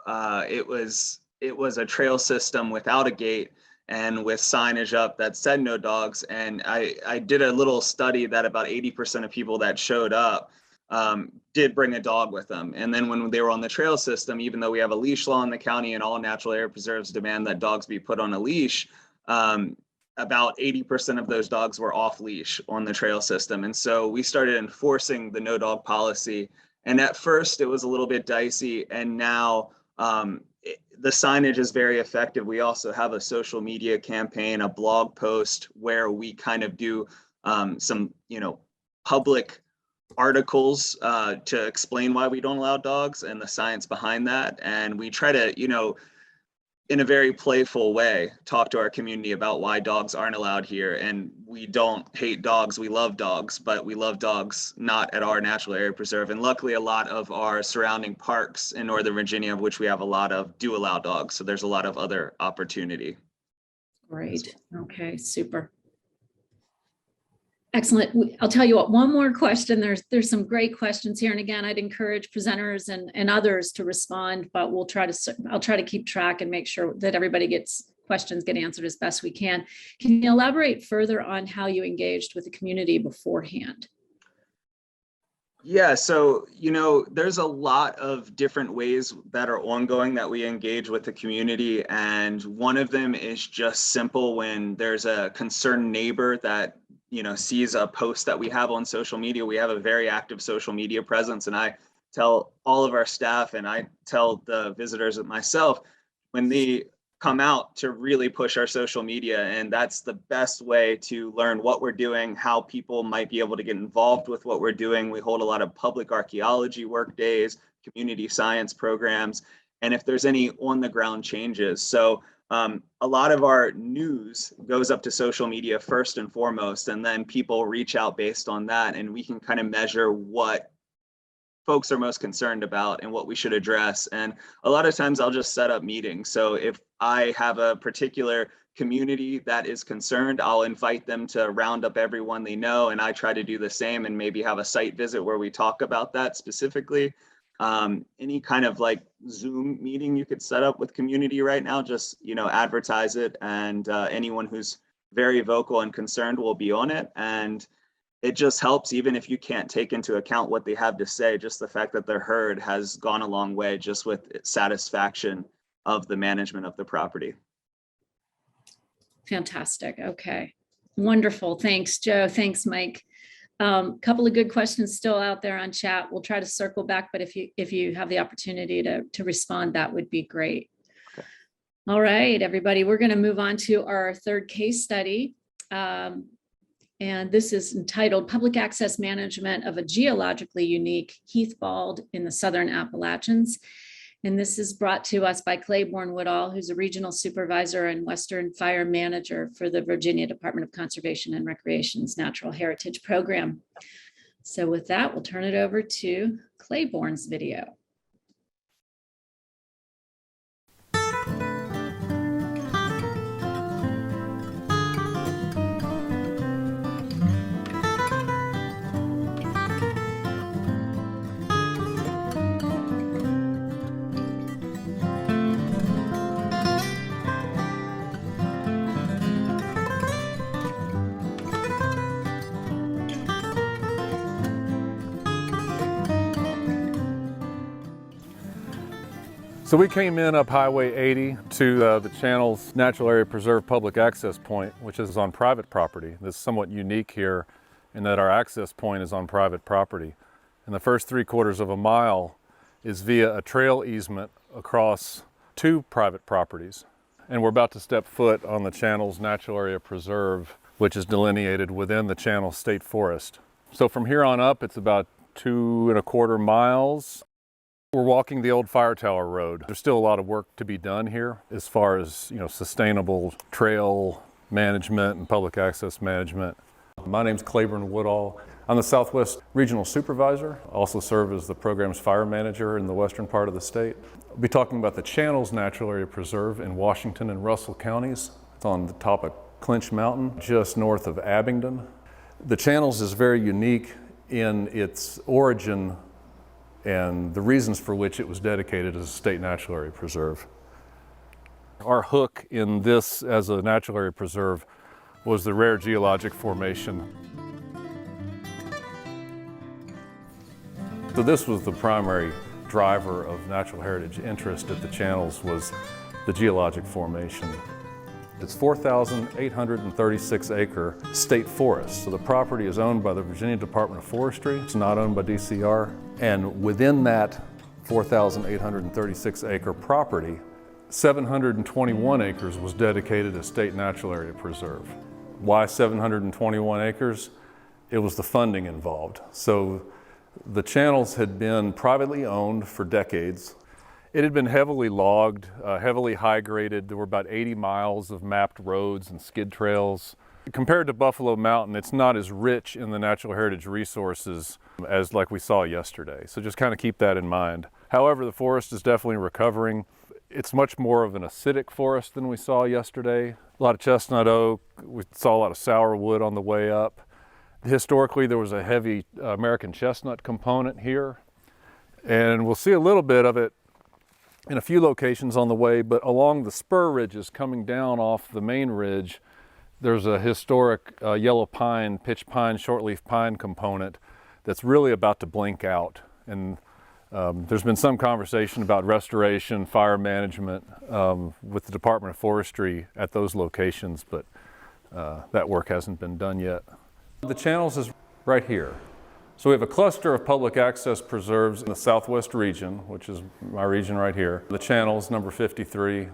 it was a trail system without a gate and with signage up that said no dogs. And I did a little study that about 80% of people that showed up did bring a dog with them. And then when they were on the trail system, even though we have a leash law in the county and all natural area preserves demand that dogs be put on a leash, about 80% of those dogs were off leash on the trail system. And so we started enforcing the no dog policy. And at first it was a little bit dicey. And now the signage is very effective. We also have a social media campaign, a blog post where we kind of do some, public articles to explain why we don't allow dogs and the science behind that. And we try to, in a very playful way, talk to our community about why dogs aren't allowed here. And we don't hate dogs, we love dogs, but we love dogs not at our natural area preserve. And luckily, a lot of our surrounding parks in Northern Virginia, of which we have a lot of, do allow dogs. So there's a lot of other opportunity. Great. Okay, super. Excellent. I'll tell you what, one more question. There's some great questions here. And again, I'd encourage presenters and others to respond, but I'll try to keep track and make sure that everybody questions get answered as best we can. Can you elaborate further on how you engaged with the community beforehand? Yeah, so, there's a lot of different ways that are ongoing that we engage with the community. And one of them is just simple when there's a concerned neighbor that sees a post that we have on social media. We have a very active social media presence, and I tell all of our staff and I tell the visitors and myself when they come out to really push our social media. And that's the best way to learn what we're doing, how people might be able to get involved with what we're doing. We hold a lot of public archaeology work days, community science programs, and if there's any on the ground changes. So a lot of our news goes up to social media first and foremost, and then people reach out based on that, and we can kind of measure what folks are most concerned about and what we should address. And a lot of times I'll just set up meetings. So if I have a particular community that is concerned, I'll invite them to round up everyone they know, and I try to do the same and maybe have a site visit where we talk about that specifically. Any kind of like Zoom meeting you could set up with community right now, just, advertise it, and anyone who's very vocal and concerned will be on it. And it just helps, even if you can't take into account what they have to say, just the fact that they're heard has gone a long way just with satisfaction of the management of the property. Fantastic. Okay. Wonderful. Thanks, Joe. Thanks, Mike. Couple of good questions still out there on chat. We'll try to circle back, but if you have the opportunity to respond, that would be great. Okay. All right, everybody, we're going to move on to our third case study. And this is entitled Public Access Management of a Geologically Unique Heath Bald in the Southern Appalachians. And this is brought to us by Claiborne Woodall, who's a regional supervisor and Western fire manager for the Virginia Department of Conservation and Recreation's Natural Heritage Program. So with that, we'll turn it over to Claiborne's video. So we came in up Highway 80 to the Channel's Natural Area Preserve Public Access Point, which is on private property. This is somewhat unique here in that our access point is on private property. And the first 3/4 of a mile is via a trail easement across 2 private properties. And we're about to step foot on the Channel's Natural Area Preserve, which is delineated within the Channel State Forest. So from here on up, it's about 2¼ miles. We're walking the old Fire Tower Road. There's still a lot of work to be done here as far as, sustainable trail management and public access management. My name's Claiborne Woodall. I'm the Southwest Regional Supervisor. I also serve as the program's fire manager in the western part of the state. I'll be talking about the Channel's Natural Area Preserve in Washington and Russell counties. It's on the top of Clinch Mountain, just north of Abingdon. The Channel's is very unique in its origin and the reasons for which it was dedicated as a state natural area preserve. Our hook in this as a natural area preserve was the rare geologic formation. So this was the primary driver of natural heritage interest at the Channels, was the geologic formation. It's 4,836 acre state forest. So the property is owned by the Virginia Department of Forestry. It's not owned by DCR. And within that 4,836 acre property, 721 acres was dedicated as state natural area preserve. Why 721 acres? It was the funding involved. So the Channels had been privately owned for decades. It had been heavily logged, heavily high graded. There were about 80 miles of mapped roads and skid trails. Compared to Buffalo Mountain, it's not as rich in the natural heritage resources as like we saw yesterday. So just kind of keep that in mind. However, the forest is definitely recovering. It's much more of an acidic forest than we saw yesterday. A lot of chestnut oak. We saw a lot of sour wood on the way up. Historically, there was a heavy American chestnut component here. And we'll see a little bit of it in a few locations on the way, but along the spur ridges coming down off the main ridge, there's a historic yellow pine, pitch pine, shortleaf pine component that's really about to blink out. And there's been some conversation about restoration, fire management with the Department of Forestry at those locations, but that work hasn't been done yet. The Channels is right here. So we have a cluster of public access preserves in the southwest region, which is my region right here. The Channels, number 53.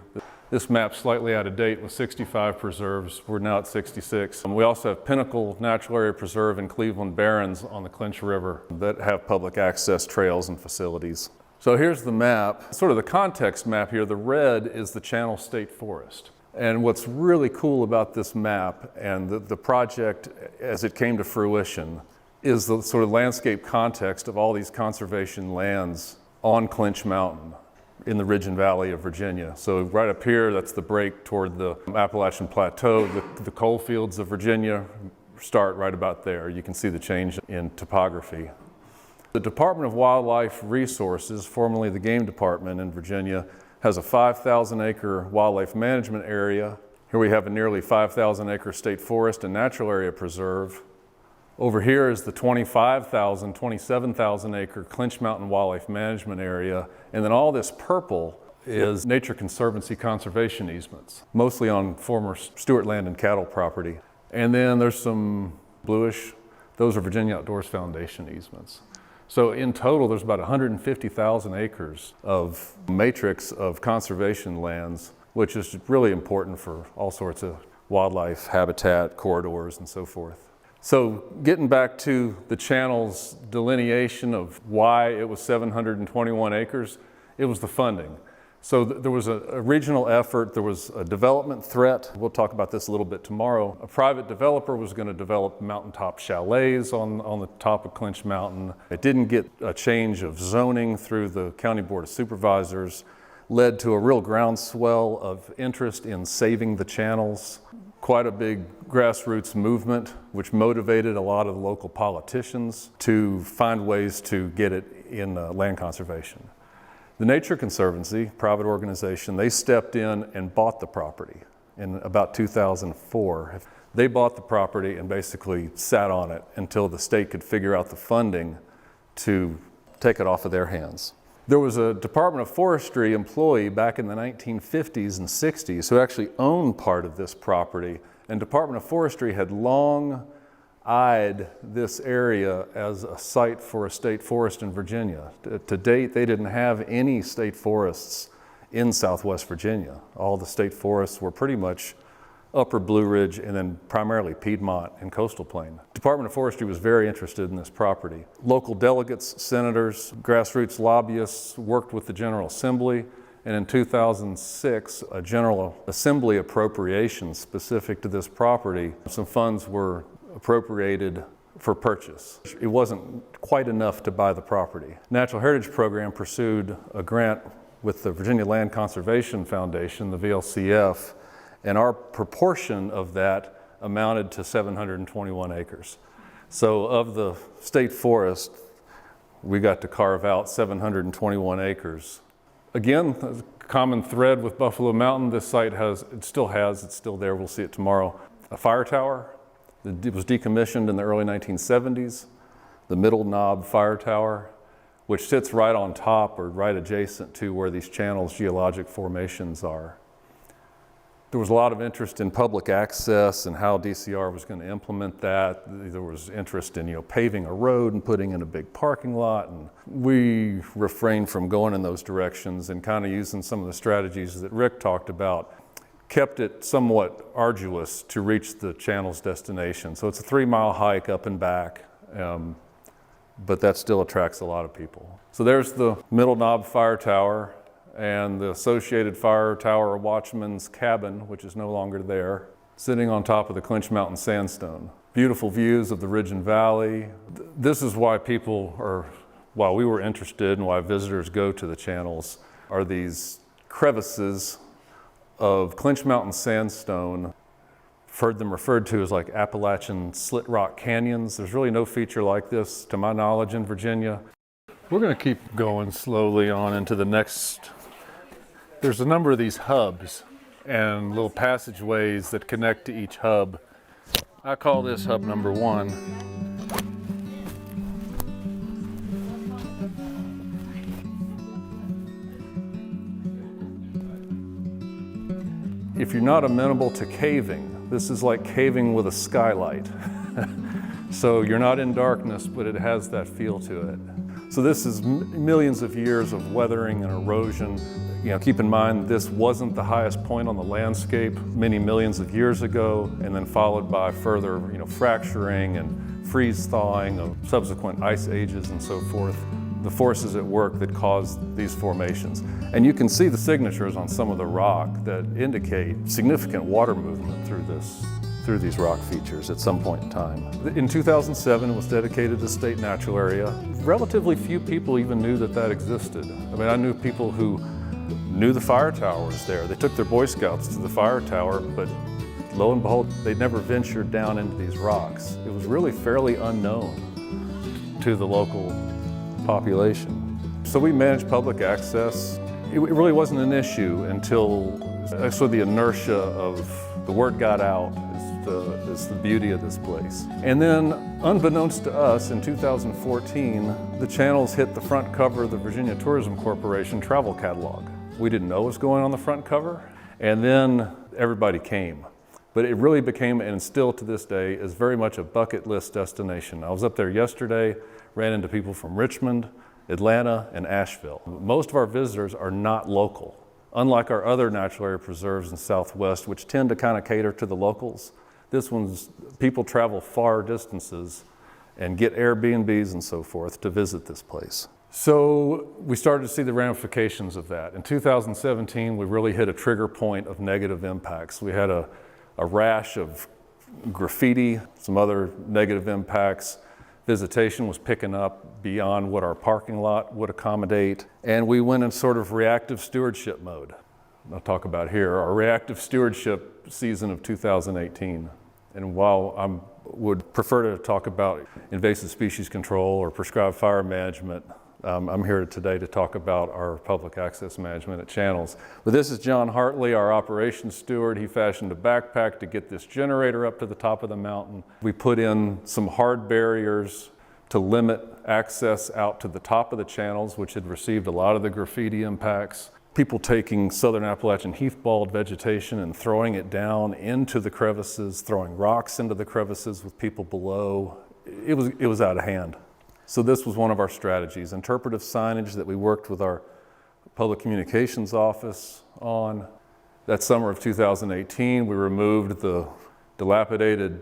This map's slightly out of date with 65 preserves. We're now at 66. We also have Pinnacle Natural Area Preserve and Cleveland Barrens on the Clinch River that have public access trails and facilities. So here's the map, sort of the context map here. The red is the Channel State Forest. And what's really cool about this map and the project as it came to fruition is the sort of landscape context of all these conservation lands on Clinch Mountain in the Ridge and Valley of Virginia. So right up here, that's the break toward the Appalachian Plateau. The coal fields of Virginia start right about there. You can see the change in topography. The Department of Wildlife Resources, formerly the Game Department in Virginia, has a 5,000 acre wildlife management area. Here we have a nearly 5,000 acre state forest and natural area preserve. Over here is the 27,000 acre Clinch Mountain Wildlife Management Area. And then all this purple is Nature Conservancy conservation easements, mostly on former Stewart land and cattle property. And then there's some bluish, those are Virginia Outdoors Foundation easements. So in total, there's about 150,000 acres of matrix of conservation lands, which is really important for all sorts of wildlife habitat, corridors, and so forth. So getting back to the channel's delineation of why it was 721 acres, it was the funding. So there was a regional effort, there was a development threat. We'll talk about this a little bit tomorrow. A private developer was going to develop mountaintop chalets on the top of Clinch Mountain. It didn't get a change of zoning through the County Board of Supervisors, led to a real groundswell of interest in saving the channels. Quite a big grassroots movement, which motivated a lot of the local politicians to find ways to get it in land conservation. The Nature Conservancy, private organization, they stepped in and bought the property in about 2004. They bought the property and basically sat on it until the state could figure out the funding to take it off of their hands. There was a Department of Forestry employee back in the 1950s and 60s who actually owned part of this property, and Department of Forestry had long eyed this area as a site for a state forest in Virginia. To date, they didn't have any state forests in Southwest Virginia. All the state forests were pretty much Upper Blue Ridge and then primarily Piedmont and Coastal Plain. Department of Forestry was very interested in this property. Local delegates, senators, grassroots lobbyists worked with the General Assembly, and in 2006, a General Assembly appropriation specific to this property, some funds were appropriated for purchase. It wasn't quite enough to buy the property. Natural Heritage Program pursued a grant with the Virginia Land Conservation Foundation, the VLCF, and our proportion of that amounted to 721 acres. So of the state forest, we got to carve out 721 acres. Again, a common thread with Buffalo Mountain, this site it's still there, we'll see it tomorrow, a fire tower. It was decommissioned in the early 1970s, the Middle Knob Fire Tower, which sits right on top or right adjacent to where these channels' geologic formations are. There was a lot of interest in public access and how DCR was going to implement that. There was interest in paving a road and putting in a big parking lot, and we refrained from going in those directions and kind of using some of the strategies that Rick talked about. Kept it somewhat arduous to reach the channel's destination. So it's a 3-mile hike up and back, but that still attracts a lot of people. So there's the Middle Knob Fire Tower and the associated fire tower watchman's cabin, which is no longer there, sitting on top of the Clinch Mountain sandstone. Beautiful views of the ridge and valley. This is why why we were interested and why visitors go to the channels, are these crevices of Clinch Mountain sandstone. I've heard them referred to as like Appalachian slit rock canyons. There's really no feature like this, to my knowledge, in Virginia. We're going to keep going slowly on into the next. There's a number of these hubs and little passageways that connect to each hub. I call this hub number 1. If you're not amenable to caving, this is like caving with a skylight. So you're not in darkness, but it has that feel to it. So this is millions of years of weathering and erosion. Keep in mind, this wasn't the highest point on the landscape many millions of years ago, and then followed by further, fracturing and freeze thawing of subsequent ice ages and so forth. The forces at work that caused these formations. And you can see the signatures on some of the rock that indicate significant water movement through these rock features at some point in time. In 2007, it was dedicated to state natural area. Relatively few people even knew that existed. I knew people who knew the fire tower was there. They took their Boy Scouts to the fire tower, but lo and behold, they never ventured down into these rocks. It was really fairly unknown to the local population. So we managed public access. It really wasn't an issue until sort of the inertia of the word got out is the beauty of this place. And then, unbeknownst to us, in 2014, the channels hit the front cover of the Virginia Tourism Corporation travel catalog. We didn't know what was going on the front cover, and then everybody came. But it really became, and still to this day, is very much a bucket list destination. I was up there yesterday, ran into people from Richmond, Atlanta, and Asheville. Most of our visitors are not local. Unlike our other natural area preserves in Southwest, which tend to kind of cater to the locals, this one's, people travel far distances and get Airbnbs and so forth to visit this place. So we started to see the ramifications of that. In 2017, we really hit a trigger point of negative impacts. We had a rash of graffiti, some other negative impacts. Visitation was picking up beyond what our parking lot would accommodate. And we went in sort of reactive stewardship mode. I'll talk about here, our reactive stewardship season of 2018. And while I would prefer to talk about invasive species control or prescribed fire management, I'm here today to talk about our public access management at channels. But this is John Hartley, our operations steward. He fashioned a backpack to get this generator up to the top of the mountain. We put in some hard barriers to limit access out to the top of the channels, which had received a lot of the graffiti impacts. People taking southern Appalachian heath bald vegetation and throwing it down into the crevices, throwing rocks into the crevices with people below. It was out of hand. So this was one of our strategies, interpretive signage that we worked with our public communications office on. That summer of 2018, we removed the dilapidated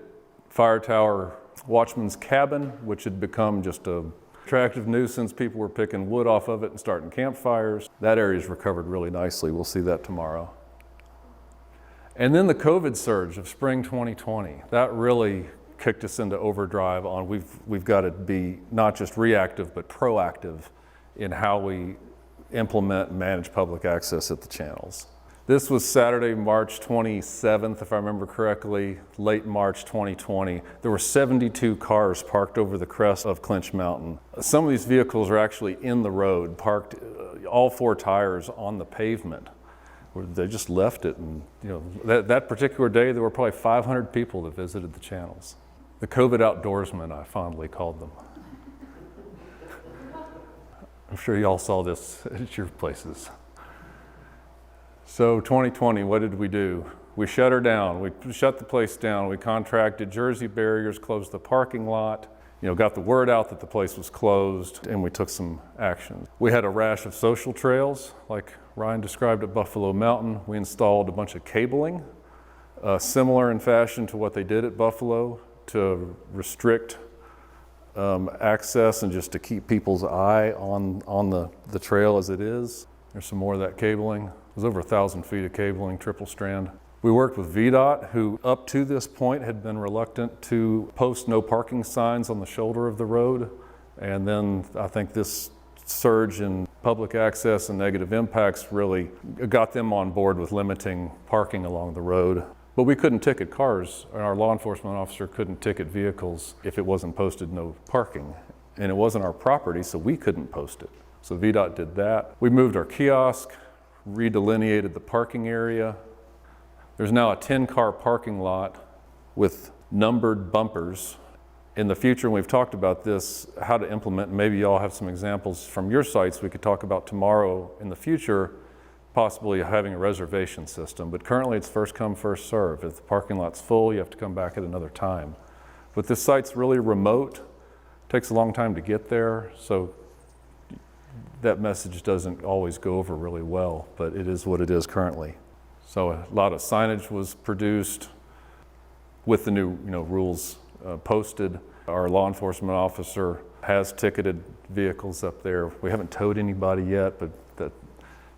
fire tower watchman's cabin, which had become just a attractive nuisance. People were picking wood off of it and starting campfires. That area's recovered really nicely. We'll see that tomorrow. And then the COVID surge of spring 2020, that really kicked us into overdrive on we've got to be not just reactive but proactive in how we implement and manage public access at the channels. This was Saturday, March 27th, if I remember correctly, late March 2020. There were 72 cars parked over the crest of Clinch Mountain. Some of these vehicles are actually in the road, parked all four tires on the pavement. They just left it, and that particular day there were probably 500 people that visited the channels. The COVID outdoorsmen, I fondly called them. I'm sure you all saw this at your places. So 2020, what did we do? We shut her down. We shut the place down. We contracted Jersey barriers, closed the parking lot, got the word out that the place was closed, and we took some action. We had a rash of social trails, like Ryan described at Buffalo Mountain. We installed a bunch of cabling, similar in fashion to what they did at Buffalo, to restrict access and just to keep people's eye on the trail as it is. There's some more of that cabling. It was over 1,000 feet of cabling, triple strand. We worked with VDOT, who up to this point had been reluctant to post no parking signs on the shoulder of the road. And then I think this surge in public access and negative impacts really got them on board with limiting parking along the road. But we couldn't ticket cars, and our law enforcement officer couldn't ticket vehicles if it wasn't posted no parking. And it wasn't our property, so we couldn't post it. So VDOT did that. We moved our kiosk, redelineated the parking area. There's now a 10-car parking lot with numbered bumpers. In the future, and we've talked about this, how to implement, maybe y'all have some examples from your sites we could talk about tomorrow in the future, possibly having a reservation system. But currently it's first come, first serve. If the parking lot's full, you have to come back at another time. But this site's really remote, takes a long time to get there, so that message doesn't always go over really well, but it is what it is currently. So a lot of signage was produced with the new rules posted. Our law enforcement officer has ticketed vehicles up there. We haven't towed anybody yet, but that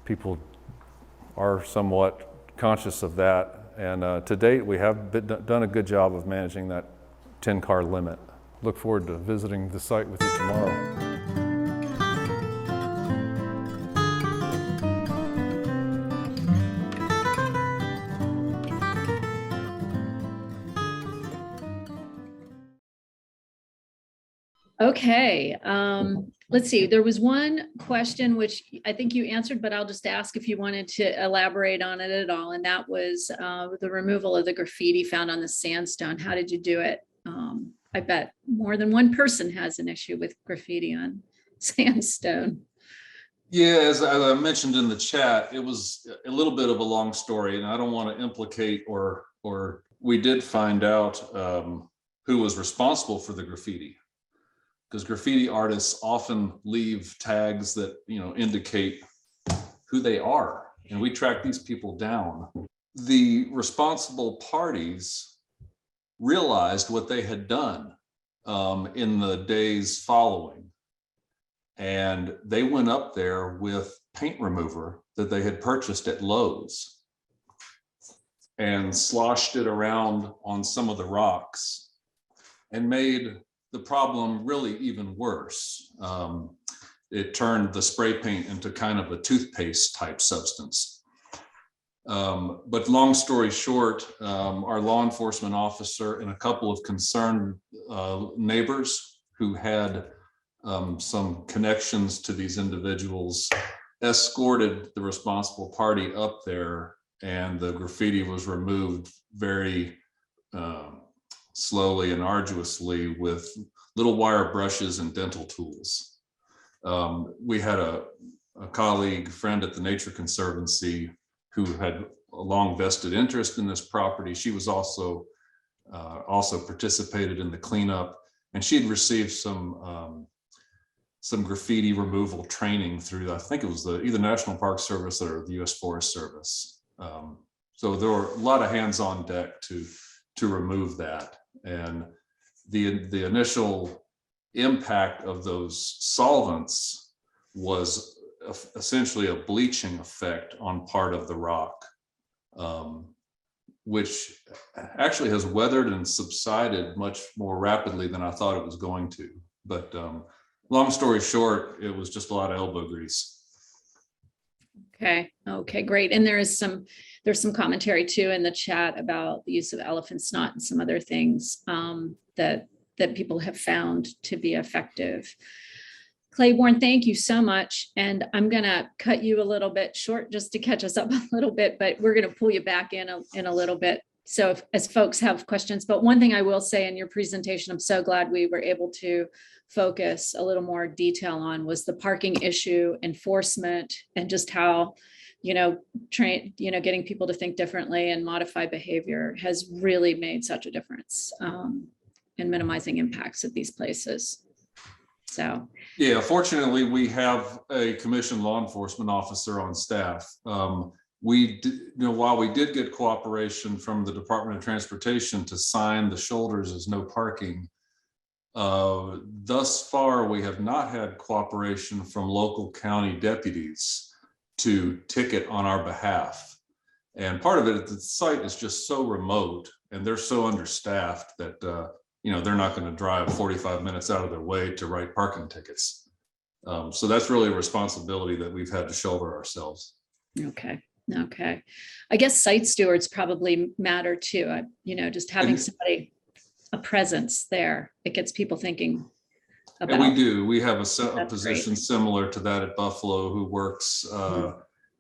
people are somewhat conscious of that. And to date, we have done a good job of managing that 10-car limit. Look forward to visiting the site with you tomorrow. Okay, let's see. There was one question which I think you answered, but I'll just ask if you wanted to elaborate on it at all. And that was the removal of the graffiti found on the sandstone. How did you do it? I bet more than one person has an issue with graffiti on sandstone. Yeah, as I mentioned in the chat, it was a little bit of a long story, and I don't want to implicate or we did find out who was responsible for the graffiti, because graffiti artists often leave tags that indicate who they are, and we track these people down. The responsible parties realized what they had done in the days following, and they went up there with paint remover that they had purchased at Lowe's and sloshed it around on some of the rocks and made the problem really even worse. It turned the spray paint into kind of a toothpaste type substance. But long story short, our law enforcement officer and a couple of concerned neighbors who had some connections to these individuals escorted the responsible party up there, and the graffiti was removed very slowly and arduously with little wire brushes and dental tools. We had a colleague, friend at the Nature Conservancy who had a long vested interest in this property. She was also participated in the cleanup, and she'd received some graffiti removal training through, I think it was either National Park Service or the U.S. Forest Service. So there were a lot of hands on deck to remove that. And the initial impact of those solvents was essentially a bleaching effect on part of the rock, which actually has weathered and subsided much more rapidly than I thought it was going to. But long story short, it was just a lot of elbow grease. Okay, great. And there's some commentary too in the chat about the use of elephant snot and some other things that people have found to be effective. Claiborne, thank you so much. And I'm going to cut you a little bit short just to catch us up a little bit, but we're going to pull you back in a little bit. So as folks have questions, but one thing I will say in your presentation, I'm so glad we were able to focus a little more detail on was the parking issue, enforcement, and just how, getting people to think differently and modify behavior has really made such a difference in minimizing impacts at these places. So, yeah, fortunately, we have a commissioned law enforcement officer on staff. While we did get cooperation from the Department of Transportation to sign the shoulders as no parking, thus far we have not had cooperation from local county deputies to ticket on our behalf. And part of it, the site is just so remote and they're so understaffed that they're not going to drive 45 minutes out of their way to write parking tickets. So that's really a responsibility that we've had to shoulder ourselves. Okay. I guess site stewards probably matter too. Just having somebody, a presence there, it gets people thinking about. And we do. We have a position great. Similar to that at Buffalo who works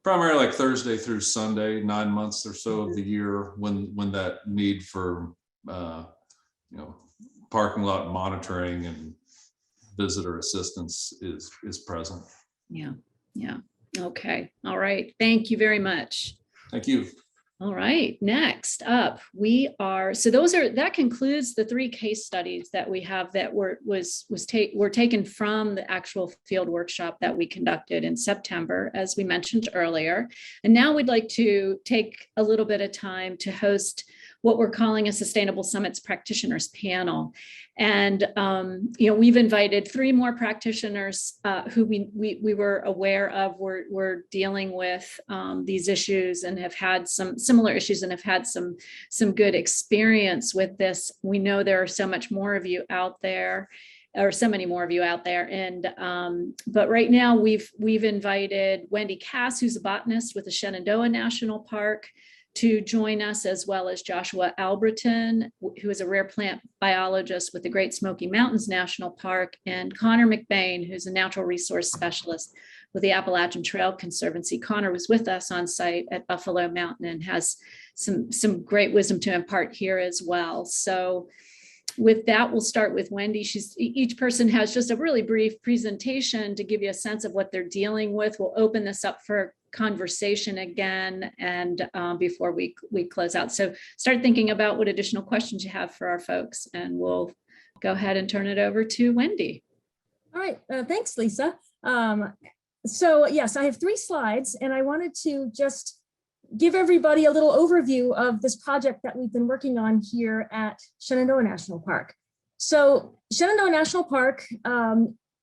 primarily like Thursday through Sunday, 9 months or so of the year when that need for parking lot monitoring and visitor assistance is present. Yeah. Okay. All right. Thank you very much. Thank you. All right. Next up, that concludes the 3 case studies that we have that were taken from the actual field workshop that we conducted in September, as we mentioned earlier. And now we'd like to take a little bit of time to host what we're calling a Sustainable Summits Practitioners Panel. And, we've invited 3 more practitioners who we were aware of were dealing with these issues and have had some similar issues and have had some good experience with this. We know there are so much more of you out there, or so many more of you out there. And but right now we've invited Wendy Cass, who's a botanist with the Shenandoah National Park, to join us, as well as Joshua Albritton, who is a rare plant biologist with the Great Smoky Mountains National Park, and Connor McBane, who's a natural resource specialist with the Appalachian Trail Conservancy. Connor was with us on site at Buffalo Mountain and has some great wisdom to impart here as well. So with that, we'll start with Wendy. Each person has just a really brief presentation to give you a sense of what they're dealing with. We'll open this up for conversation again, and before we close out. So start thinking about what additional questions you have for our folks, and we'll go ahead and turn it over to Wendy. All right, thanks, Lisa. So yes, I have 3 slides, and I wanted to just give everybody a little overview of this project that we've been working on here at Shenandoah National Park. So Shenandoah National Park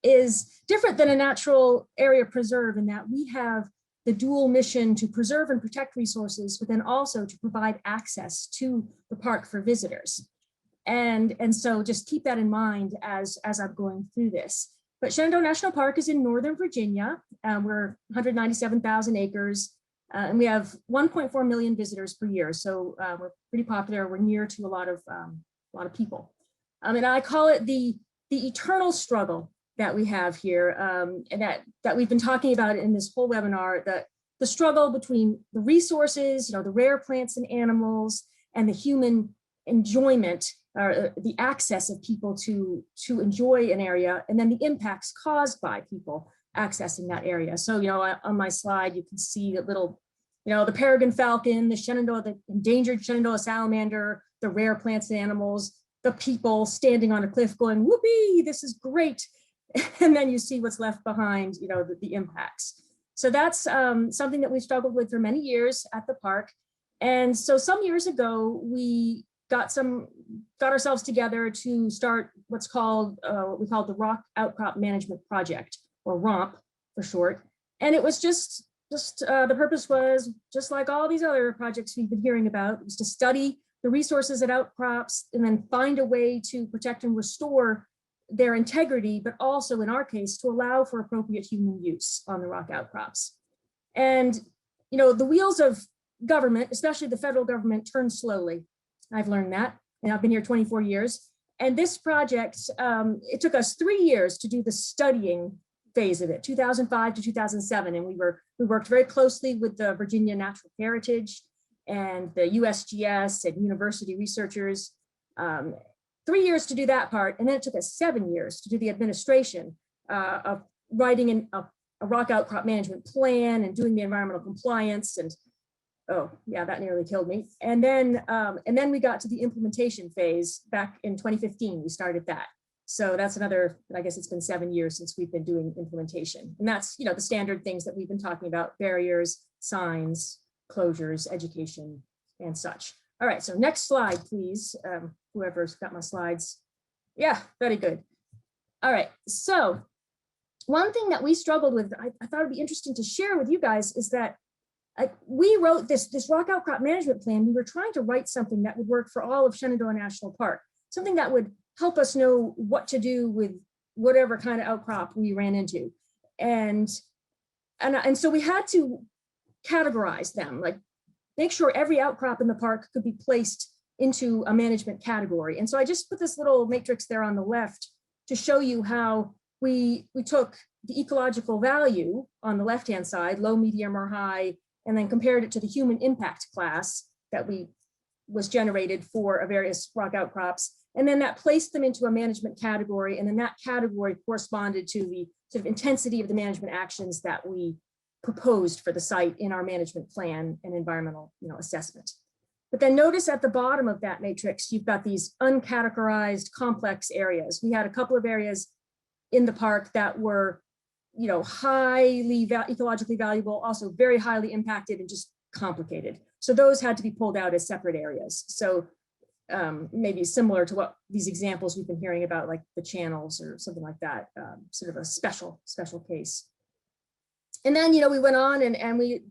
is different than a natural area preserve in that we have the dual mission to preserve and protect resources, but then also to provide access to the park for visitors. And so just keep that in mind as I'm going through this. But Shenandoah National Park is in Northern Virginia. We're 197,000 acres. And we have 1.4 million visitors per year. So we're pretty popular. We're near to a lot of people. And I call it the eternal struggle that we have here, and that we've been talking about in this whole webinar, the struggle between the resources, the rare plants and animals, and the human enjoyment, or the access of people to enjoy an area, and then the impacts caused by people accessing that area. So, on my slide, you can see the little, the peregrine falcon, the endangered Shenandoah salamander, the rare plants and animals, the people standing on a cliff going, whoopee, this is great. And then you see what's left behind, the impacts. So that's something that we struggled with for many years at the park. And so some years ago, we got ourselves together to start what's called, what we call the Rock Outcrop Management Project, or ROMP for short. And it was just the purpose was, just like all these other projects we've been hearing about, was to study the resources at outcrops and then find a way to protect and restore their integrity, but also in our case, to allow for appropriate human use on the rock outcrops. And, the wheels of government, especially the federal government, turn slowly. I've learned that, and I've been here 24 years. And this project, it took us 3 years to do the studying phase of it, 2005 to 2007. And we worked very closely with the Virginia Natural Heritage and the USGS and university researchers. 3 years to do that part, and then it took us 7 years to do the administration of writing a rock outcrop management plan and doing the environmental compliance. And oh yeah, that nearly killed me. And then we got to the implementation phase back in 2015. We started that. So that's another, I guess it's been 7 years since we've been doing implementation. And that's, the standard things that we've been talking about: barriers, signs, closures, education, and such. All right, so next slide, please. Whoever's got my slides. Yeah, very good. All right, so one thing that we struggled with, I thought it'd be interesting to share with you guys, is that we wrote this rock outcrop management plan. We were trying to write something that would work for all of Shenandoah National Park, something that would help us know what to do with whatever kind of outcrop we ran into. And so we had to categorize them, like make sure every outcrop in the park could be placed into a management category. And so I just put this little matrix there on the left to show you how we took the ecological value on the left-hand side, low, medium, or high, and then compared it to the human impact class that was generated for various rock outcrops. And then that placed them into a management category. And then that category corresponded to the sort of intensity of the management actions that we proposed for the site in our management plan and environmental assessment. But then notice at the bottom of that matrix, you've got these uncategorized complex areas. We had a couple of areas in the park that were, highly ecologically valuable, also very highly impacted and just complicated. So those had to be pulled out as separate areas. So maybe similar to what these examples we've been hearing about, like the channels or something like that, sort of a special case. And then, we went on and we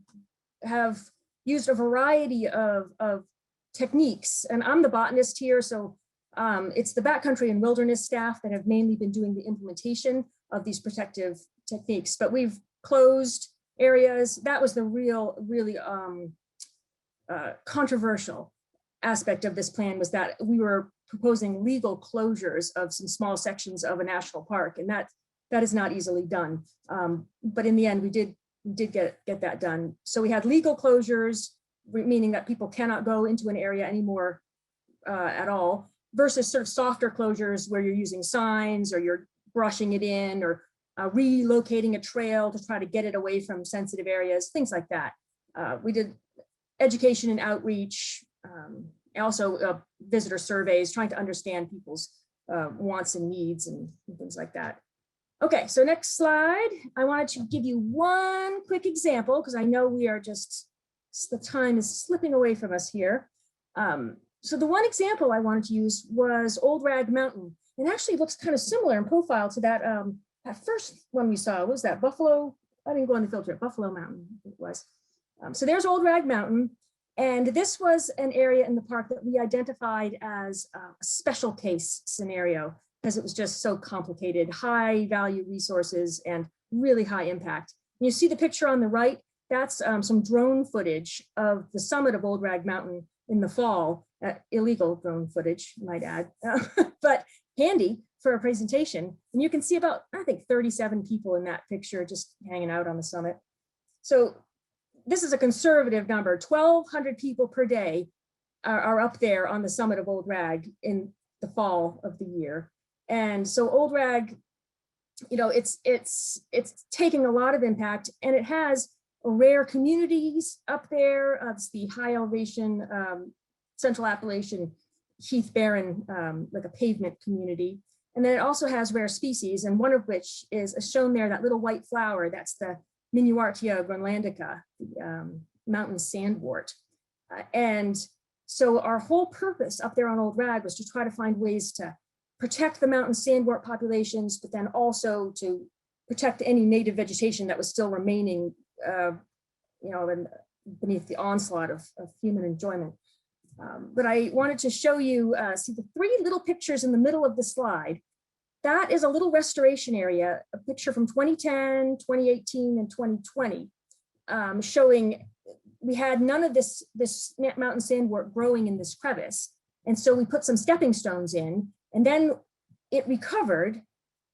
have used a variety of techniques. And I'm the botanist here, so it's the backcountry and wilderness staff that have mainly been doing the implementation of these protective techniques. But we've closed areas. That was the really controversial aspect of this plan was that we were proposing legal closures of some small sections of a national park, and that is not easily done. But in the end, we did get that done. So we had legal closures, meaning that people cannot go into an area anymore at all, versus sort of softer closures where you're using signs or you're brushing it in or relocating a trail to try to get it away from sensitive areas, things like that. We did education and outreach, also visitor surveys, trying to understand people's wants and needs and things like that. Okay, so next slide. I wanted to give you one quick example because I know we are just, the time is slipping away from us here. So the one example I wanted to use was Old Rag Mountain. It actually looks kind of similar in profile to that, that first one we saw. What was that? Buffalo? I didn't go on the field trip. Buffalo Mountain it was. So there's Old Rag Mountain. And this was an area in the park that we identified as a special case scenario because it was just so complicated, high value resources and really high impact. And you see the picture on the right, that's some drone footage of the summit of Old Rag Mountain in the fall, illegal drone footage, might add, but handy for a presentation. And you can see about, I think, 37 people in that picture just hanging out on the summit. So this is a conservative number, 1,200 people per day are up there on the summit of Old Rag in the fall of the year. And so Old Rag, you know, it's taking a lot of impact, and it has rare communities up there. It's the high elevation Central Appalachian Heath Barren, like a pavement community. And then it also has rare species, and one of which is shown there, that little white flower, that's the Minuartia groenlandica, the mountain sandwort. And so our whole purpose up there on Old Rag was to try to find ways to protect the mountain sandwort populations, but then also to protect any native vegetation that was still remaining, you know, beneath the onslaught of human enjoyment. But I wanted to show you, see the three little pictures in the middle of the slide. That is a little restoration area, a picture from 2010, 2018, and 2020, showing we had none of this mountain sandwort growing in this crevice. And so we put some stepping stones in, and then it recovered.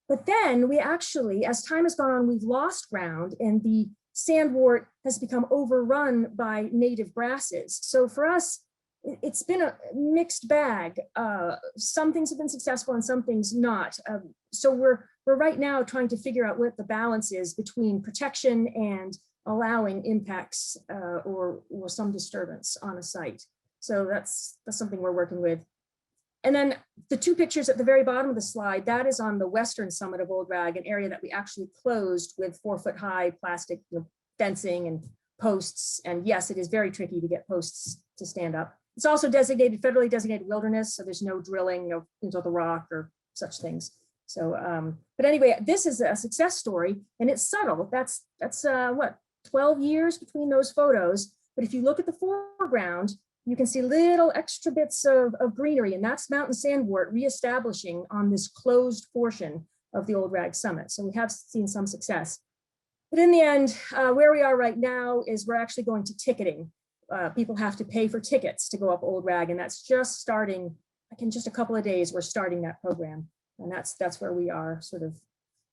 But then we actually, as time has gone on, we've lost ground, and the sandwort has become overrun by native grasses. So for us, it's been a mixed bag. Some things have been successful and some things not. So we're right now trying to figure out what the balance is between protection and allowing impacts or some disturbance on a site. So that's something we're working with. And then the two pictures at the very bottom of the slide, that is on the western summit of Old Rag, an area that we actually closed with 4-foot-high plastic fencing and posts. And yes, it is very tricky to get posts to stand up. It's also designated, federally designated wilderness, so there's no drilling, no into the rock or such things. So, but anyway, this is a success story, and it's subtle. That's what, 12 years between those photos. But if you look at the foreground, you can see little extra bits of greenery, and that's mountain sandwort reestablishing on this closed portion of the Old Rag summit. So we have seen some success. But in the end, where we are right now is we're actually going to ticketing. People have to pay for tickets to go up Old Rag, and that's just starting. Like in just a couple of days, we're starting that program, and that's where we are, sort of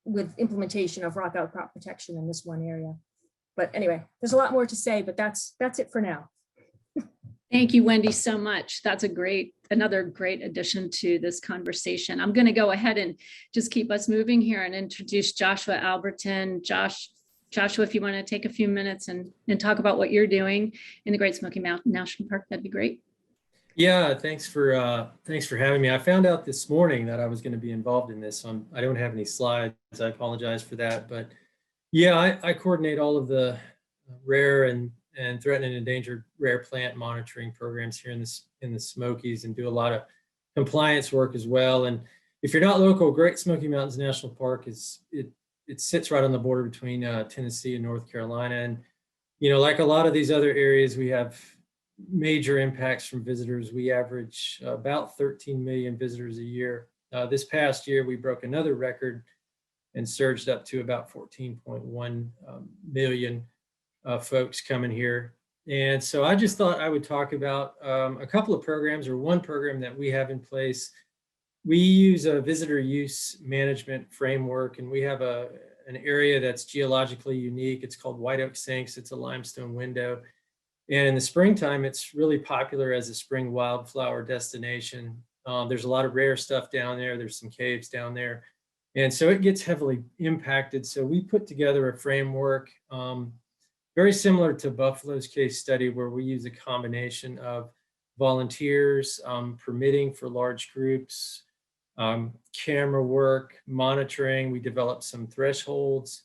with implementation of rock outcrop protection in this one area. But anyway, there's a lot more to say, but that's it for now. Thank you, Wendy, so much. That's another great addition to this conversation. I'm going to go ahead and just keep us moving here and introduce Joshua Albritton. Joshua, if you want to take a few minutes and talk about what you're doing in the Great Smoky Mountain National Park, that'd be great. Yeah, thanks for having me. I found out this morning that I was going to be involved in this. So I don't have any slides. I apologize for that. But yeah, I coordinate all of the rare and threatened and endangered rare plant monitoring programs here in the Smokies, and do a lot of compliance work as well. And if you're not local, Great Smoky Mountains National Park it sits right on the border between Tennessee and North Carolina. And, you know, like a lot of these other areas, we have major impacts from visitors. We average about 13 million visitors a year. This past year, we broke another record and surged up to about 14.1 million folks coming here. And so I just thought I would talk about a couple of programs, or one program that we have in place. We use a visitor use management framework, and we have an area that's geologically unique. It's called White Oak Sinks. It's a limestone window. And in the springtime, it's really popular as a spring wildflower destination. There's a lot of rare stuff down there. There's some caves down there. And so it gets heavily impacted. So we put together a framework very similar to Buffalo's case study, where we use a combination of volunteers, permitting for large groups, camera work, monitoring. We developed some thresholds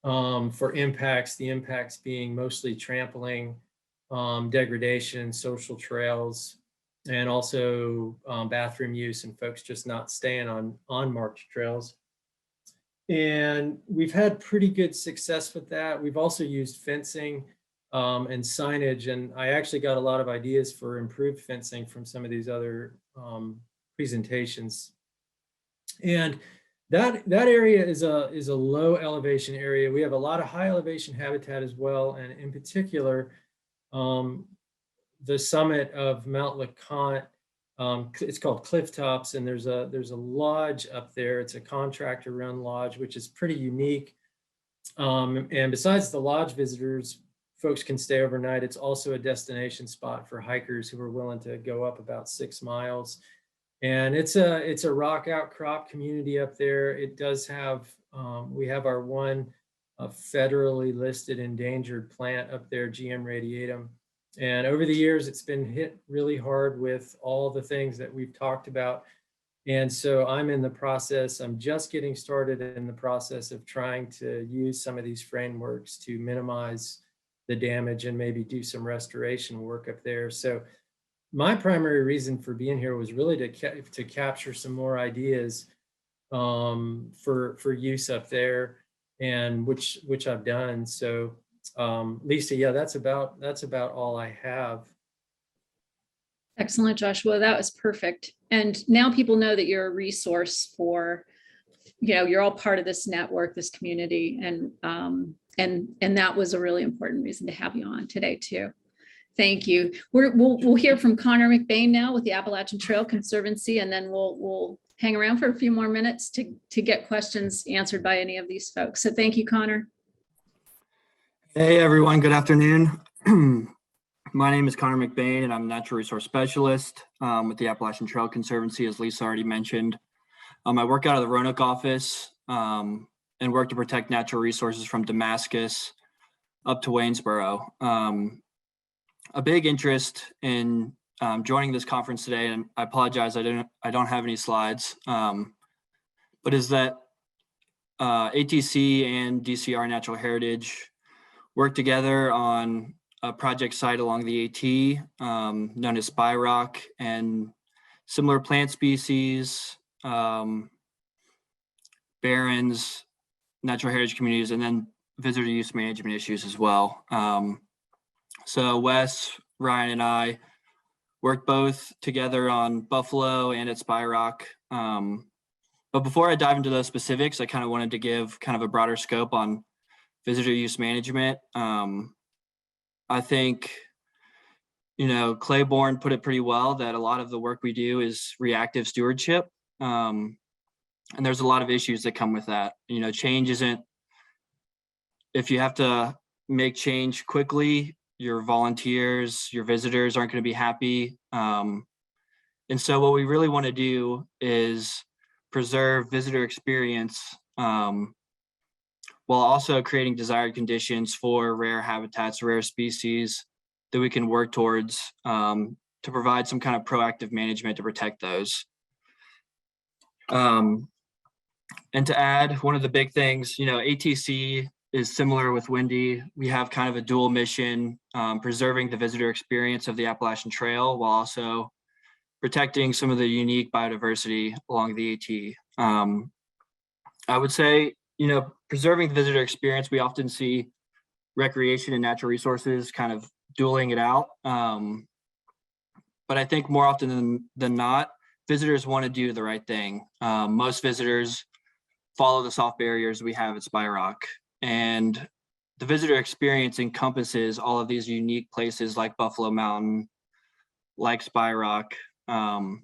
for impacts, the impacts being mostly trampling, degradation, social trails, and also bathroom use and folks just not staying on marked trails. And we've had pretty good success with that. We've also used fencing and signage, and I actually got a lot of ideas for improved fencing from some of these other presentations. And that area is a low elevation area. We have a lot of high elevation habitat as well, and in particular, the summit of Mount LeConte, it's called Cliff Tops, and there's a lodge up there. It's a contractor run lodge, which is pretty unique. And besides the lodge visitors, folks can stay overnight. It's also a destination spot for hikers who are willing to go up about 6 miles. And it's a rock outcrop community up there. It does have, we have our one federally listed endangered plant up there, GM radiatum. And over the years, it's been hit really hard with all the things that we've talked about. And so I'm just getting started in the process of trying to use some of these frameworks to minimize the damage and maybe do some restoration work up there. So my primary reason for being here was really to capture some more ideas for use up there, and which I've done. So Lisa, yeah, that's about all I have. Excellent, Joshua. That was perfect. And now people know that you're a resource for, you're all part of this network, this community, and that was a really important reason to have you on today too. Thank you. We'll hear from Connor McBane now with the Appalachian Trail Conservancy, and then we'll hang around for a few more minutes to get questions answered by any of these folks. So thank you, Connor. Hey everyone, good afternoon. My name is Connor McBane, and I'm a natural resource specialist with the Appalachian Trail Conservancy, as Lisa already mentioned. I work out of the Roanoke office and work to protect natural resources from Damascus up to Waynesboro. A big interest in joining this conference today, and I apologize, I don't have any slides, but is that ATC and DCR Natural Heritage work together on a project site along the AT known as Spy Rock, and similar plant species, barrens, natural heritage communities, and then visitor use management issues as well. So Wes, Ryan, and I worked both together on Buffalo and at Spy Rock. But before I dive into those specifics, I kind of wanted to give kind of a broader scope on visitor use management. I think, Claiborne put it pretty well that a lot of the work we do is reactive stewardship. And there's a lot of issues that come with that. Change isn't, if you have to make change quickly, your volunteers, your visitors aren't going to be happy. And so what we really want to do is preserve visitor experience while also creating desired conditions for rare habitats, rare species that we can work towards to provide some kind of proactive management to protect those. And to add, one of the big things, ATC is similar with Wendy. We have kind of a dual mission, preserving the visitor experience of the Appalachian Trail while also protecting some of the unique biodiversity along the AT. I would say, preserving the visitor experience, we often see recreation and natural resources kind of dueling it out. But I think more often than not, visitors want to do the right thing. Most visitors follow the soft barriers we have at Spy Rock. And the visitor experience encompasses all of these unique places like Buffalo Mountain, like Spy Rock. The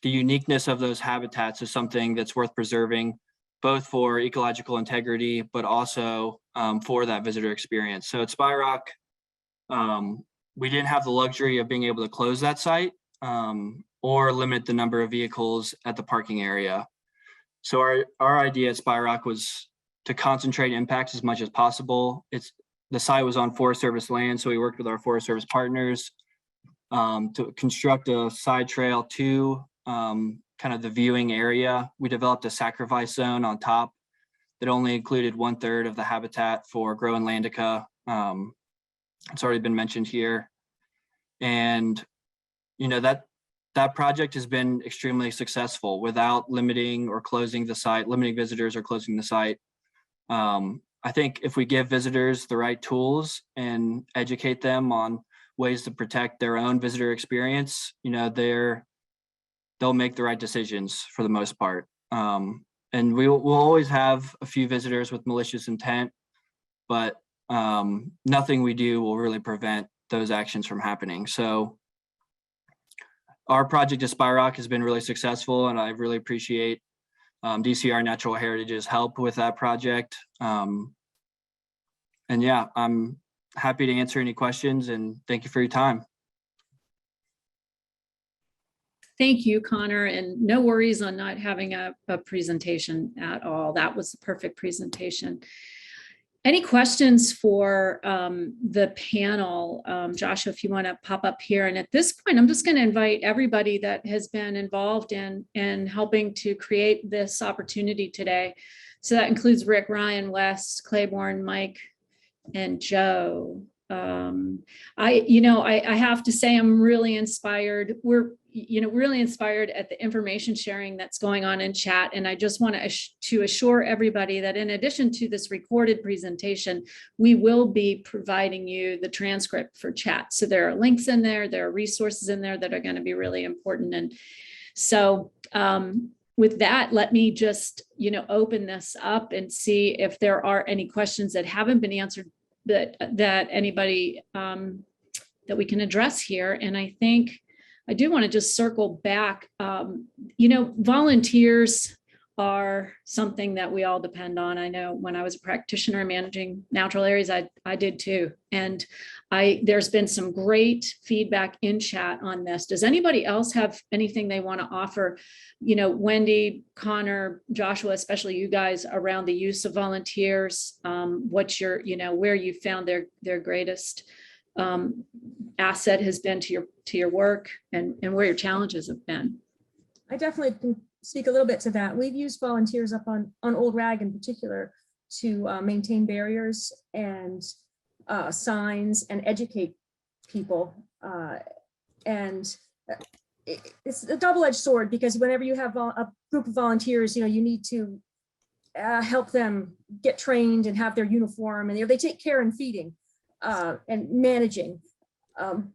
uniqueness of those habitats is something that's worth preserving, both for ecological integrity, but also for that visitor experience. So at Spy Rock, we didn't have the luxury of being able to close that site or limit the number of vehicles at the parking area. So our idea at Spy Rock was to concentrate impacts as much as possible. The site was on Forest Service land, so we worked with our Forest Service partners to construct a side trail to kind of the viewing area. We developed a sacrifice zone on top that only included 1/3 of the habitat for Grow and Landica. It's already been mentioned here. And, you know, that project has been extremely successful without limiting or closing the site, limiting visitors or closing the site. I think if we give visitors the right tools and educate them on ways to protect their own visitor experience, you know, they'll make the right decisions for the most part. And we'll always have a few visitors with malicious intent, but nothing we do will really prevent those actions from happening. So our project at Spy Rock has been really successful, and I really appreciate DCR Natural Heritage's help with that project. And yeah, I'm happy to answer any questions, and thank you for your time. Thank you, Connor, and no worries on not having a presentation at all. That was the perfect presentation. Any questions for the panel? Joshua, if you want to pop up here. And at this point, I'm just going to invite everybody that has been involved in helping to create this opportunity today. So that includes Rick, Ryan, Wes, Claiborne, Mike, and Joe. I have to say I'm really inspired. We're really inspired at the information sharing that's going on in chat. And I just want to assure everybody that in addition to this recorded presentation, we will be providing you the transcript for chat. So there are links in there, there are resources in there that are going to be really important. And so with that, let me just, open this up and see if there are any questions that haven't been answered that anybody that we can address here. And I think I do want to just circle back. Volunteers are something that we all depend on. I know when I was a practitioner managing natural areas, I did too. And there's been some great feedback in chat on this. Does anybody else have anything they want to offer? Wendy, Connor, Joshua, especially you guys, around the use of volunteers, what's your, where you found their greatest asset has been to your work, and where your challenges have been. I definitely can speak a little bit to that. We've used volunteers up on Old Rag in particular to maintain barriers and signs and educate people. It's a double-edged sword, because whenever you have a group of volunteers, you need to help them get trained and have their uniform, and they take care in feeding and managing.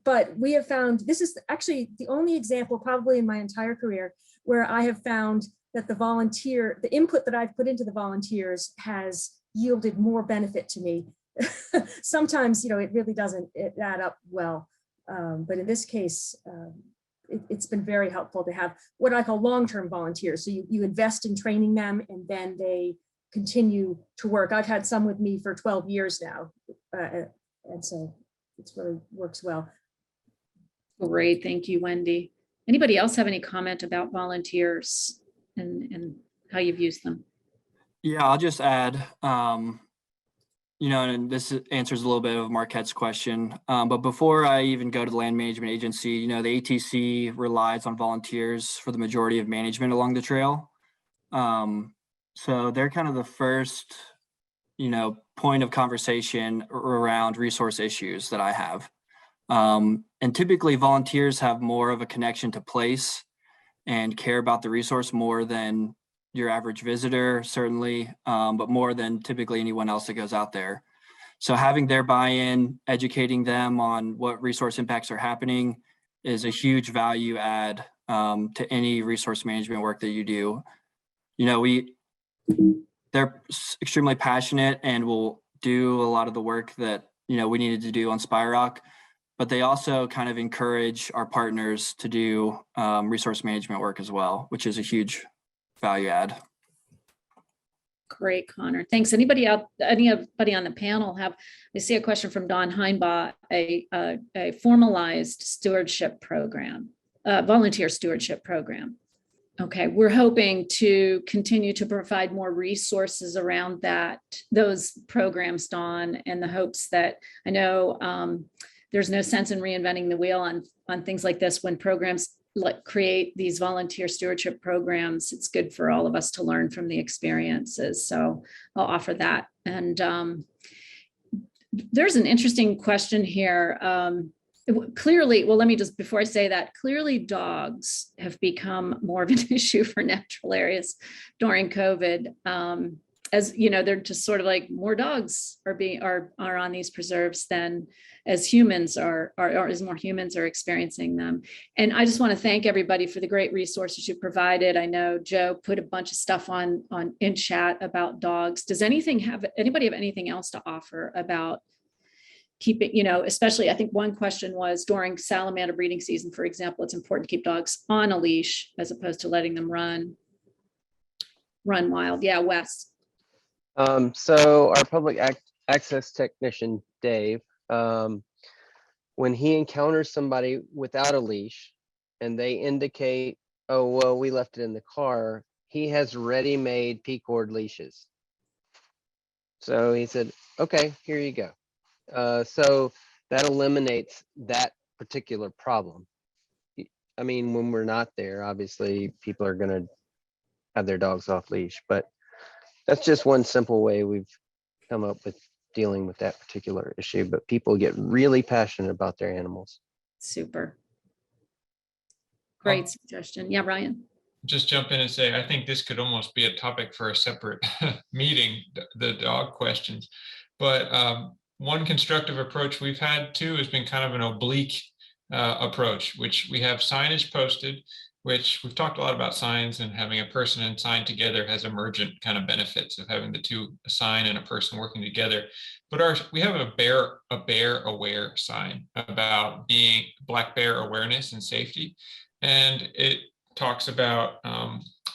But we have found, this is actually the only example probably in my entire career where I have found that the input that I've put into the volunteers has yielded more benefit to me. Sometimes, it really doesn't add up well. But in this case, it's been very helpful to have what I call long-term volunteers. So you invest in training them, and then they continue to work. I've had some with me for 12 years now. And so it really works well. Great, thank you, Wendy. Anybody else have any comment about volunteers and how you've used them? Yeah, I'll just add, and this answers a little bit of Marquette's question. But before I even go to the land management agency, the ATC relies on volunteers for the majority of management along the trail. So they're kind of the first, point of conversation around resource issues that I have. And typically volunteers have more of a connection to place and care about the resource more than your average visitor, certainly, but more than typically anyone else that goes out there. So having their buy-in, educating them on what resource impacts are happening is a huge value add to any resource management work that you do. They're extremely passionate and will do a lot of the work that, we needed to do on Spy Rock, but they also kind of encourage our partners to do resource management work as well, which is a huge value add. Great, Connor. Thanks. Anybody on the panel I see a question from Don Heinbaugh, a formalized stewardship program, volunteer stewardship program. Okay, we're hoping to continue to provide more resources around those programs, Don, in the hopes that I know there's no sense in reinventing the wheel on things like this. When programs create these volunteer stewardship programs, it's good for all of us to learn from the experiences. So I'll offer that. And there's an interesting question here. Clearly, well, let me just, before I say that, clearly dogs have become more of an issue for natural areas during COVID. As you know, they're just sort of like more dogs are on these preserves than as humans or as more humans are experiencing them. And I just want to thank everybody for the great resources you provided. I know Joe put a bunch of stuff on in chat about dogs. Does anybody have anything else to offer about keeping, especially I think one question was during salamander breeding season, for example, it's important to keep dogs on a leash as opposed to letting them run wild. Yeah, Wes. So our public access technician, Dave, when he encounters somebody without a leash and they indicate, oh, well, we left it in the car, he has ready-made P-cord leashes. So he said, okay, here you go. So that eliminates that particular problem. I mean, when we're not there, obviously people are going to have their dogs off leash, but that's just one simple way we've come up with dealing with that particular issue. But people get really passionate about their animals. Super. Great suggestion. Yeah, Ryan. Just jump in and say, I think this could almost be a topic for a separate meeting, the dog questions. But one constructive approach we've had too has been kind of an oblique approach, which we have signage posted, which we've talked a lot about signs, and having a person and sign together has emergent kind of benefits of having the two, a sign and a person working together. But we have a bear aware sign about being black bear awareness and safety. And it talks about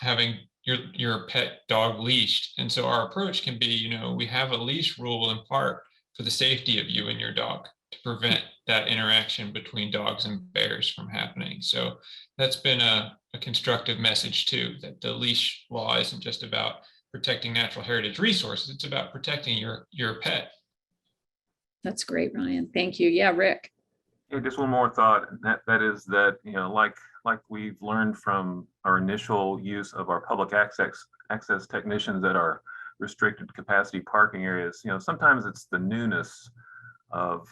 having your pet dog leashed. And so our approach can be, we have a leash rule in part for the safety of you and your dog to prevent that interaction between dogs and bears from happening. So that's been a constructive message too, that the leash law isn't just about protecting natural heritage resources, it's about protecting your pet. That's great, Ryan. Thank you. Yeah, Rick. Yeah, just one more thought. That is that, like we've learned from our initial use of our public access technicians at our restricted capacity parking areas, sometimes it's the newness of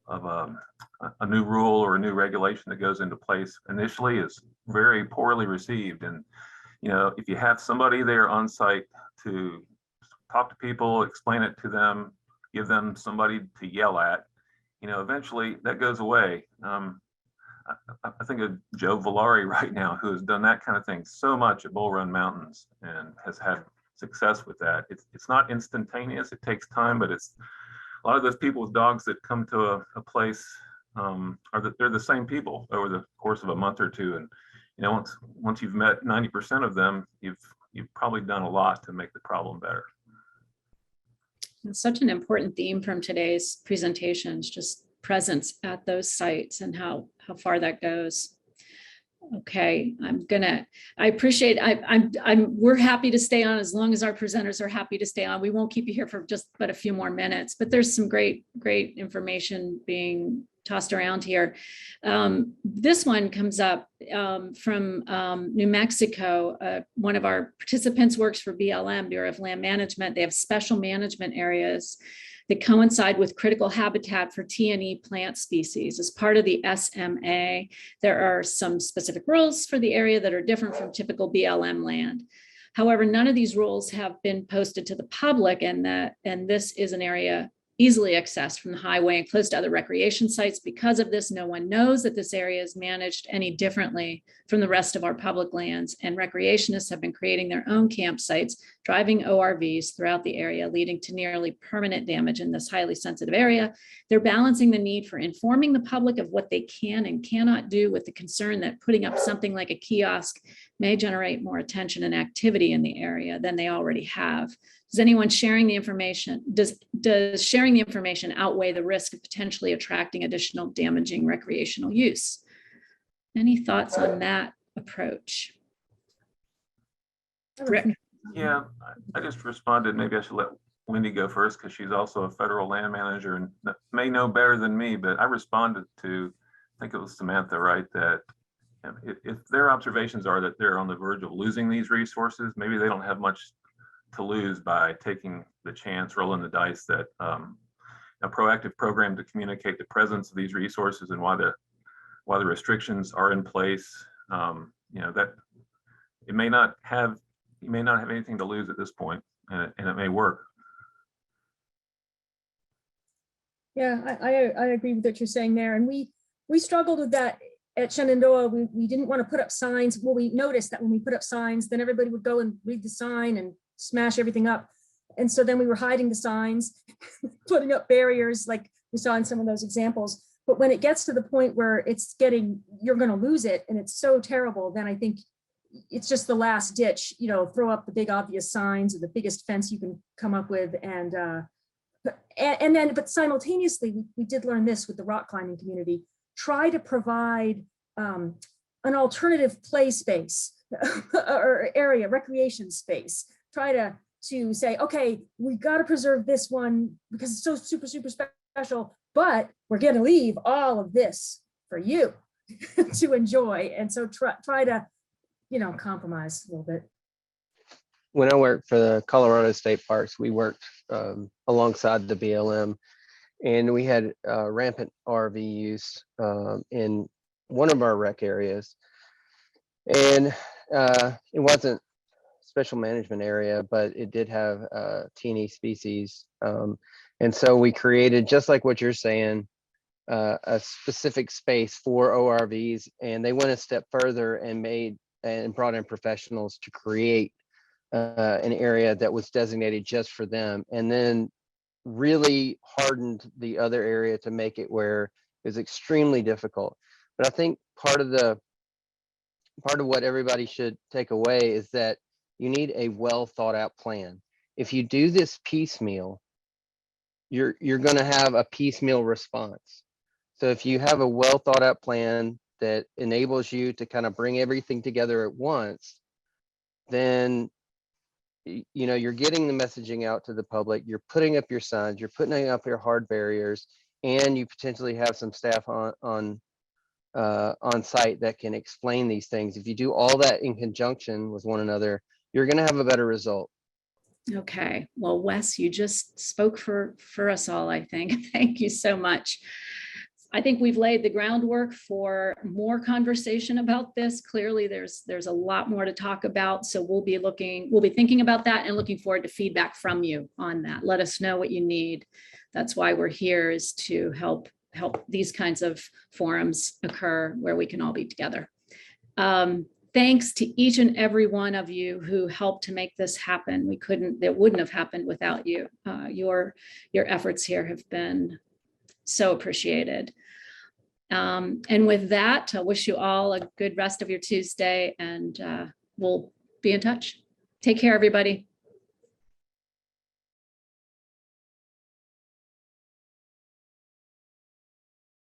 a new rule or a new regulation that goes into place initially is very poorly received. And, if you have somebody there on site to talk to people, explain it to them, give them somebody to yell at, eventually that goes away. I think of Joe Villari right now, who has done that kind of thing so much at Bull Run Mountains and has had success with that. It's not instantaneous, it takes time, but it's a lot of those people with dogs that come to a place they're the same people over the course of a month or two. And, once you've met 90% of them, you've probably done a lot to make the problem better. It's such an important theme from today's presentations, just presence at those sites and how far that goes. Okay, we're happy to stay on as long as our presenters are happy to stay on. We won't keep you here for just but a few more minutes, but there's some great information being tossed around here. This one comes up from New Mexico. One of our participants works for BLM, Bureau of Land Management. They have special management areas that coincide with critical habitat for T&E plant species. As part of the SMA, there are some specific rules for the area that are different from typical BLM land. However, none of these rules have been posted to the public, and this is an area easily accessed from the highway and close to other recreation sites. Because of this, no one knows that this area is managed any differently from the rest of our public lands, and recreationists have been creating their own campsites, driving ORVs throughout the area, leading to nearly permanent damage in this highly sensitive area. They're balancing the need for informing the public of what they can and cannot do with the concern that putting up something like a kiosk may generate more attention and activity in the area than they already have. Does anyone sharing the information, does sharing the information outweigh the risk of potentially attracting additional damaging recreational use? Any thoughts on that approach? Rick? Yeah, I just responded. Maybe I should let Wendy go first because she's also a federal land manager and may know better than me, but I responded to, I think it was Samantha, right? That if their observations are that they're on the verge of losing these resources, maybe they don't have much to lose by taking the chance, rolling the dice that a proactive program to communicate the presence of these resources and why the restrictions are in place. That it may not have, you may not have anything to lose at this point, and it may work. Yeah, I agree with what you're saying there. And we struggled with that at Shenandoah. We didn't want to put up signs. Well, we noticed that when we put up signs, then everybody would go and read the sign and smash everything up. And so then we were hiding the signs, putting up barriers like we saw in some of those examples. But when it gets to the point where it's getting, you're going to lose it and it's so terrible, then I think it's just the last ditch, throw up the big obvious signs or the biggest fence you can come up with. But simultaneously, we did learn this with the rock climbing community, try to provide an alternative play space or area, recreation space. Try to say, okay, we got to preserve this one because it's so super, super special, but we're going to leave all of this for you to enjoy. And so try to, compromise a little bit. When I worked for the Colorado State Parks, we worked alongside the BLM, and we had rampant RV use in one of our rec areas. And it wasn't special management area, but it did have teeny species. And so we created, just like what you're saying, a specific space for ORVs, and they went a step further and brought in professionals to create an area that was designated just for them, and then really hardened the other area to make it where it was extremely difficult. But I think part of what everybody should take away is that you need a well thought out plan. If you do this piecemeal, you're going to have a piecemeal response. So if you have a well thought out plan that enables you to kind of bring everything together at once, then you're getting the messaging out to the public, you're putting up your signs, you're putting up your hard barriers, and you potentially have some staff on site that can explain these things. If you do all that in conjunction with one another, you're going to have a better result. Okay. Well, Wes, you just spoke for us all, I think. Thank you so much. I think we've laid the groundwork for more conversation about this. Clearly, there's a lot more to talk about. So we'll be thinking about that and looking forward to feedback from you on that. Let us know what you need. That's why we're here, is to help these kinds of forums occur where we can all be together. Thanks to each and every one of you who helped to make this happen. It wouldn't have happened without you. Your efforts here have been so appreciated. And with that, I wish you all a good rest of your Tuesday, and we'll be in touch. Take care, everybody.